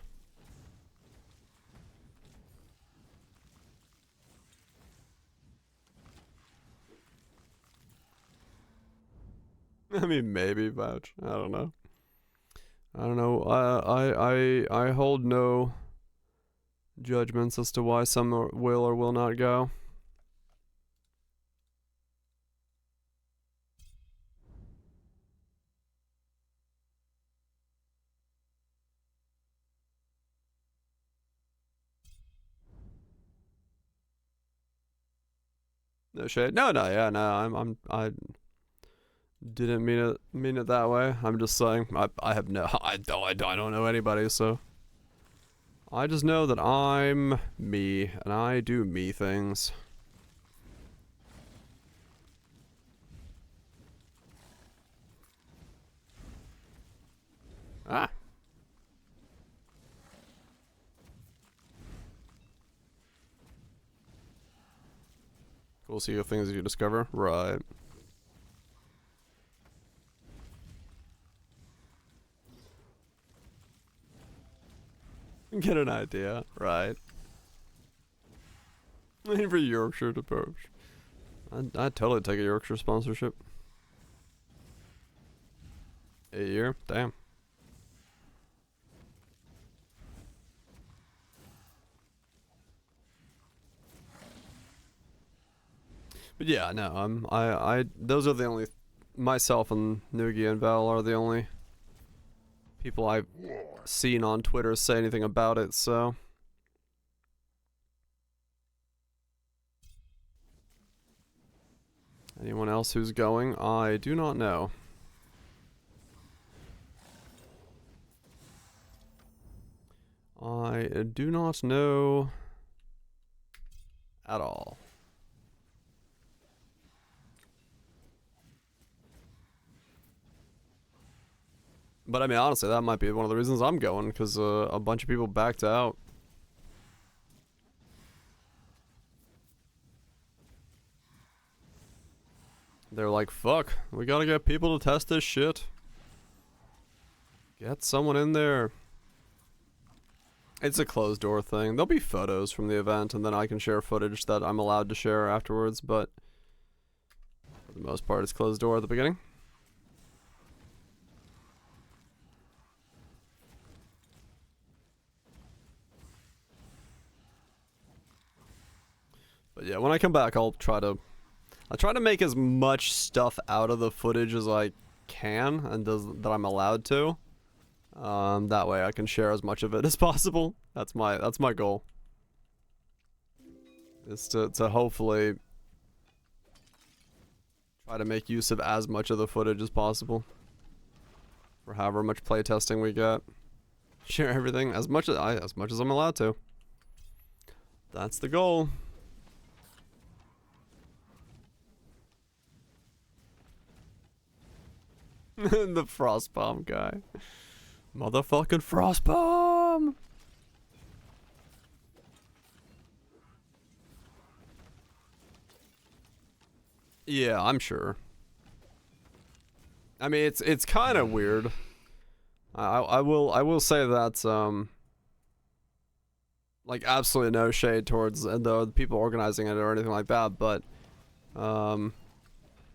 I mean, mean, maybe vouch. I don't know. I don't know. I hold no judgments as to why some will or will not go. No shade. No, yeah, no. I didn't mean it that way. I'm just saying. I have no. I don't know anybody, so. I just know that I'm me, and I do me things. Ah. Cool, see the things you discover? Right. Get an idea, right? Waiting for Yorkshire to poach. I'd totally take a Yorkshire sponsorship. A year? Damn. But yeah, no, those are the only, myself and Noogie and Val are the only people I've seen on Twitter say anything about it, so. Anyone else who's going? I do not know. I do not know at all. But I mean, honestly, that might be one of the reasons I'm going, because a bunch of people backed out. They're like, fuck, we gotta get people to test this shit. Get someone in there. It's a closed door thing. There'll be photos from the event, and then I can share footage that I'm allowed to share afterwards, but for the most part, it's closed door at the beginning. But yeah, when I come back, I'll try to make as much stuff out of the footage as I can and that I'm allowed to. That way I can share as much of it as possible. That's my goal. Is to hopefully try to make use of as much of the footage as possible. For however much playtesting we get. Share everything as much as I'm allowed to. That's the goal. The frost bomb guy. Motherfucking frost bomb! Yeah, I'm sure. I mean, it's kind of weird. I will say that like absolutely no shade towards the people organizing it or anything like that, but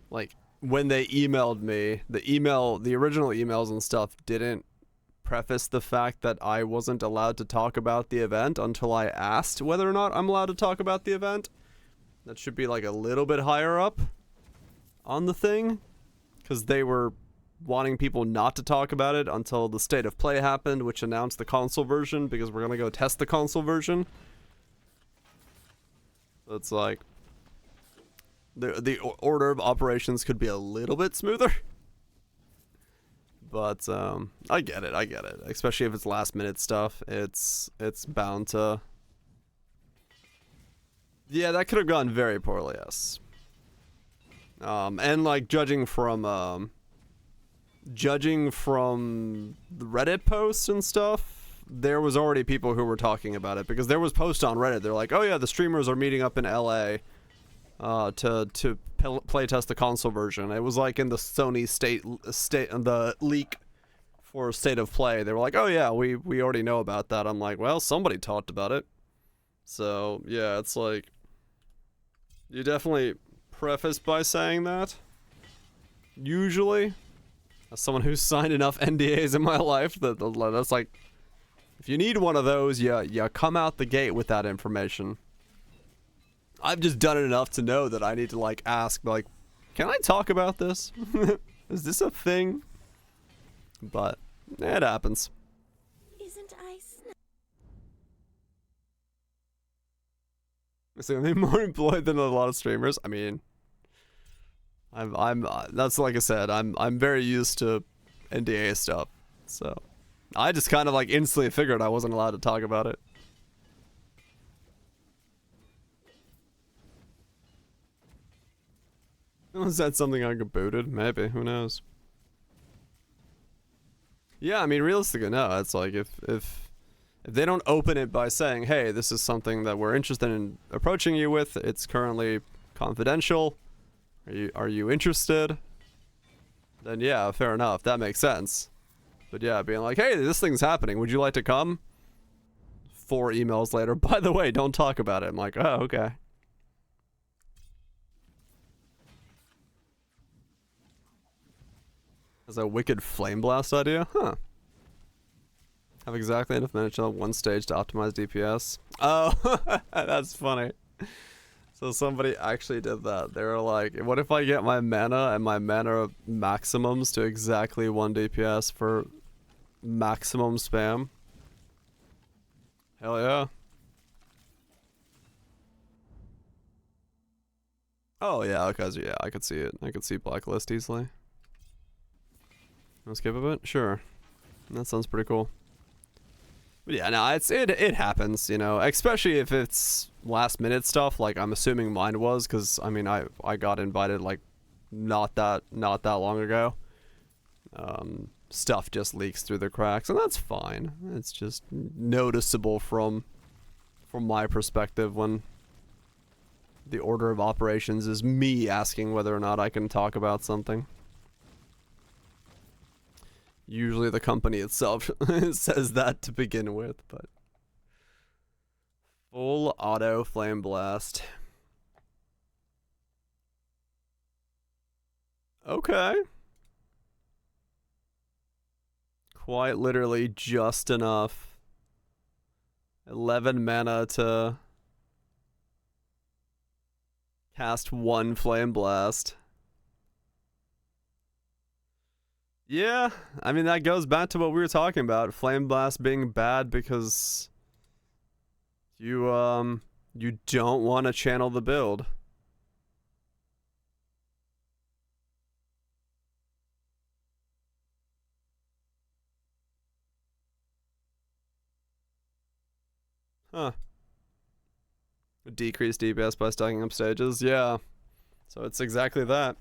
like when they emailed me, the original emails and stuff didn't preface the fact that I wasn't allowed to talk about the event until I asked whether or not I'm allowed to talk about the event. That should be like a little bit higher up on the thing, because they were wanting people not to talk about it until the state of play happened, which announced the console version, because we're gonna go test the console version. So it's like the order of operations could be a little bit smoother. But I get it, especially if it's last minute stuff. It's bound to, yeah, that could have gone very poorly, yes. And like judging from the Reddit posts and stuff, there was already people who were talking about it, because there was posts on Reddit. They're like, oh yeah, the streamers are meeting up in LA to play test the console version. It was like in the Sony the leak for State of Play. They were like, oh yeah, we already know about that. I'm like, well, somebody talked about it. So yeah, it's like, you definitely preface by saying that, usually, As someone who's signed enough NDAs in my life, that's like, if you need one of those, you come out the gate with that information. I've just done it enough to know that I need to like ask, like, can I talk about this? Is this a thing? But it happens. Isn't ice? So I'm more employed than a lot of streamers. I mean, I'm that's like I said, I'm very used to NDA stuff. So I just kind of like instantly figured I wasn't allowed to talk about it. Was that something I got booted? Maybe, who knows? Yeah, I mean, realistically, no. It's like if they don't open it by saying, "Hey, this is something that we're interested in approaching you with. It's currently confidential. Are you interested?" Then yeah, fair enough. That makes sense. But yeah, being like, "Hey, this thing's happening. Would you like to come?" 4 emails later. By the way, don't talk about it. I'm like, "Oh, okay." Has a wicked flame blast idea? Huh. Have exactly enough minutes on one stage to optimize DPS. Oh, that's funny. So somebody actually did that. They were like, what if I get my mana and my mana maximums to exactly 1 DPS for maximum spam? Hell yeah. Oh yeah, okay, so yeah, I could see it. I could see Blacklist easily. Wanna skip a bit? Sure. That sounds pretty cool. But yeah, no, it happens, you know, especially if it's last minute stuff, like I'm assuming mine was, because I mean I got invited like not that long ago. Stuff just leaks through the cracks, and that's fine. It's just noticeable from my perspective when the order of operations is me asking whether or not I can talk about something. Usually the company itself says that to begin with, but full auto flame blast. Okay. Quite literally just enough. 11 mana to cast 1 flame blast. Yeah, I mean, that goes back to what we were talking about. Flame Blast being bad because you don't want to channel the build. Huh. Decrease DPS by stacking up stages? Yeah. So it's exactly that.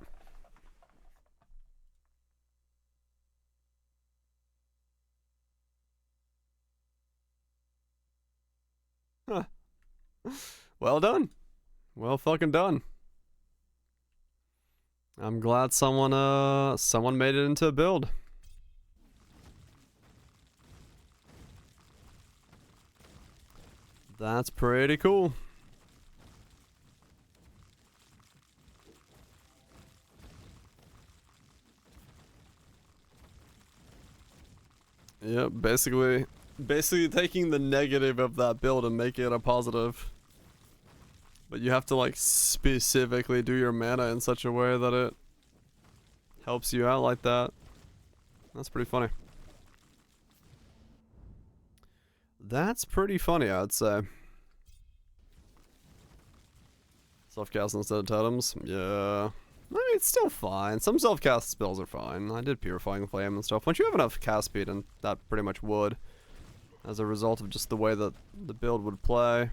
Huh. Well done. Well fucking done. I'm glad someone made it into a build. That's pretty cool. Yep, basically taking the negative of that build and making it a positive. But you have to like specifically do your mana in such a way that it helps you out like that. That's pretty funny. That's pretty funny, I'd say. Self-cast instead of totems? Yeah. I mean, it's still fine. Some self-cast spells are fine. I did Purifying Flame and stuff. Once you have enough cast speed, and that pretty much would, as a result of just the way that the build would play,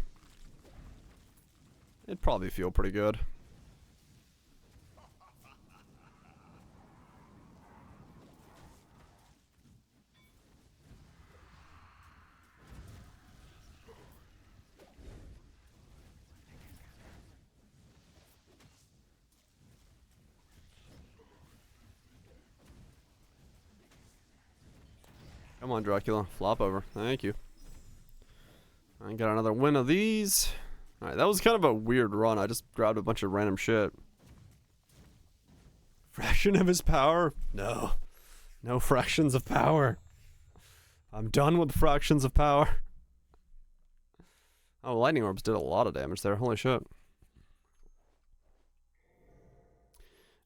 it'd probably feel pretty good. Come on, Dracula. Flop over. Thank you. I got another win of these. Alright, that was kind of a weird run. I just grabbed a bunch of random shit. Fraction of his power? No. No fractions of power. I'm done with fractions of power. Oh, lightning orbs did a lot of damage there. Holy shit.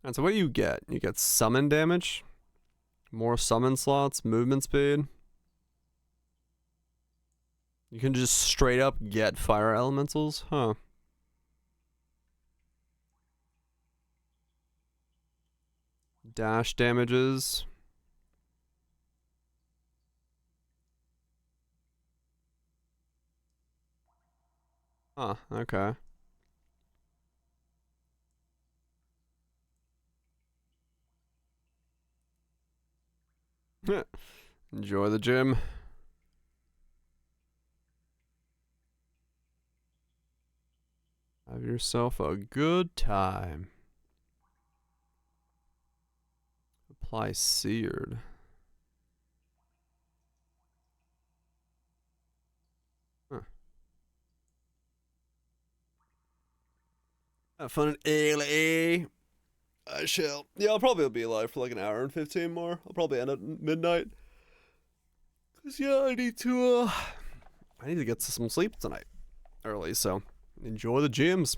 And so what do you get? You get summon damage, more summon slots, movement speed. You can just straight up get fire elementals? Huh. Dash damages. Huh, okay. Enjoy the gym. Have yourself a good time. Apply seared. Huh. Have fun at ALA. I shall. Yeah, I'll probably be alive for like an hour and 15 more. I'll probably end at midnight. Cause yeah, I need to get some sleep tonight. Early, so enjoy the gyms.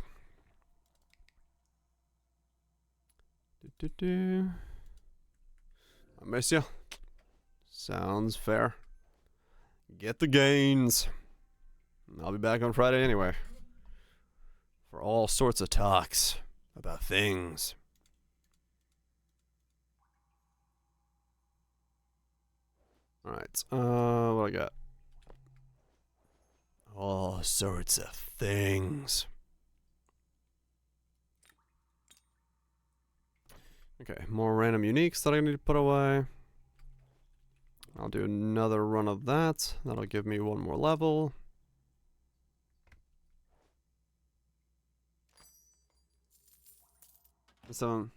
I miss you. Sounds fair. Get the gains. I'll be back on Friday anyway. For all sorts of talks about things. Alright, what I got? All sorts of things. Okay, more random uniques that I need to put away. I'll do another run of that. That'll give me one more level. So,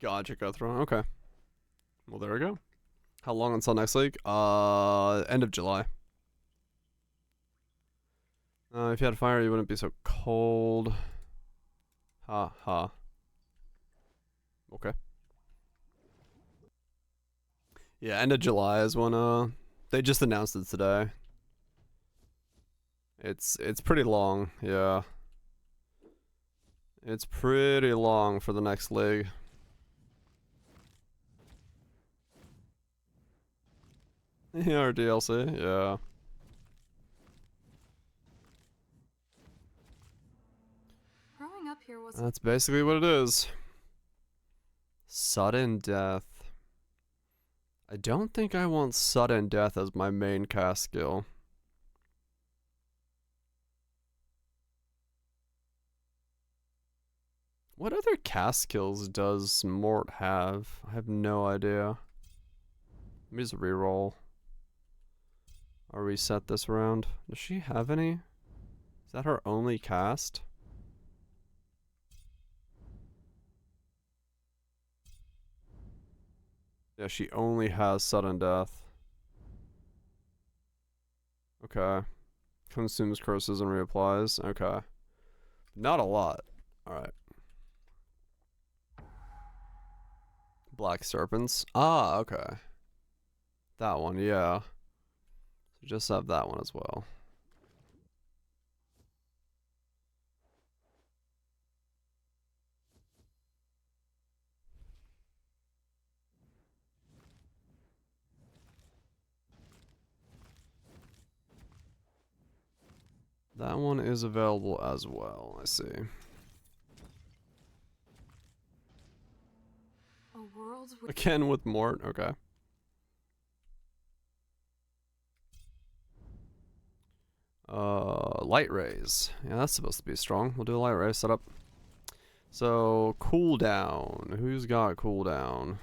gotcha, go through. Okay. Well, there we go. How long until next week? End of July. If you had fire, you wouldn't be so cold. Ha ha. Okay. Yeah, end of July is when they just announced it today. It's pretty long, yeah. It's pretty long for the next league. Yeah, or DLC, yeah. Growing up here was That's basically what it is. Sudden death. I don't think I want sudden death as my main cast skill. What other cast skills does Mort have? I have no idea. Let me just reroll. I'll reset this round. Does she have any? Is that her only cast? Yeah, she only has sudden death. Okay. Consumes curses and reapplies. Okay. Not a lot. Alright. Black serpents. Ah, okay. That one, yeah. So just have that one as well. That one is available as well, I see. a world with Again with Mort, okay. Light rays. Yeah, that's supposed to be strong. We'll do a light ray setup. So, cooldown. Who's got cooldown?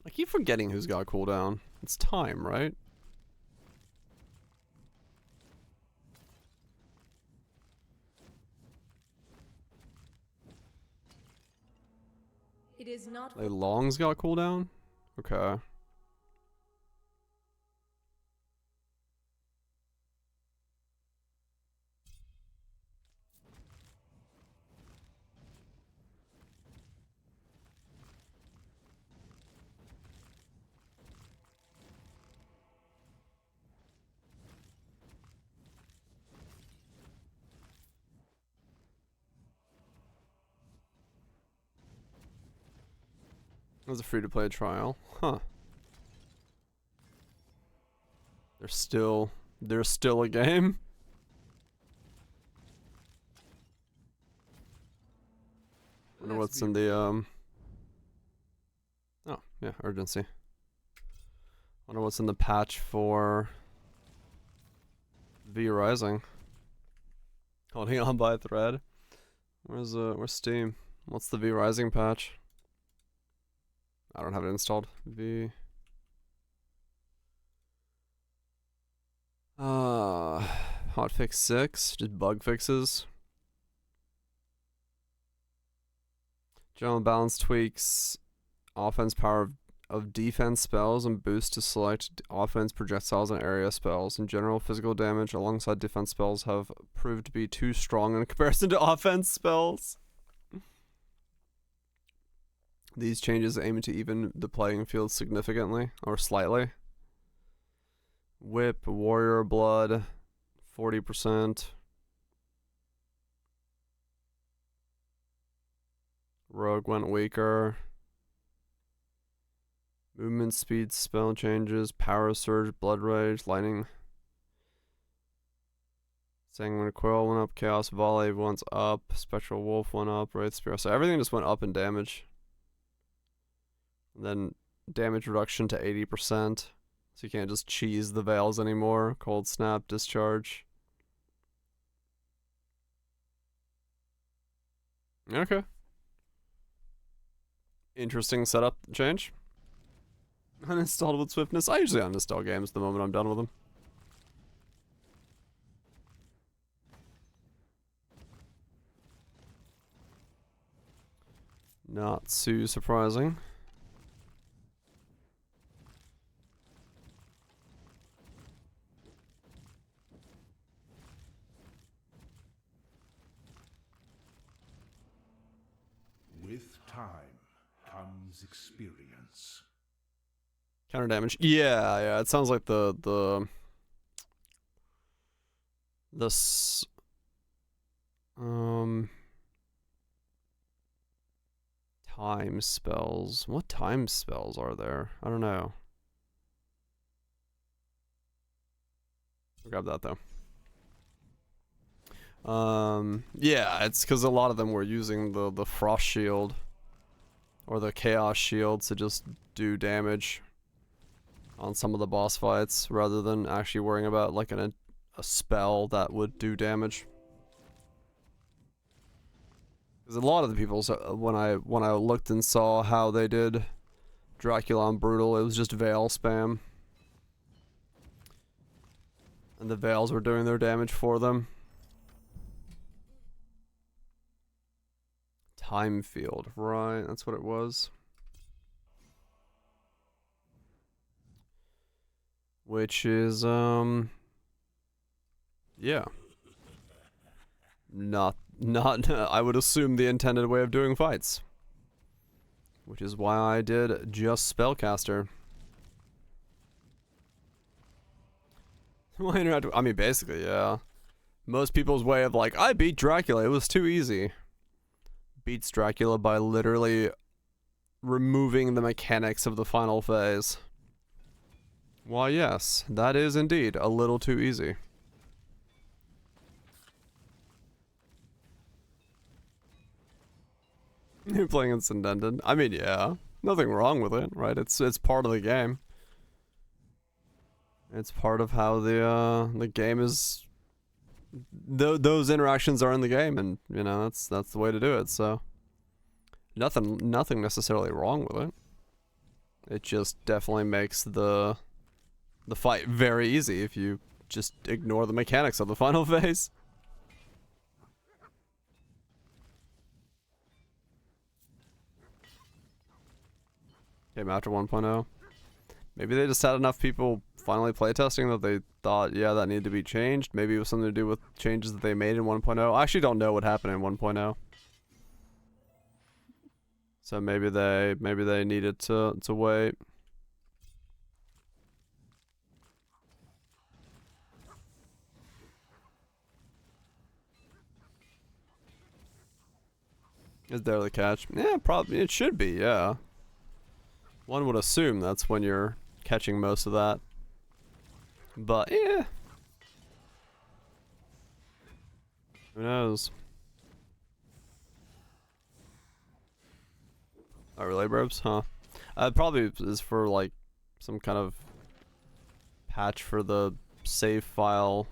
I keep forgetting who's got cooldown. It's time, right? It is not Like Long's got cooldown? Okay. was a free-to-play trial. Huh. There's still a game? Wonder what's in the, oh, yeah, urgency. Wonder what's in the patch for V Rising. Holding on by a thread. Where's Steam? What's the V Rising patch? I don't have it installed. V. Hotfix 6, just bug fixes. General balance tweaks, offense power of defense spells, and boost to select offense projectiles and area spells. In general, physical damage alongside defense spells have proved to be too strong in comparison to offense spells. These changes aim to even the playing field significantly, or slightly. Whip, Warrior Blood, 40%. Rogue went weaker. Movement speed, spell changes, Power Surge, Blood Rage, Lightning. Sanguine Quill went up, Chaos Volley went up, Spectral Wolf went up, Wraith Spear. So everything just went up in damage. And then damage reduction to 80%. So you can't just cheese the Veils anymore. Cold Snap, Discharge. Okay. Interesting setup change. Uninstalled with swiftness. I usually uninstall games the moment I'm done with them. Not too surprising. With time comes experience. Counter damage. Yeah. It sounds like the time spells. What time spells are there? I don't know. I'll grab that though. Yeah, it's because a lot of them were using the Frost Shield or the Chaos Shield to just do damage on some of the boss fights rather than actually worrying about like a spell that would do damage. Because a lot of the people, when I looked and saw how they did Dracula on Brutal, it was just Veil spam. And the Veils were doing their damage for them. Time Field, right, that's what it was. Which is, yeah. Not, I would assume the intended way of doing fights. Which is why I did just Spellcaster. I mean, basically, yeah. Most people's way of like, I beat Dracula, it was too easy. Beats Dracula by literally removing the mechanics of the final phase. Why, yes, that is indeed a little too easy. You're playing Incendented. I mean, yeah, nothing wrong with it, right? It's part of the game. It's part of how the game is. Those interactions are in the game, and you know that's the way to do it. So nothing necessarily wrong with it. It just definitely makes the fight very easy if you just ignore the mechanics of the final phase. Came after 1.0. Maybe they just had enough people finally playtesting that they thought, yeah, that needed to be changed. Maybe it was something to do with changes that they made in 1.0. I actually don't know what happened in 1.0. So maybe they needed to wait. Is there the catch? Yeah, probably it should be, yeah. One would assume that's when you're catching most of that. But, yeah. Who knows? Oh, relay probes? Huh. Probably is for, like, some kind of patch for the save file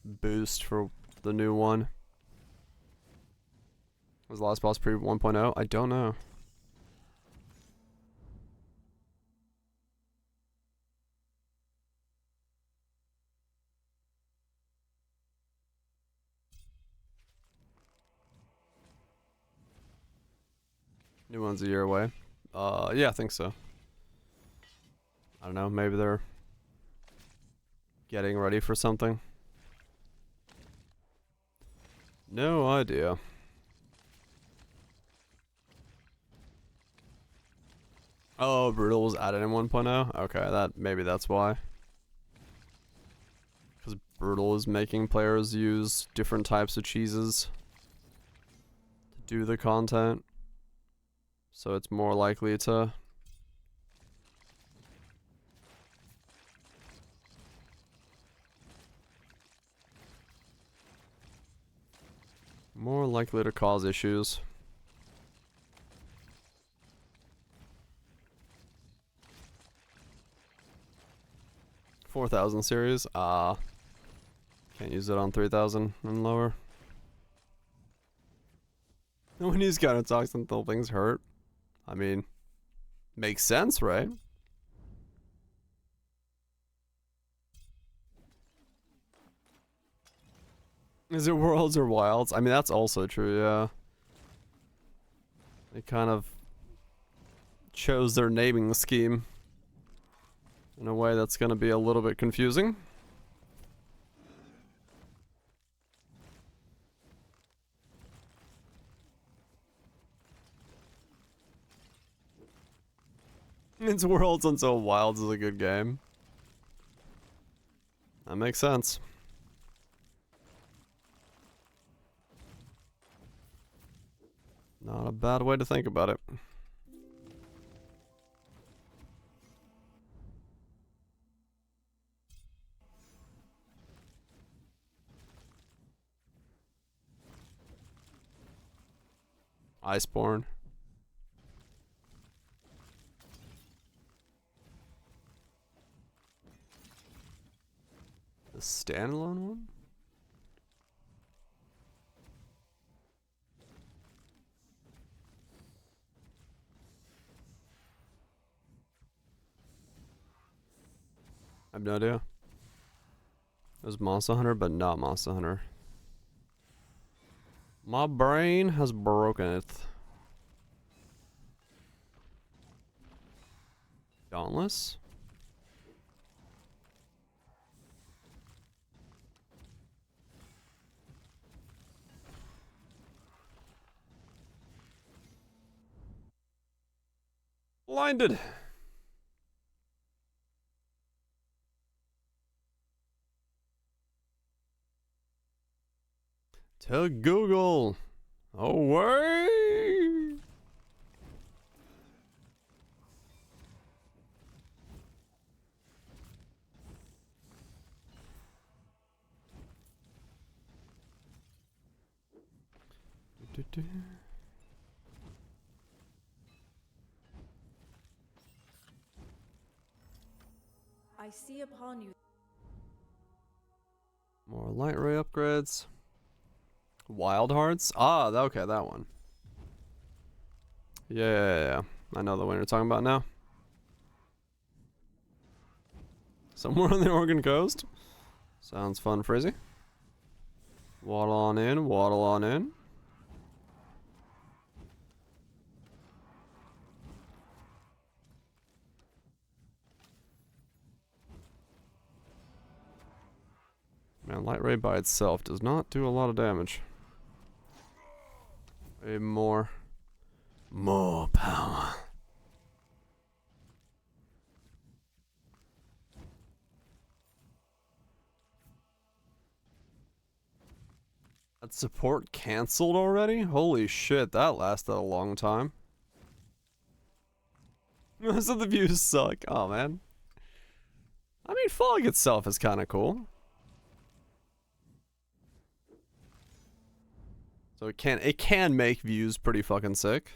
boost for the new one. Was the last boss pre 1.0? I don't know. New one's a year away. Yeah, I think so. I don't know, maybe they're getting ready for something. No idea. Oh, Brutal was added in 1.0? Okay, maybe that's why. Because Brutal is making players use different types of cheeses to do the content. So it's more likely to... more likely to cause issues. $4,000 series? Can't use it on 3,000 and lower. When he's kind of talks until things hurt. I mean, makes sense, right? Is it Worlds or Wilds? I mean, that's also true, yeah. They kind of chose their naming scheme in a way that's going to be a little bit confusing. It's Worlds until Wilds is a good game. That makes sense. Not a bad way to think about it. Iceborne. The standalone one? I have no idea. It was Monster Hunter, but not Monster Hunter. My brain has broken it. Dauntless? Blinded. To Google. Away. I see upon you. More light ray upgrades. Wild Hearts? Ah, okay, that one. Yeah. I know the one you're talking about now. Somewhere on the Oregon coast? Sounds fun, Frizzy. Waddle on in, waddle on in. Man, light ray by itself does not do a lot of damage. Way more power. That support canceled already? Holy shit, that lasted a long time. Most of the views suck. Oh man. I mean, fog itself is kind of cool. So it can make views pretty fucking sick.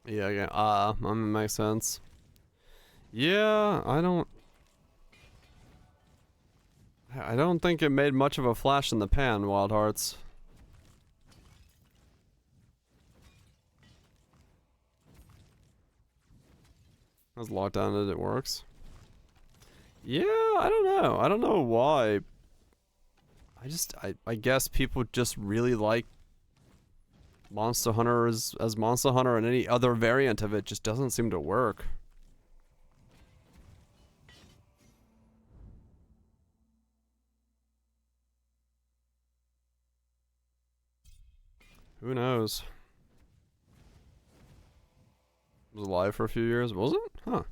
Yeah, again, makes sense. Yeah, I don't think it made much of a flash in the pan, Wild Hearts. As lockdown as it works. Yeah, I don't know. I don't know why. I guess people just really like Monster Hunter as Monster Hunter, and any other variant of it just doesn't seem to work. Who knows? It was alive for a few years, was it? Huh.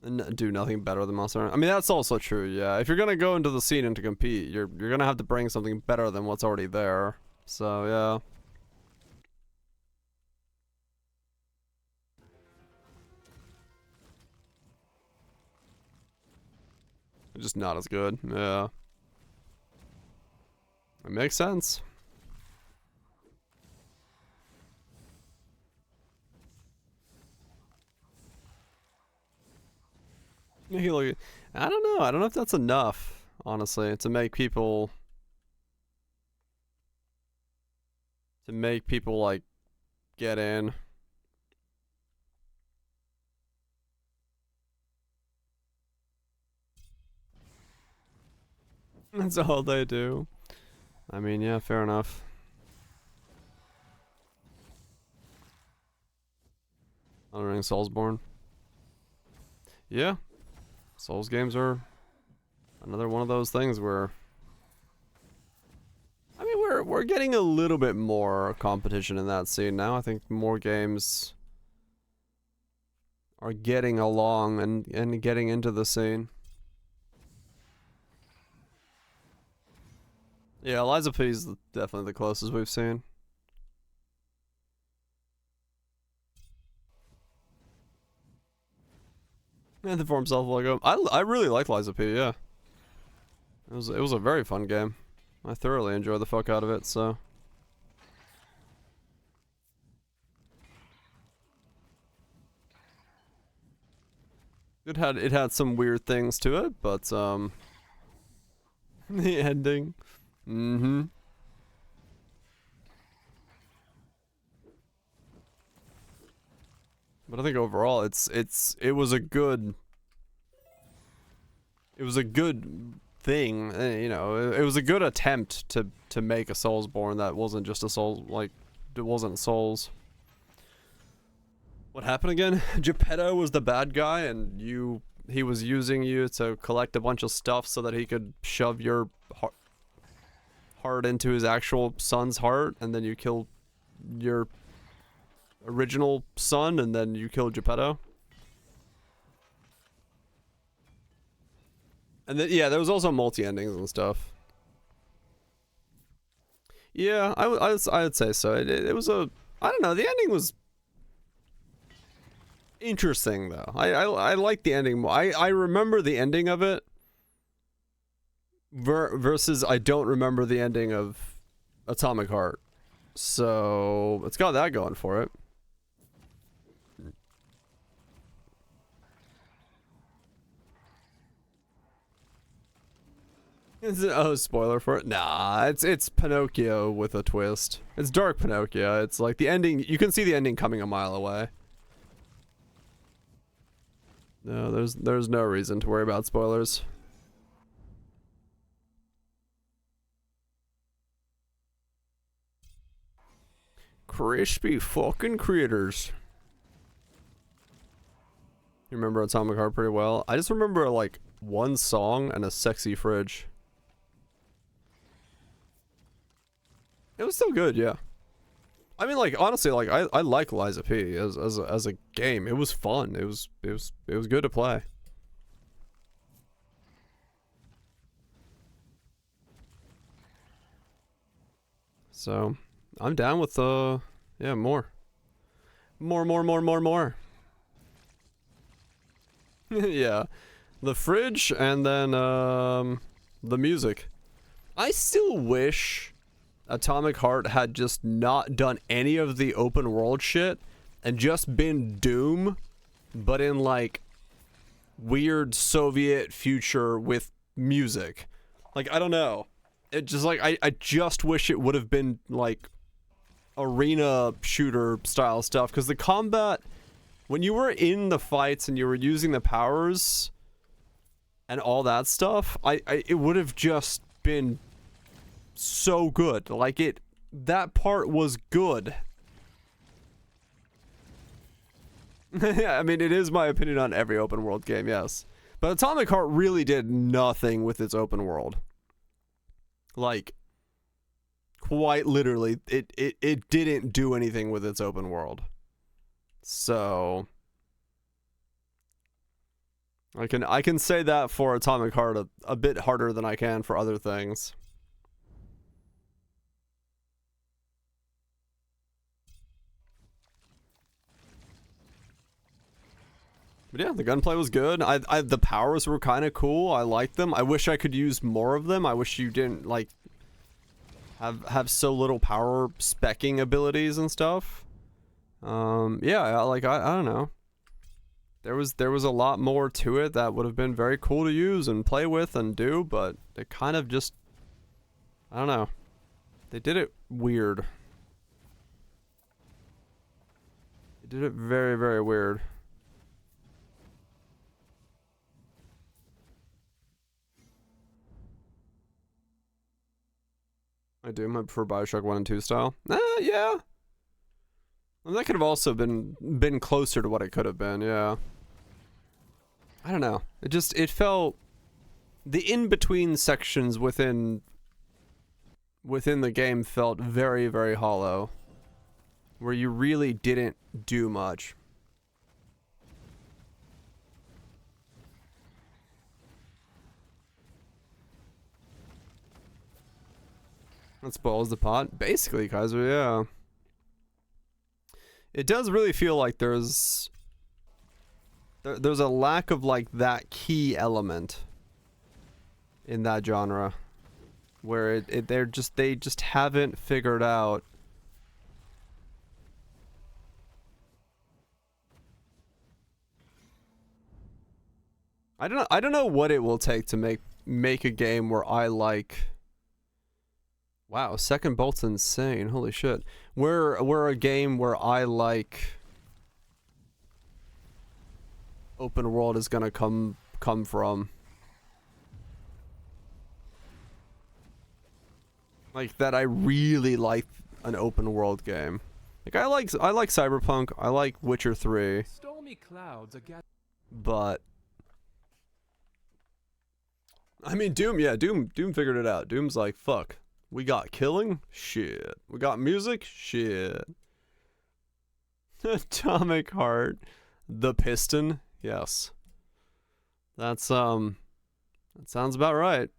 And do nothing better than Monster Hunter. I mean, that's also true, yeah. If you're gonna go into the scene and to compete, you're gonna have to bring something better than what's already there. So, yeah. Just not as good, yeah. It makes sense. Look, I don't know. I don't know if that's enough, honestly, to make people like get in. That's all they do. I mean, yeah, fair enough. Elden Ring, Soulsborne. Yeah. Souls games are another one of those things where, I mean, we're getting a little bit more competition in that scene now. I think more games are getting along and getting into the scene. Yeah, Liza P is definitely the closest we've seen. And for himself, like I really like Liza P. Yeah, it was a very fun game. I thoroughly enjoyed the fuck out of it. So it had some weird things to it, but the ending, But I think overall, it was a good thing. You know, it was a good attempt to make a Soulsborne that wasn't just a Souls, like it wasn't Souls. What happened again? Geppetto was the bad guy, and he was using you to collect a bunch of stuff so that he could shove your heart into his actual son's heart, and then you kill your original son, and then you kill Geppetto. And then, yeah, there was also multi-endings and stuff. Yeah, I would say so. It was a, I don't know, the ending was interesting though. I like the ending more. I remember the ending of it versus I don't remember the ending of Atomic Heart. So it's got that going for it. Oh, spoiler for it? Nah, it's Pinocchio with a twist. It's dark Pinocchio. It's like the ending, you can see the ending coming a mile away. No, there's no reason to worry about spoilers. Crispy fucking critters. You remember Atomic Heart pretty well. I just remember like one song and a sexy fridge. It was still good, yeah. I mean, like, honestly, like, I like Liza P as a game. It was fun. It was good to play. So, I'm down with yeah, more. More. Yeah. The fridge and then the music. I still wish Atomic Heart had just not done any of the open world shit and just been Doom, but in like weird Soviet future with music. Like, I don't know. It just like I just wish it would have been like arena shooter style stuff, because the combat, when you were in the fights and you were using the powers and all that stuff, it would have just been so good. Like, that part was good. Yeah, I mean, it is my opinion on every open world game, yes. But Atomic Heart really did nothing with its open world. Like, quite literally, it didn't do anything with its open world. So I can say that for Atomic Heart a bit harder than I can for other things. But yeah, the gunplay was good. The powers were kind of cool. I liked them. I wish I could use more of them. I wish you didn't like have so little power specking abilities and stuff. Yeah, like I don't know. There was a lot more to it that would have been very cool to use and play with and do, but it kind of just, I don't know. They did it weird. They did it very, very weird. I do. I prefer Bioshock 1 and 2 style. Yeah. Well, that could have also been closer to what it could have been, yeah. I don't know. It felt, the in-between sections within the game felt very, very hollow, where you really didn't do much. That spoils the pot. Basically, Kaiser, yeah. It does really feel like there's a lack of like that key element in that genre, where they just haven't figured out I don't know what it will take to make a game where I like. Wow, second bolt's insane. Holy shit. We're a game where I like open world is gonna come from. Like, that I really like an open world game. Like, I like Cyberpunk, I like Witcher 3. Stormy clouds are But I mean, Doom, yeah, Doom figured it out. Doom's like, fuck. We got killing? Shit. We got music? Shit. Atomic Heart. The Piston? Yes. That sounds about right.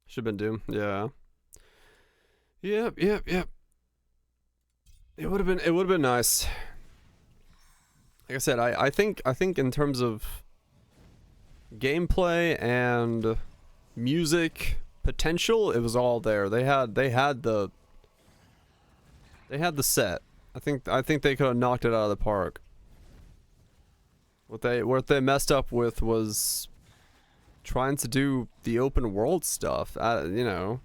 Should've been Doom, yeah. Yep. It would have been nice. Like I said, I think in terms of gameplay and music potential, it was all there. They had the set. I think they could have knocked it out of the park. What they messed up with was trying to do the open world stuff. You know,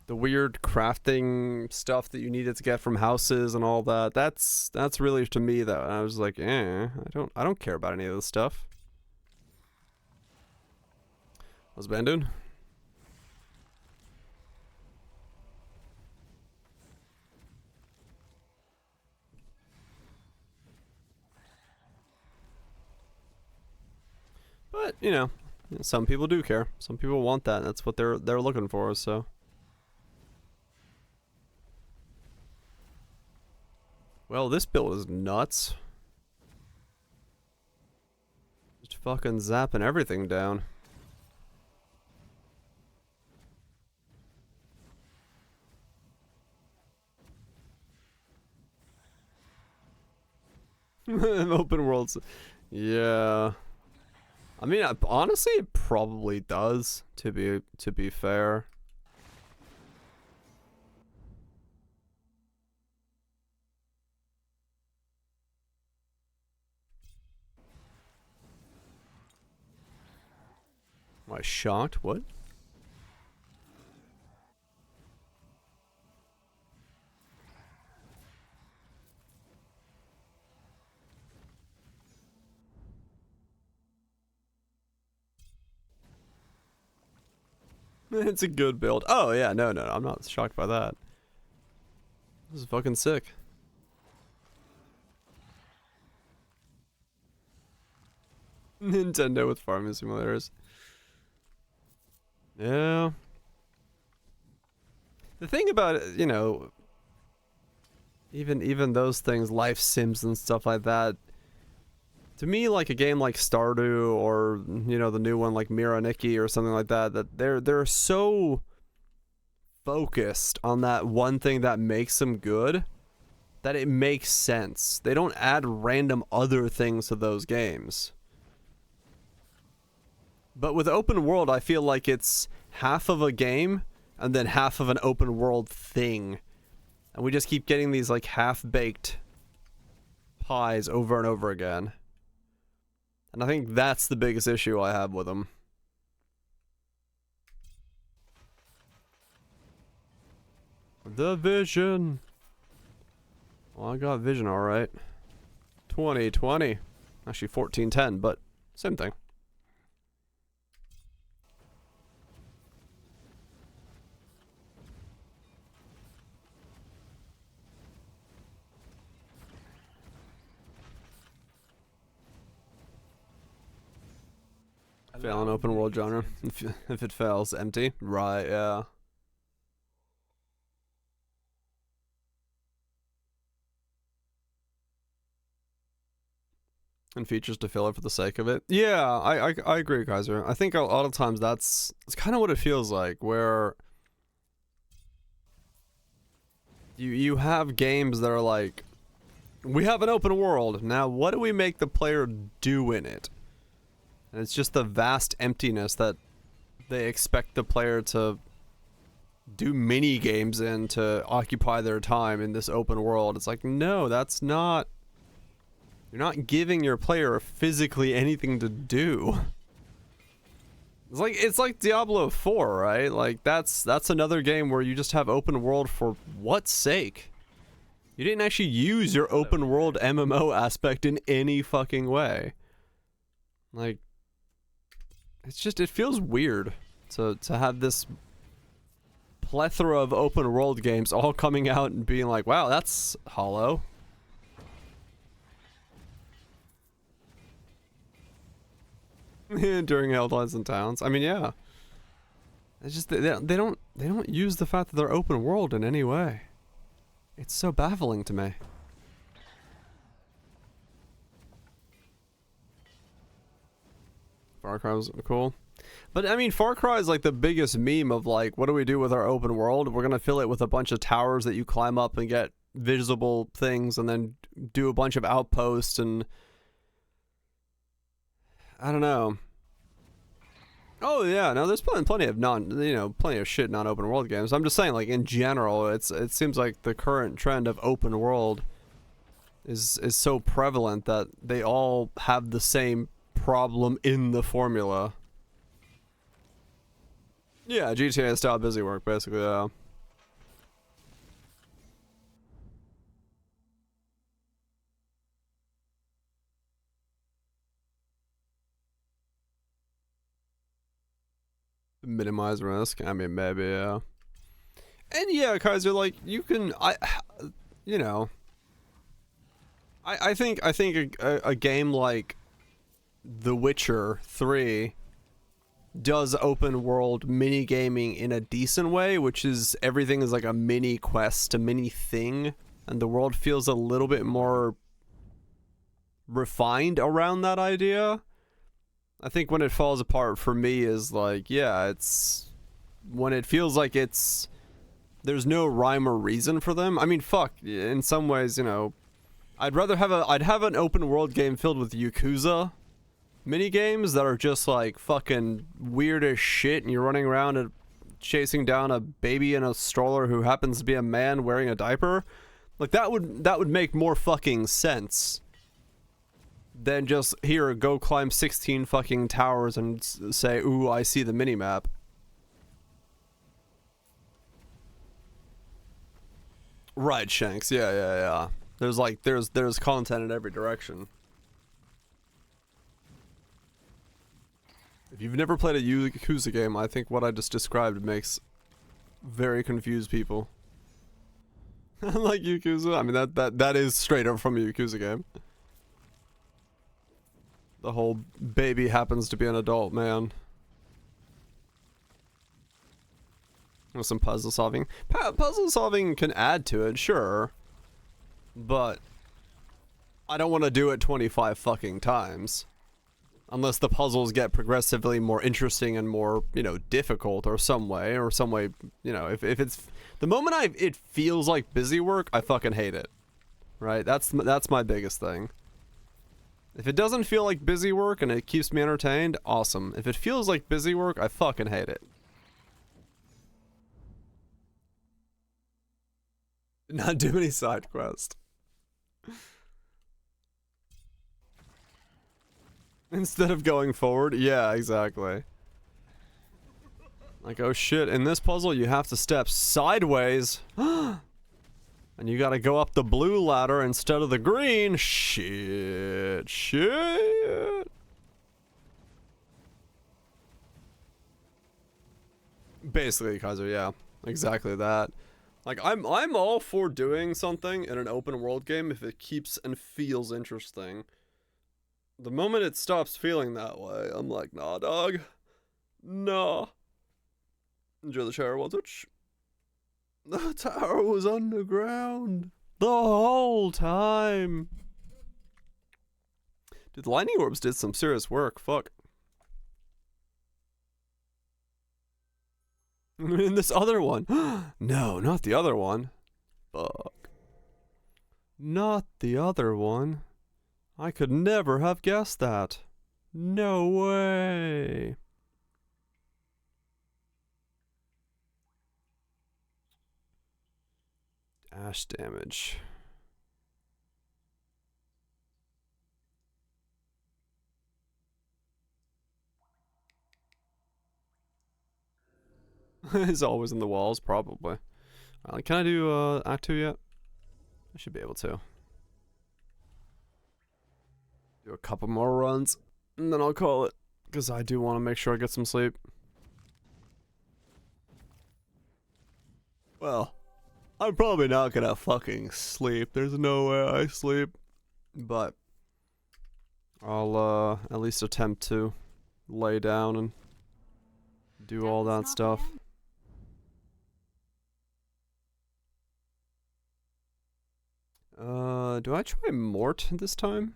the weird crafting stuff that you needed to get from houses and all that. That's really, to me, that I was like, I don't care about any of this stuff. What's Ben doing? you know, some people do care. Some people want that. That's what they're looking for. So. Well, this build is nuts. Just fucking zapping everything down. Open worlds. Yeah. I mean, honestly, it probably does, to be fair. Am I shocked? What? It's a good build. Oh, yeah, no, I'm not shocked by that. This is fucking sick. Nintendo with farming simulators. Yeah. The thing about it, you know, even those things, life sims and stuff like that, to me, like a game like Stardew or, you know, the new one like Miraniki or something like that, that they're so focused on that one thing that makes them good that it makes sense. They don't add random other things to those games. But with open world, I feel like it's half of a game and then half of an open world thing. And we just keep getting these like half-baked pies over and over again. And I think that's the biggest issue I have with them. The vision. Well, I got vision alright. 2020. Actually 1410, but same thing. Fail an open world genre. If it fails, empty. Right, yeah. And features to fill it for the sake of it. Yeah, I agree, Kaiser. I think a lot of times that's kind of what it feels like, where you have games that are like, we have an open world, now what do we make the player do in it? And it's just the vast emptiness that they expect the player to do mini games in to occupy their time in this open world. It's like, no, that's not... You're not giving your player physically anything to do. It's like Diablo 4, right? Like that's another game where you just have open world for what sake? You didn't actually use your open world MMO aspect in any fucking way. Like, it's just, it feels weird to have this plethora of open world games all coming out and being like, wow, that's hollow. During Helldives and Towns. I mean, yeah. It's just they don't use the fact that they're open world in any way. It's so baffling to me. Far Cry was cool. But I mean, Far Cry is like the biggest meme of like, what do we do with our open world? We're gonna fill it with a bunch of towers that you climb up and get visible things, and then do a bunch of outposts, and I don't know. Oh yeah, no, there's plenty of plenty of shit non-open world games. I'm just saying, like in general, it seems like the current trend of open world is so prevalent that they all have the same problem in the formula. Yeah, GTA style busy work, basically. Yeah. Minimize risk. I mean, maybe, yeah. And yeah, Kaiser, like you can, you know, I think a game like The Witcher 3 does open world mini gaming in a decent way, which is everything is like a mini quest, a mini thing, and the world feels a little bit more refined around that idea. I think when it falls apart for me is like, yeah, it's when it feels like there's no rhyme or reason for them. I mean, fuck, in some ways, you know, I'd have an open world game filled with Yakuza mini games that are just like fucking weird as shit, and you're running around and chasing down a baby in a stroller who happens to be a man wearing a diaper. Like that would make more fucking sense than just here, go climb 16 fucking towers and say, ooh, I see the minimap. Right, Shanks. Yeah. There's content in every direction. If you've never played a Yakuza game, I think what I just described makes very confused people. Like Yakuza, I mean that is straight up from a Yakuza game. The whole baby happens to be an adult man. With some puzzle solving. Puzzle solving can add to it, sure. But I don't want to do it 25 fucking times. Unless the puzzles get progressively more interesting and more, you know, difficult or some way, you know, if it's the moment it feels like busy work, I fucking hate it. Right? That's my biggest thing. If it doesn't feel like busy work and it keeps me entertained, awesome. If it feels like busy work, I fucking hate it. Not do many side quests. Instead of going forward? Yeah, exactly. Like, oh shit, in this puzzle you have to step sideways. And you gotta go up the blue ladder instead of the green. Shit. Basically, Kaiser, yeah. Exactly that. Like, I'm all for doing something in an open world game if it keeps and feels interesting. The moment it stops feeling that way, I'm like, nah, dog. Nah. Enjoy the shower, Waltich. The tower was underground the whole time. Dude, the lightning orbs did some serious work. Fuck. In this other one. No, not the other one. Fuck. Not the other one. I could never have guessed that. No way. Dash damage. Is always in the walls, probably. Can I do Act 2 yet? I should be able to. Do a couple more runs, and then I'll call it. Because I do want to make sure I get some sleep. Well, I'm probably not gonna fucking sleep. There's no way I sleep. But I'll at least attempt to lay down and do all that stuff. Do I try Mort this time?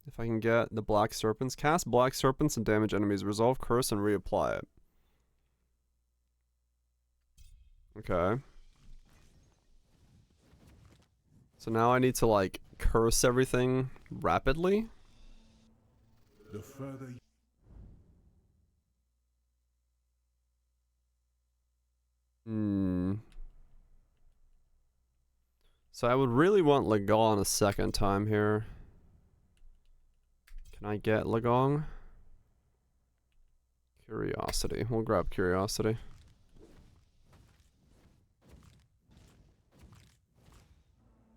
If I can get the Black Serpents. Cast Black Serpents and damage enemies. Resolve Curse and reapply it. Okay. So now I need to, like, curse everything rapidly? The further So I would really want Lagong a second time here. Can I get Lagong? Curiosity. We'll grab Curiosity.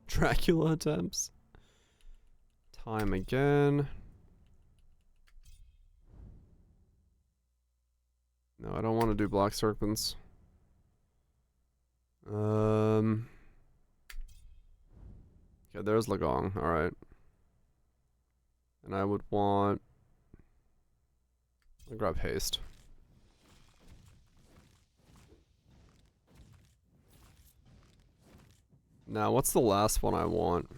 Dracula attempts. Time again. No, I don't want to do Black Serpents. Okay, there's Lagong. Alright. And I would want I'll grab haste. Now, what's the last one I want?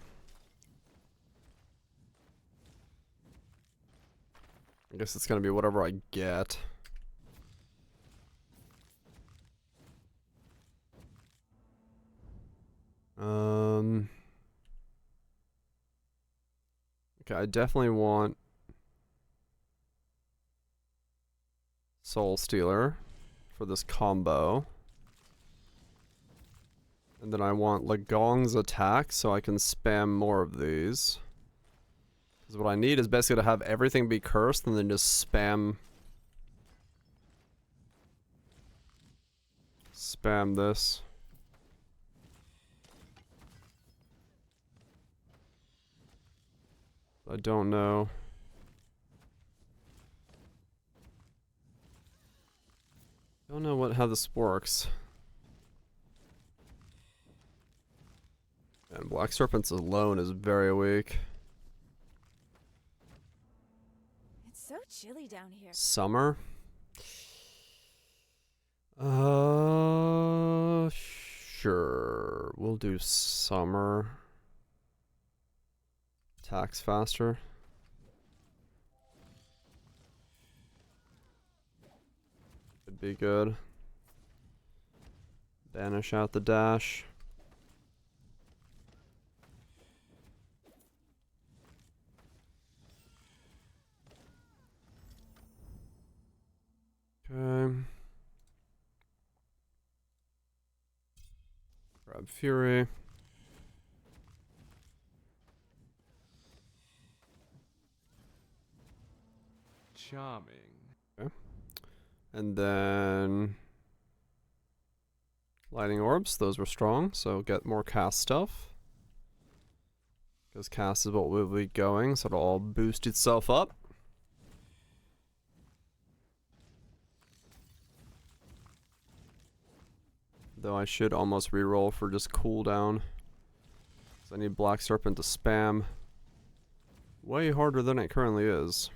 I guess it's gonna be whatever I get. Okay, I definitely want Soul Stealer for this combo. And then I want Lagong's attack so I can spam more of these. Because what I need is basically to have everything be cursed and then just spam this. I don't know. Don't know how this works. And Black Serpents alone is very weak. It's so chilly down here. Summer? Sure. We'll do summer. Attacks faster. Could be good. Banish out the dash. Okay. Grab Fury. Charming. Okay. And then Lightning Orbs, those were strong, so get more cast stuff. Because cast is what we'll be going, so it'll all boost itself up. Though I should almost reroll for just cooldown. So I need Black Serpent to spam way harder than it currently is.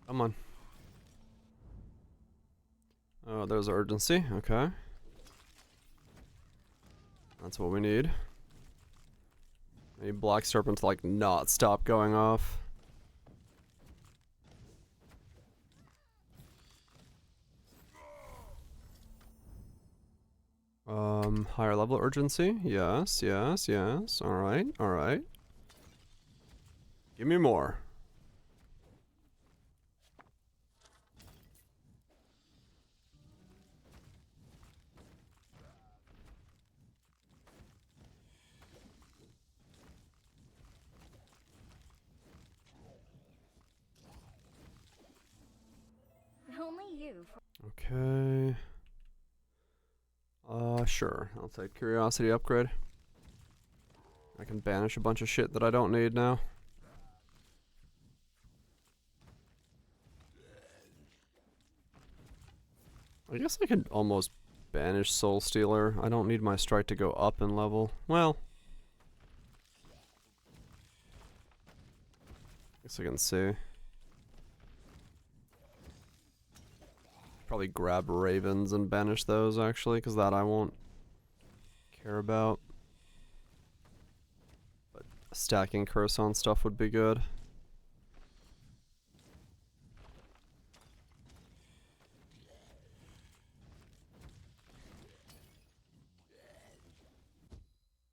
Come on. Oh, there's urgency. Okay. That's what we need. I need Black Serpent to, like, not stop going off. Higher level urgency. Yes, yes, yes. Alright, alright. Give me more. Only you. Okay. Sure. I'll take Curiosity Upgrade. I can banish a bunch of shit that I don't need now. I guess I could almost banish Soul Stealer. I don't need my strike to go up in level. Well. Guess I can see. Probably grab Ravens and banish those, actually, because that I won't care about. But stacking curse on stuff would be good. How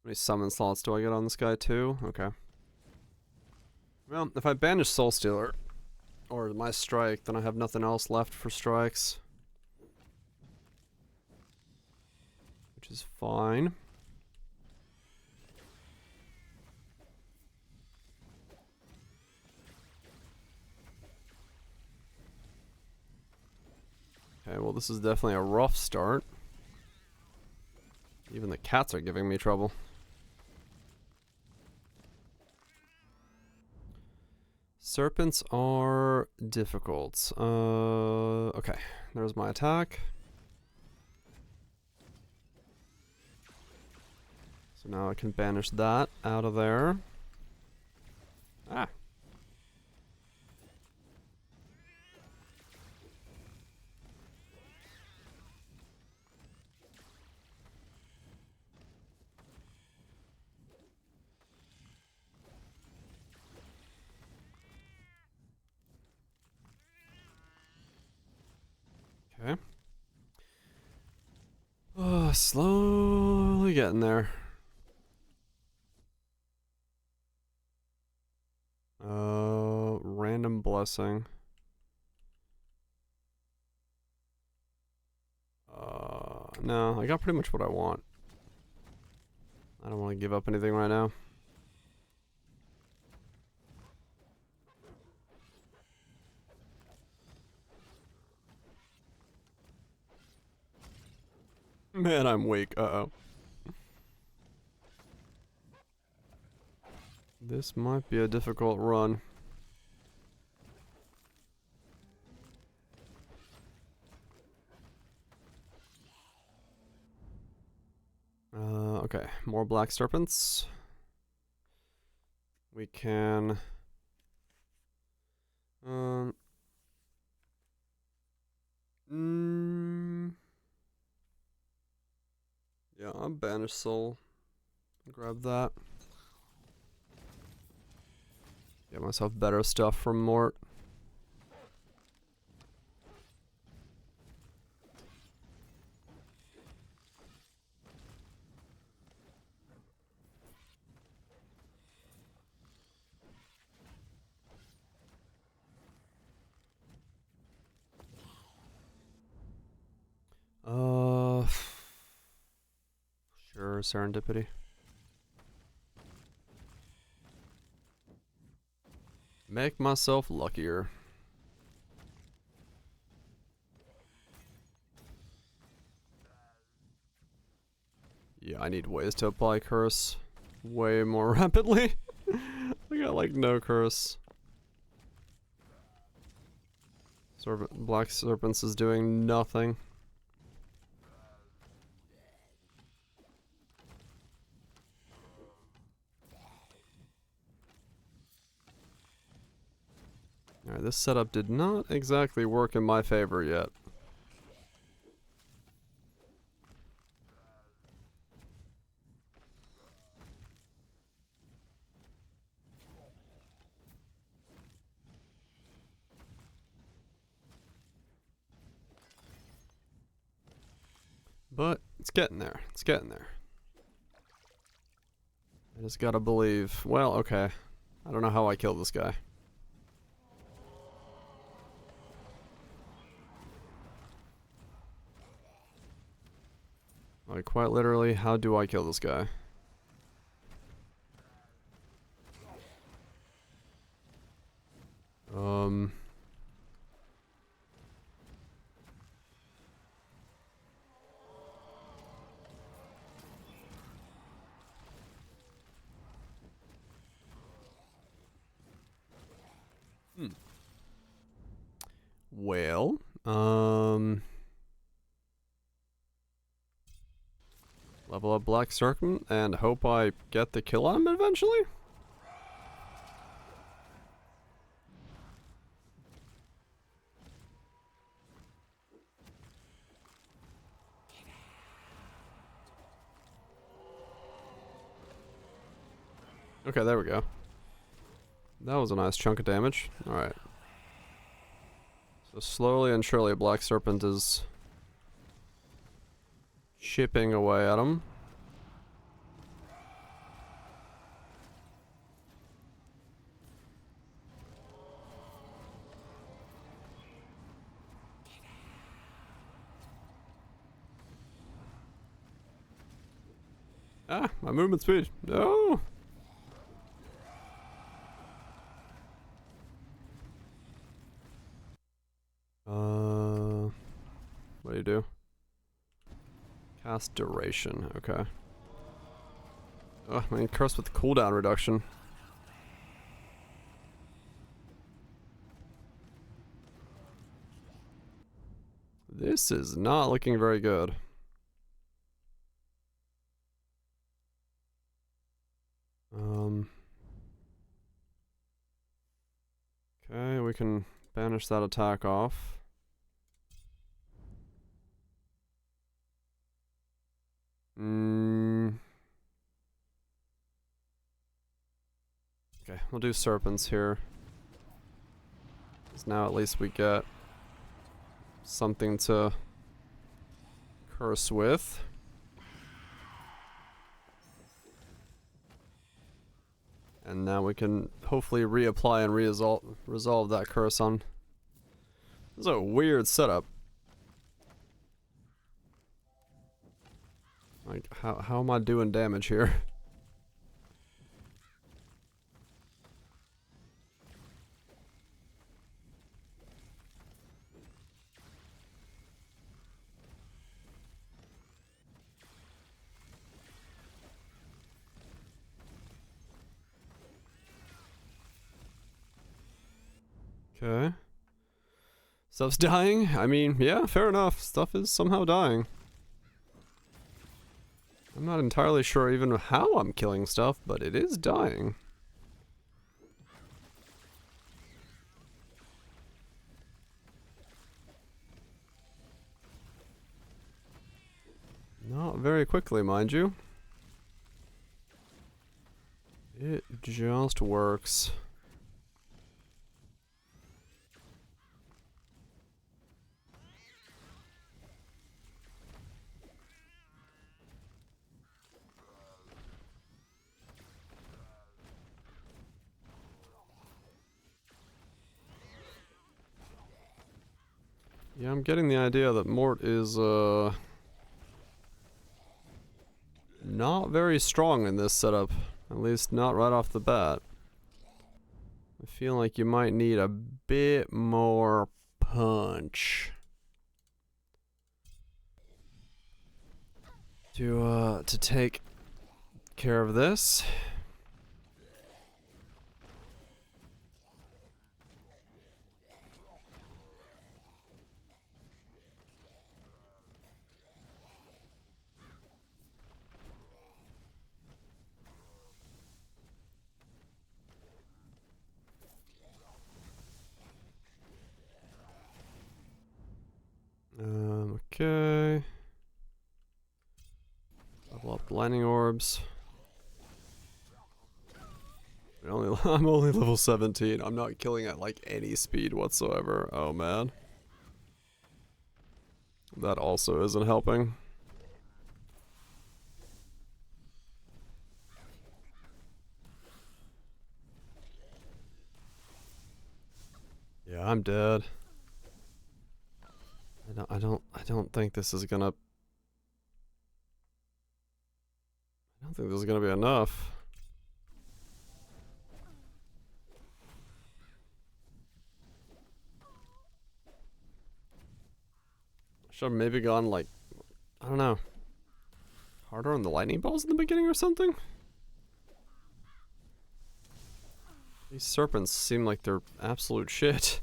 many summon slots do I get on this guy, too? Okay. Well, if I banish Soul Stealer, or my strike, then I have nothing else left for strikes. Which is fine. Okay, well this is definitely a rough start. Even the cats are giving me trouble. Serpents are difficult. Okay. There's my attack. So now I can banish that out of there. Ah. Okay. Oh, slowly getting there. Random blessing. No, I got pretty much what I want. I don't want to give up anything right now. Man, I'm weak. Uh-oh. This might be a difficult run. Okay. More black serpents. We can... Yeah, I'll banish soul. Grab that. Get myself better stuff from Mort. Sure, serendipity. Make myself luckier. Yeah, I need ways to apply curse way more rapidly. I got like no curse. Black serpents is doing nothing. Alright, this setup did not exactly work in my favor yet. But it's getting there. It's getting there. I just gotta believe. Well, okay. I don't know how I killed this guy. Like, quite literally, how do I kill this guy? Well, level up Black Serpent and hope I get the kill on him eventually? Okay, there we go. That was a nice chunk of damage. Alright. So slowly and surely Black Serpent is chipping away at him. Ah, my movement speed. No! What do you do? Cast duration, okay. I mean, curse with cooldown reduction. This is not looking very good. Okay, we can banish that attack off. Okay, we'll do serpents here. 'Cause now at least we get something to curse with. And now we can hopefully reapply and resolve that curse on. This is a weird setup. Like, how am I doing damage here? Okay. Stuff's dying? I mean, yeah, fair enough. Stuff is somehow dying. I'm not entirely sure even how I'm killing stuff, but it is dying. Not very quickly, mind you. It just works. Yeah, I'm getting the idea that Mort is, not very strong in this setup. At least not right off the bat. I feel like you might need a bit more punch to take care of this. Okay. Level up lightning orbs. I'm only level 17. I'm not killing at like any speed whatsoever. Oh man. That also isn't helping. Yeah, I'm dead. I don't think this is gonna... I don't think this is gonna be enough. Should have maybe gone like, I don't know, harder on the lightning bolts in the beginning or something? These serpents seem like they're absolute shit.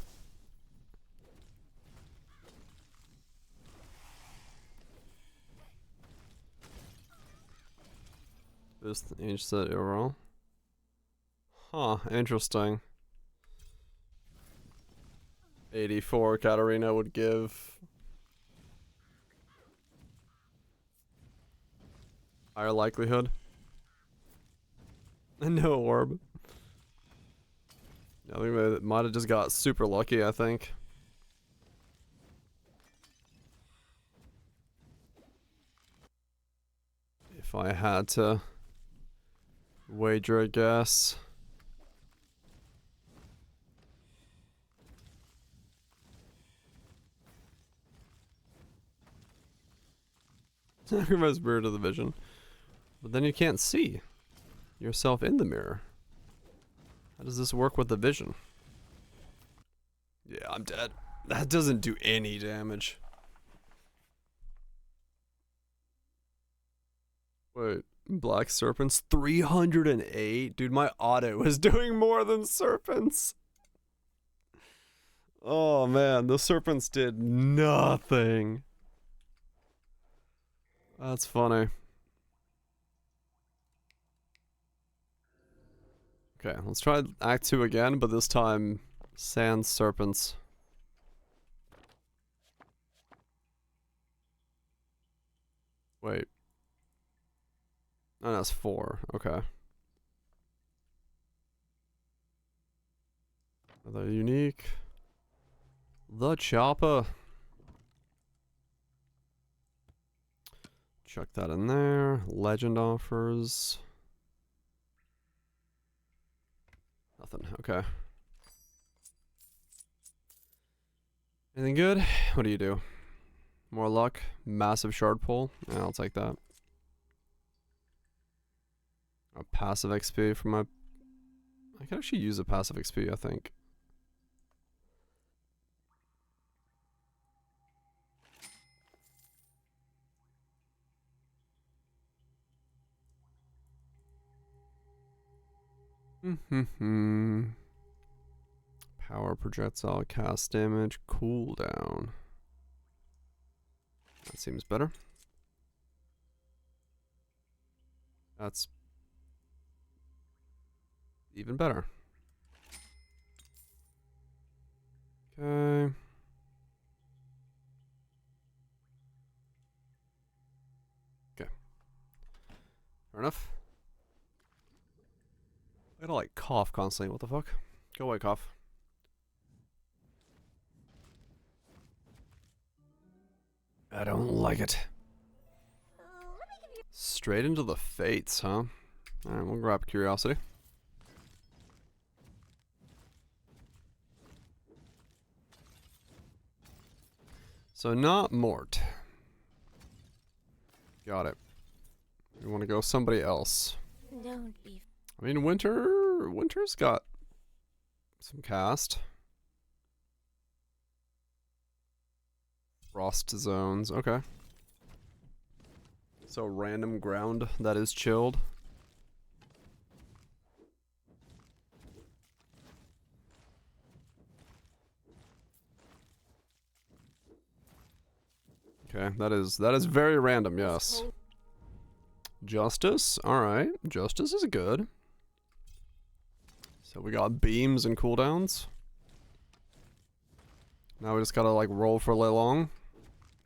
Boost the age set overall. Huh, interesting. 84 Katarina would give. Higher likelihood. No orb. I think they might have just got super lucky, I think. If I had to wager a guess. Sacrifice mirror to the vision. But then you can't see yourself in the mirror. How does this work with the vision? Yeah, I'm dead. That doesn't do any damage. Wait, black serpents 308? Dude, my auto is doing more than serpents. Oh man, the serpents did nothing. That's funny. Okay, let's try Act 2 again, but this time sand serpents. Wait. Oh, that's 4. Okay. Are they unique? The chopper. Chuck that in there. Legend offers. Nothing. Okay. Anything good? What do you do? More luck? Massive shard pull? Yeah, I'll take that. A passive XP for my... I can actually use a passive XP, I think. Power projectile cast damage cooldown. That seems better. That's even better. Okay. Okay. Fair enough. I gotta like cough constantly. What the fuck? Go away, cough. I don't like it. Straight into the fates, huh? Alright, we'll grab curiosity. So not Mort. Got it. We want to go somebody else. Don't be. I mean, Winter's got some cast. Frost zones, okay. So random ground that is chilled. Okay, that is very random, yes. Justice, alright. Justice is good. So we got beams and cooldowns. Now we just gotta like roll for Leilong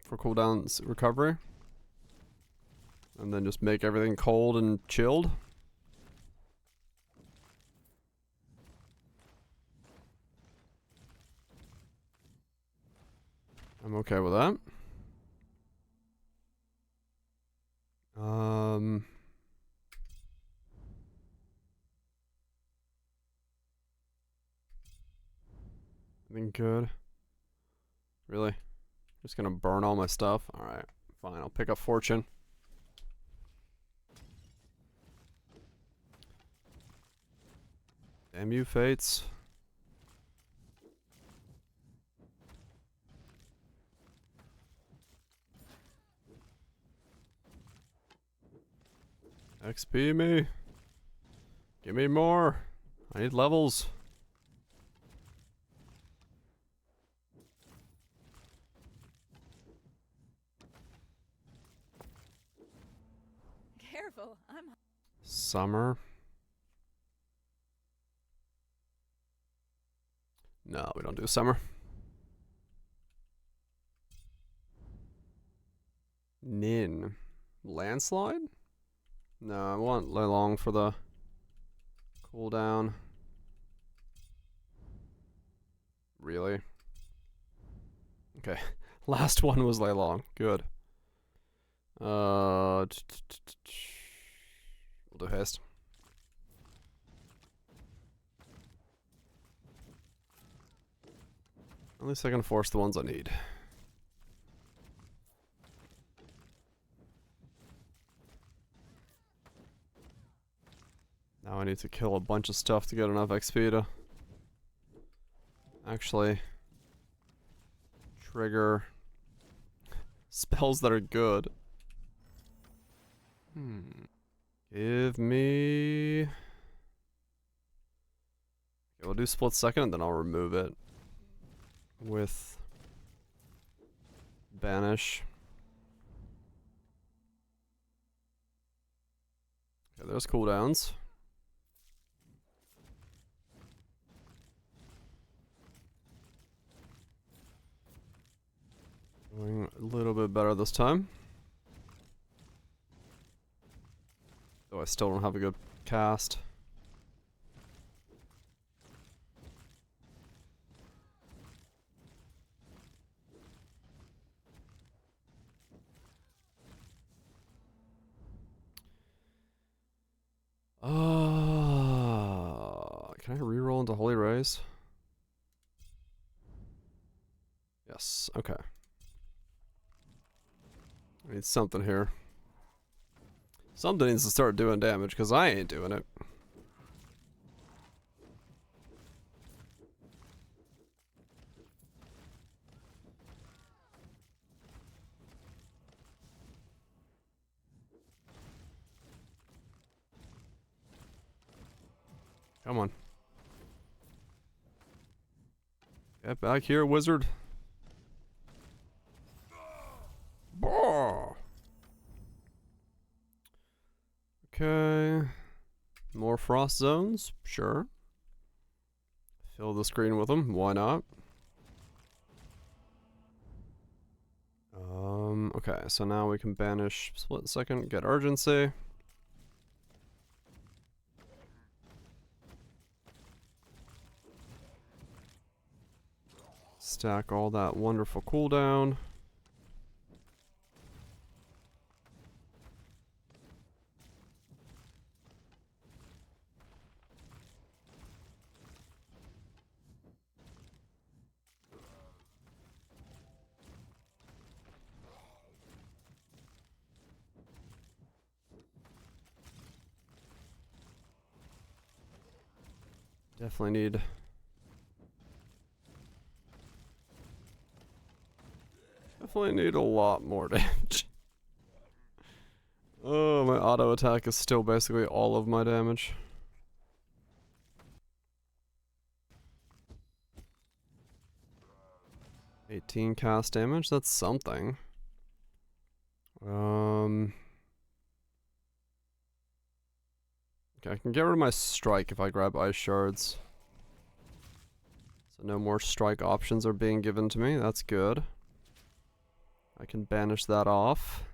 for cooldowns recovery. And then just make everything cold and chilled. I'm okay with that. Anything good? Really? Just gonna burn all my stuff? Alright, fine, I'll pick up Fortune. Damn you, Fates. XP me. Give me more. I need levels. Careful, I'm. Summer. No, we don't do summer. Nin. Landslide? No, I want Leilong for the cooldown. Really? Okay. Last one was Leilong. Good. We'll do haste. At least I can force the ones I need. Now I need to kill a bunch of stuff to get enough XP to actually trigger spells that are good. Give me... Okay, we'll do split second and then I'll remove it. with banish. Okay, there's cooldowns. Going a little bit better this time. Though I still don't have a good cast. Can I reroll into Holy Rays? Yes, okay. I need something here. Something needs to start doing damage, because I ain't doing it. Come on. Get back here, wizard. Bah! Okay. More frost zones? Sure. Fill the screen with them. Why not? Okay, so now we can banish split second, get urgency. Stack all that wonderful cooldown. Definitely need a lot more damage. Oh, my auto attack is still basically all of my damage. $18 cast damage, that's something. Okay, I can get rid of my strike if I grab ice shards. So no more strike options are being given to me, that's good. I can banish that off.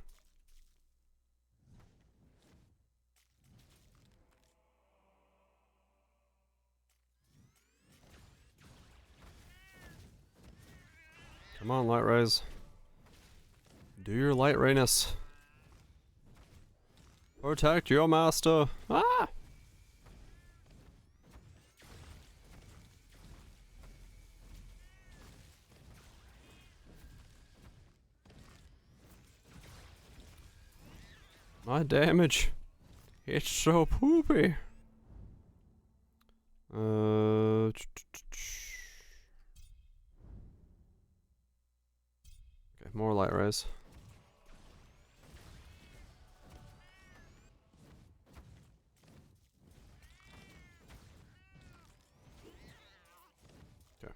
Come on, light rays. Do your light rayness. Protect your master. Ah! My damage. It's so poopy. Okay, more light rays. Okay.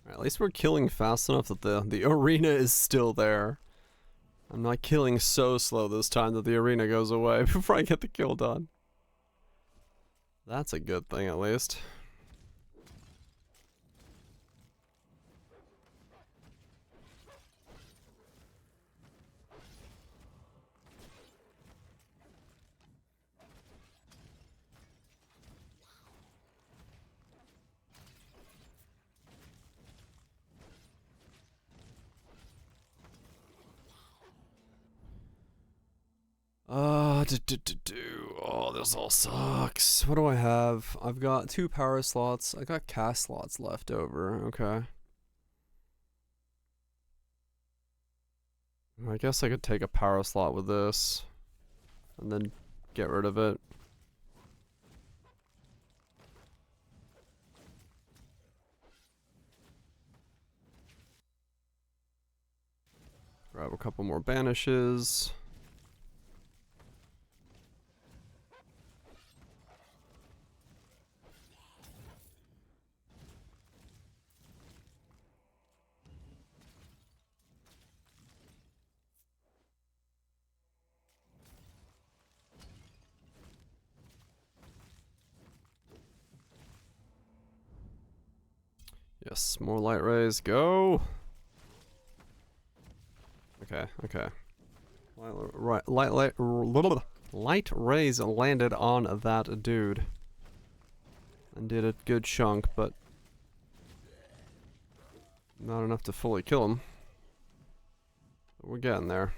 At least we're killing fast enough that the arena is still there. I'm not killing so slow this time that the arena goes away before I get the kill done. That's a good thing, at least. Oh, this all sucks. What do I have? I've got 2 power slots. I got cast slots left over. Okay. I guess I could take a power slot with this and then get rid of it. Grab a couple more banishes. Yes, more light rays. Go. Okay, okay. Light rays landed on that dude. And did a good chunk, but not enough to fully kill him. But we're getting there.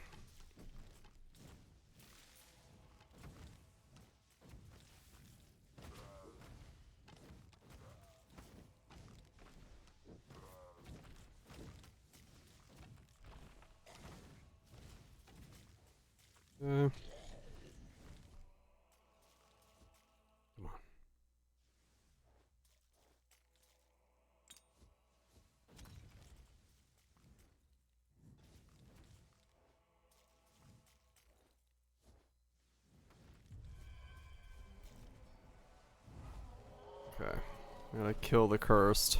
Come on. Okay. I'm gonna kill the cursed.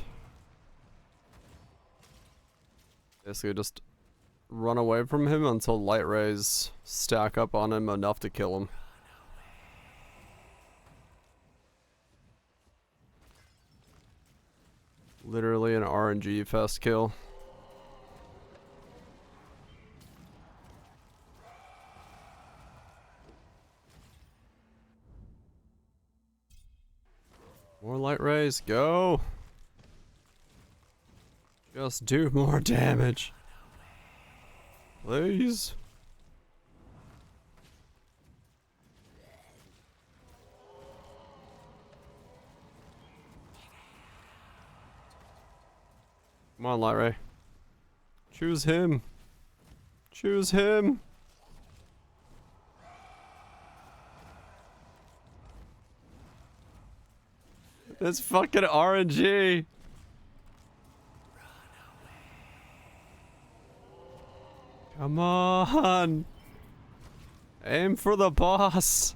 Basically just run away from him until light rays stack up on him enough to kill him. Literally an RNG fest kill. More light rays, go! Just do more damage. Please. Come on, light ray. Choose him. Choose him. It's fucking RNG. Come on. Aim for the boss.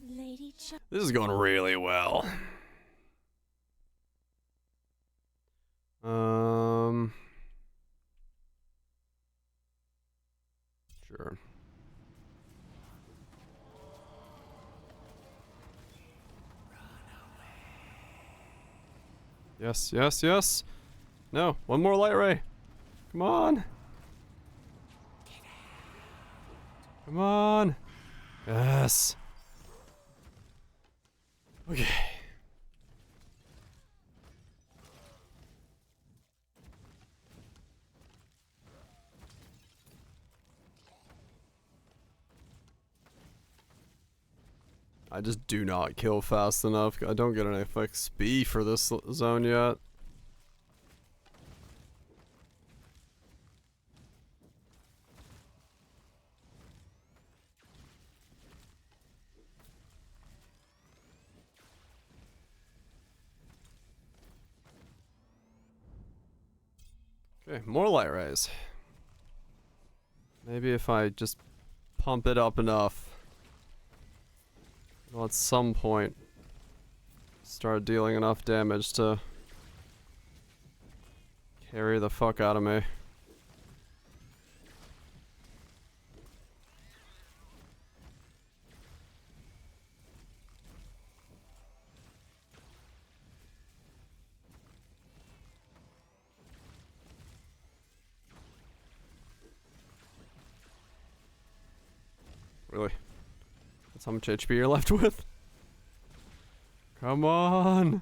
Lady Ch This is going really well. Sure. Yes, yes, yes. No, one more light ray. Come on. Come on. Yes. Okay. I just do not kill fast enough. I don't get an FXB for this zone yet. Okay, more light rays. Maybe if I just pump it up enough, it'll at some point start dealing enough damage to carry the fuck out of me. Really? That's how much HP you're left with? Come on!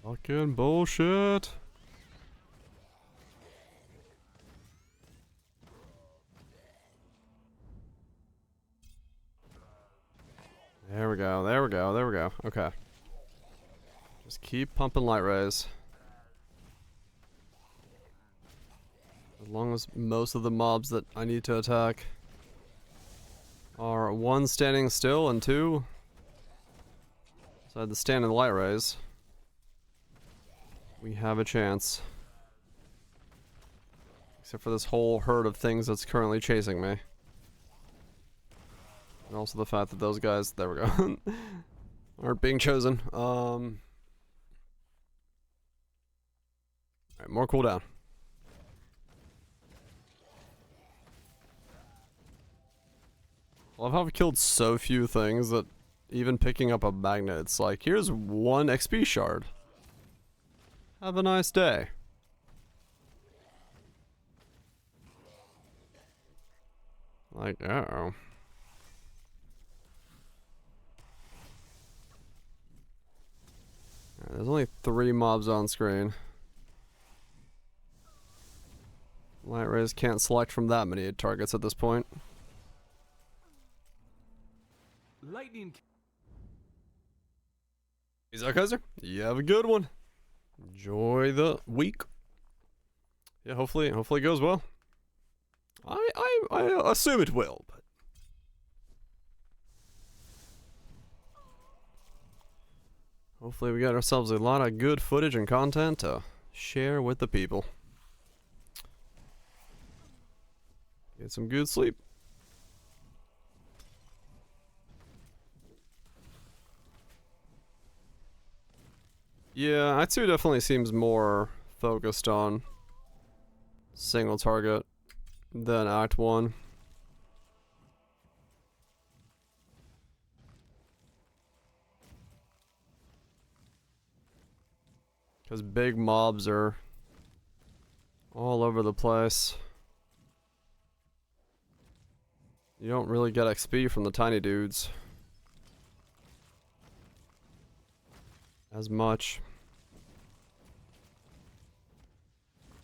Fucking bullshit! There we go, there we go, there we go. Okay. Just keep pumping light rays. As long as most of the mobs that I need to attack are 1 standing still and 2 inside the standing light rays, we have a chance. Except for this whole herd of things that's currently chasing me. And also the fact that those guys, there we go, aren't being chosen. Alright, more cooldown. I love how I've killed so few things that even picking up a magnet, it's like, here's 1 XP shard. Have a nice day. Like, uh-oh. Alright, there's only 3 mobs on screen. Light rays can't select from that many targets at this point. Lightning. Peace out, Kaiser. You have a good one. Enjoy the week. Yeah, hopefully it goes well. I assume it will, but hopefully we got ourselves a lot of good footage and content to share with the people. Get some good sleep. Yeah, Act 2 definitely seems more focused on single target than Act 1. Because big mobs are all over the place. You don't really get XP from the tiny dudes as much.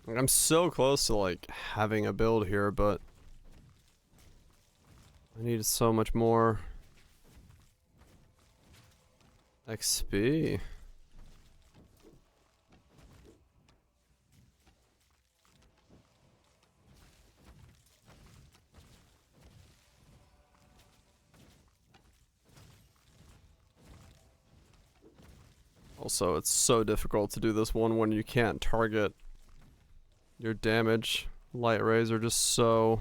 Like, I'm so close to like having a build here, but I need so much more XP. Also, it's so difficult to do this one when you can't target your damage. Light rays are just so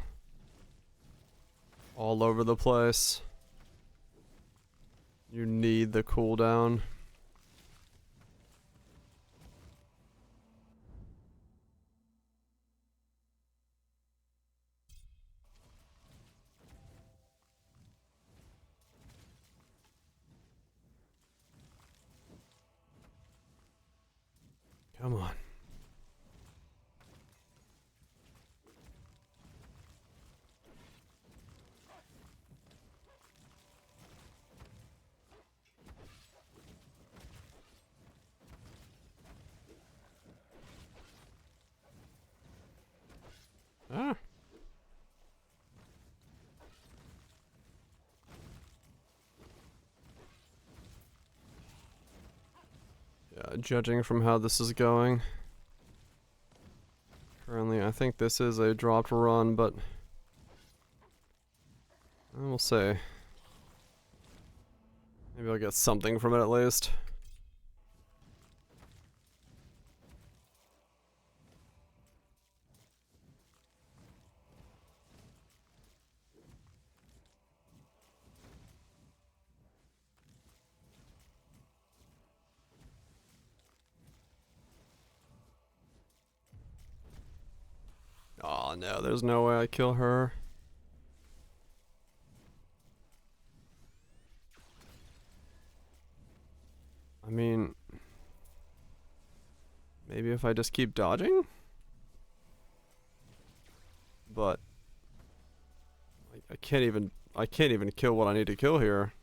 all over the place. You need the cooldown. Come on. Ah. Yeah, judging from how this is going. Currently, I think this is a dropped run, but I will say. Maybe I'll get something from it at least. Oh no, there's no way I kill her. I mean, maybe if I just keep dodging? But I can't even kill what I need to kill here.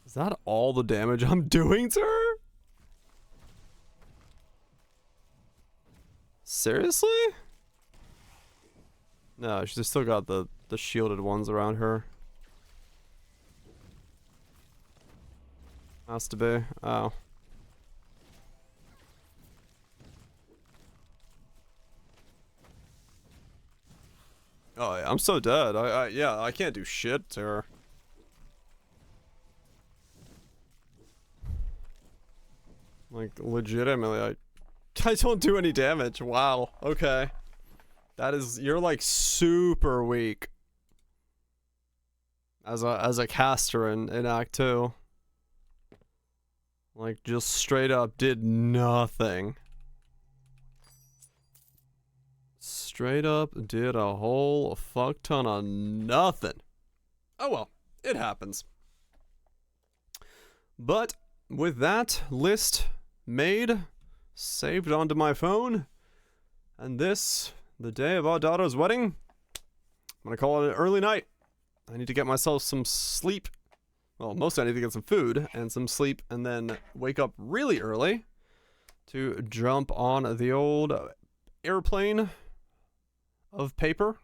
Is that all the damage I'm doing to her? Seriously? No, she's still got the shielded ones around her. Has to be. Oh. Oh yeah, I'm so dead. Yeah, I can't do shit to her. Like, legitimately, I don't do any damage. Wow, okay. That is, you're like super weak. as a caster in Act 2. Like, just straight up did nothing. Straight up did a whole fuck ton of nothing. Oh well, it happens. But with that list made, saved onto my phone, and this, the day of our daughter's wedding, I'm gonna call it an early night. I need to get myself some sleep. Well, mostly I need to get some food and some sleep, and then wake up really early to jump on the old airplane of paper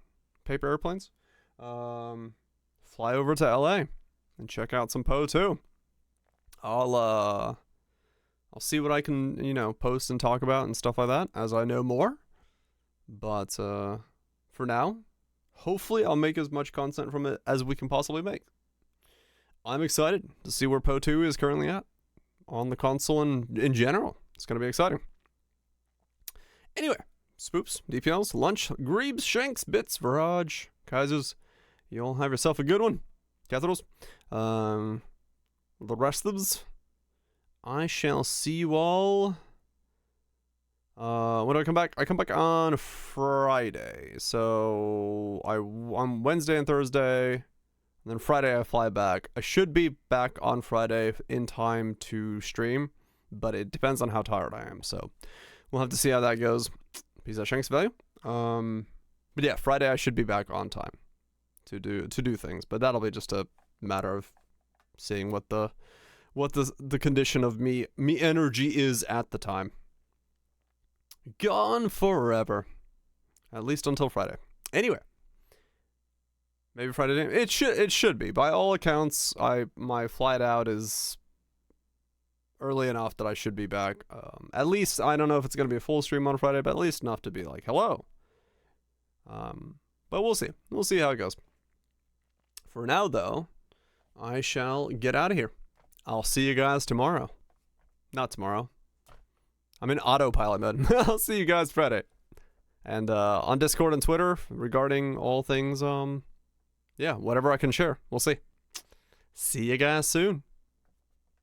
airplanes. Fly over to LA and check out some PoE2. I'll see what I can, you know, post and talk about and stuff like that as I know more. But for now, hopefully I'll make as much content from it as we can possibly make. I'm excited to see where PoE2 is currently at on the console and in general. It's going to be exciting. Anyway, Spoops, DPLs, Lunch, Greebs, Shanks, Bits, Viraj, Kaisers, you all have yourself a good one. Cathetals. The rest of them, I shall see you all. When do I come back? I come back on Friday. So on Wednesday and Thursday, and then Friday I fly back. I should be back on Friday in time to stream, but it depends on how tired I am. So we'll have to see how that goes. Peace out, Shanks value. But yeah, Friday I should be back on time to do things, but that'll be just a matter of seeing what the condition of me energy is at the time. Gone forever, at least until Friday. Anyway, maybe Friday. It should be, by all accounts. My flight out is early enough that I should be back. At least I don't know if it's gonna be a full stream on Friday, but at least enough to be like hello. But we'll see. We'll see how it goes. For now, though, I shall get out of here. I'll see you guys tomorrow. Not tomorrow. I'm in autopilot mode. I'll see you guys Friday. And on Discord and Twitter regarding all things, yeah, whatever I can share. We'll see. See you guys soon.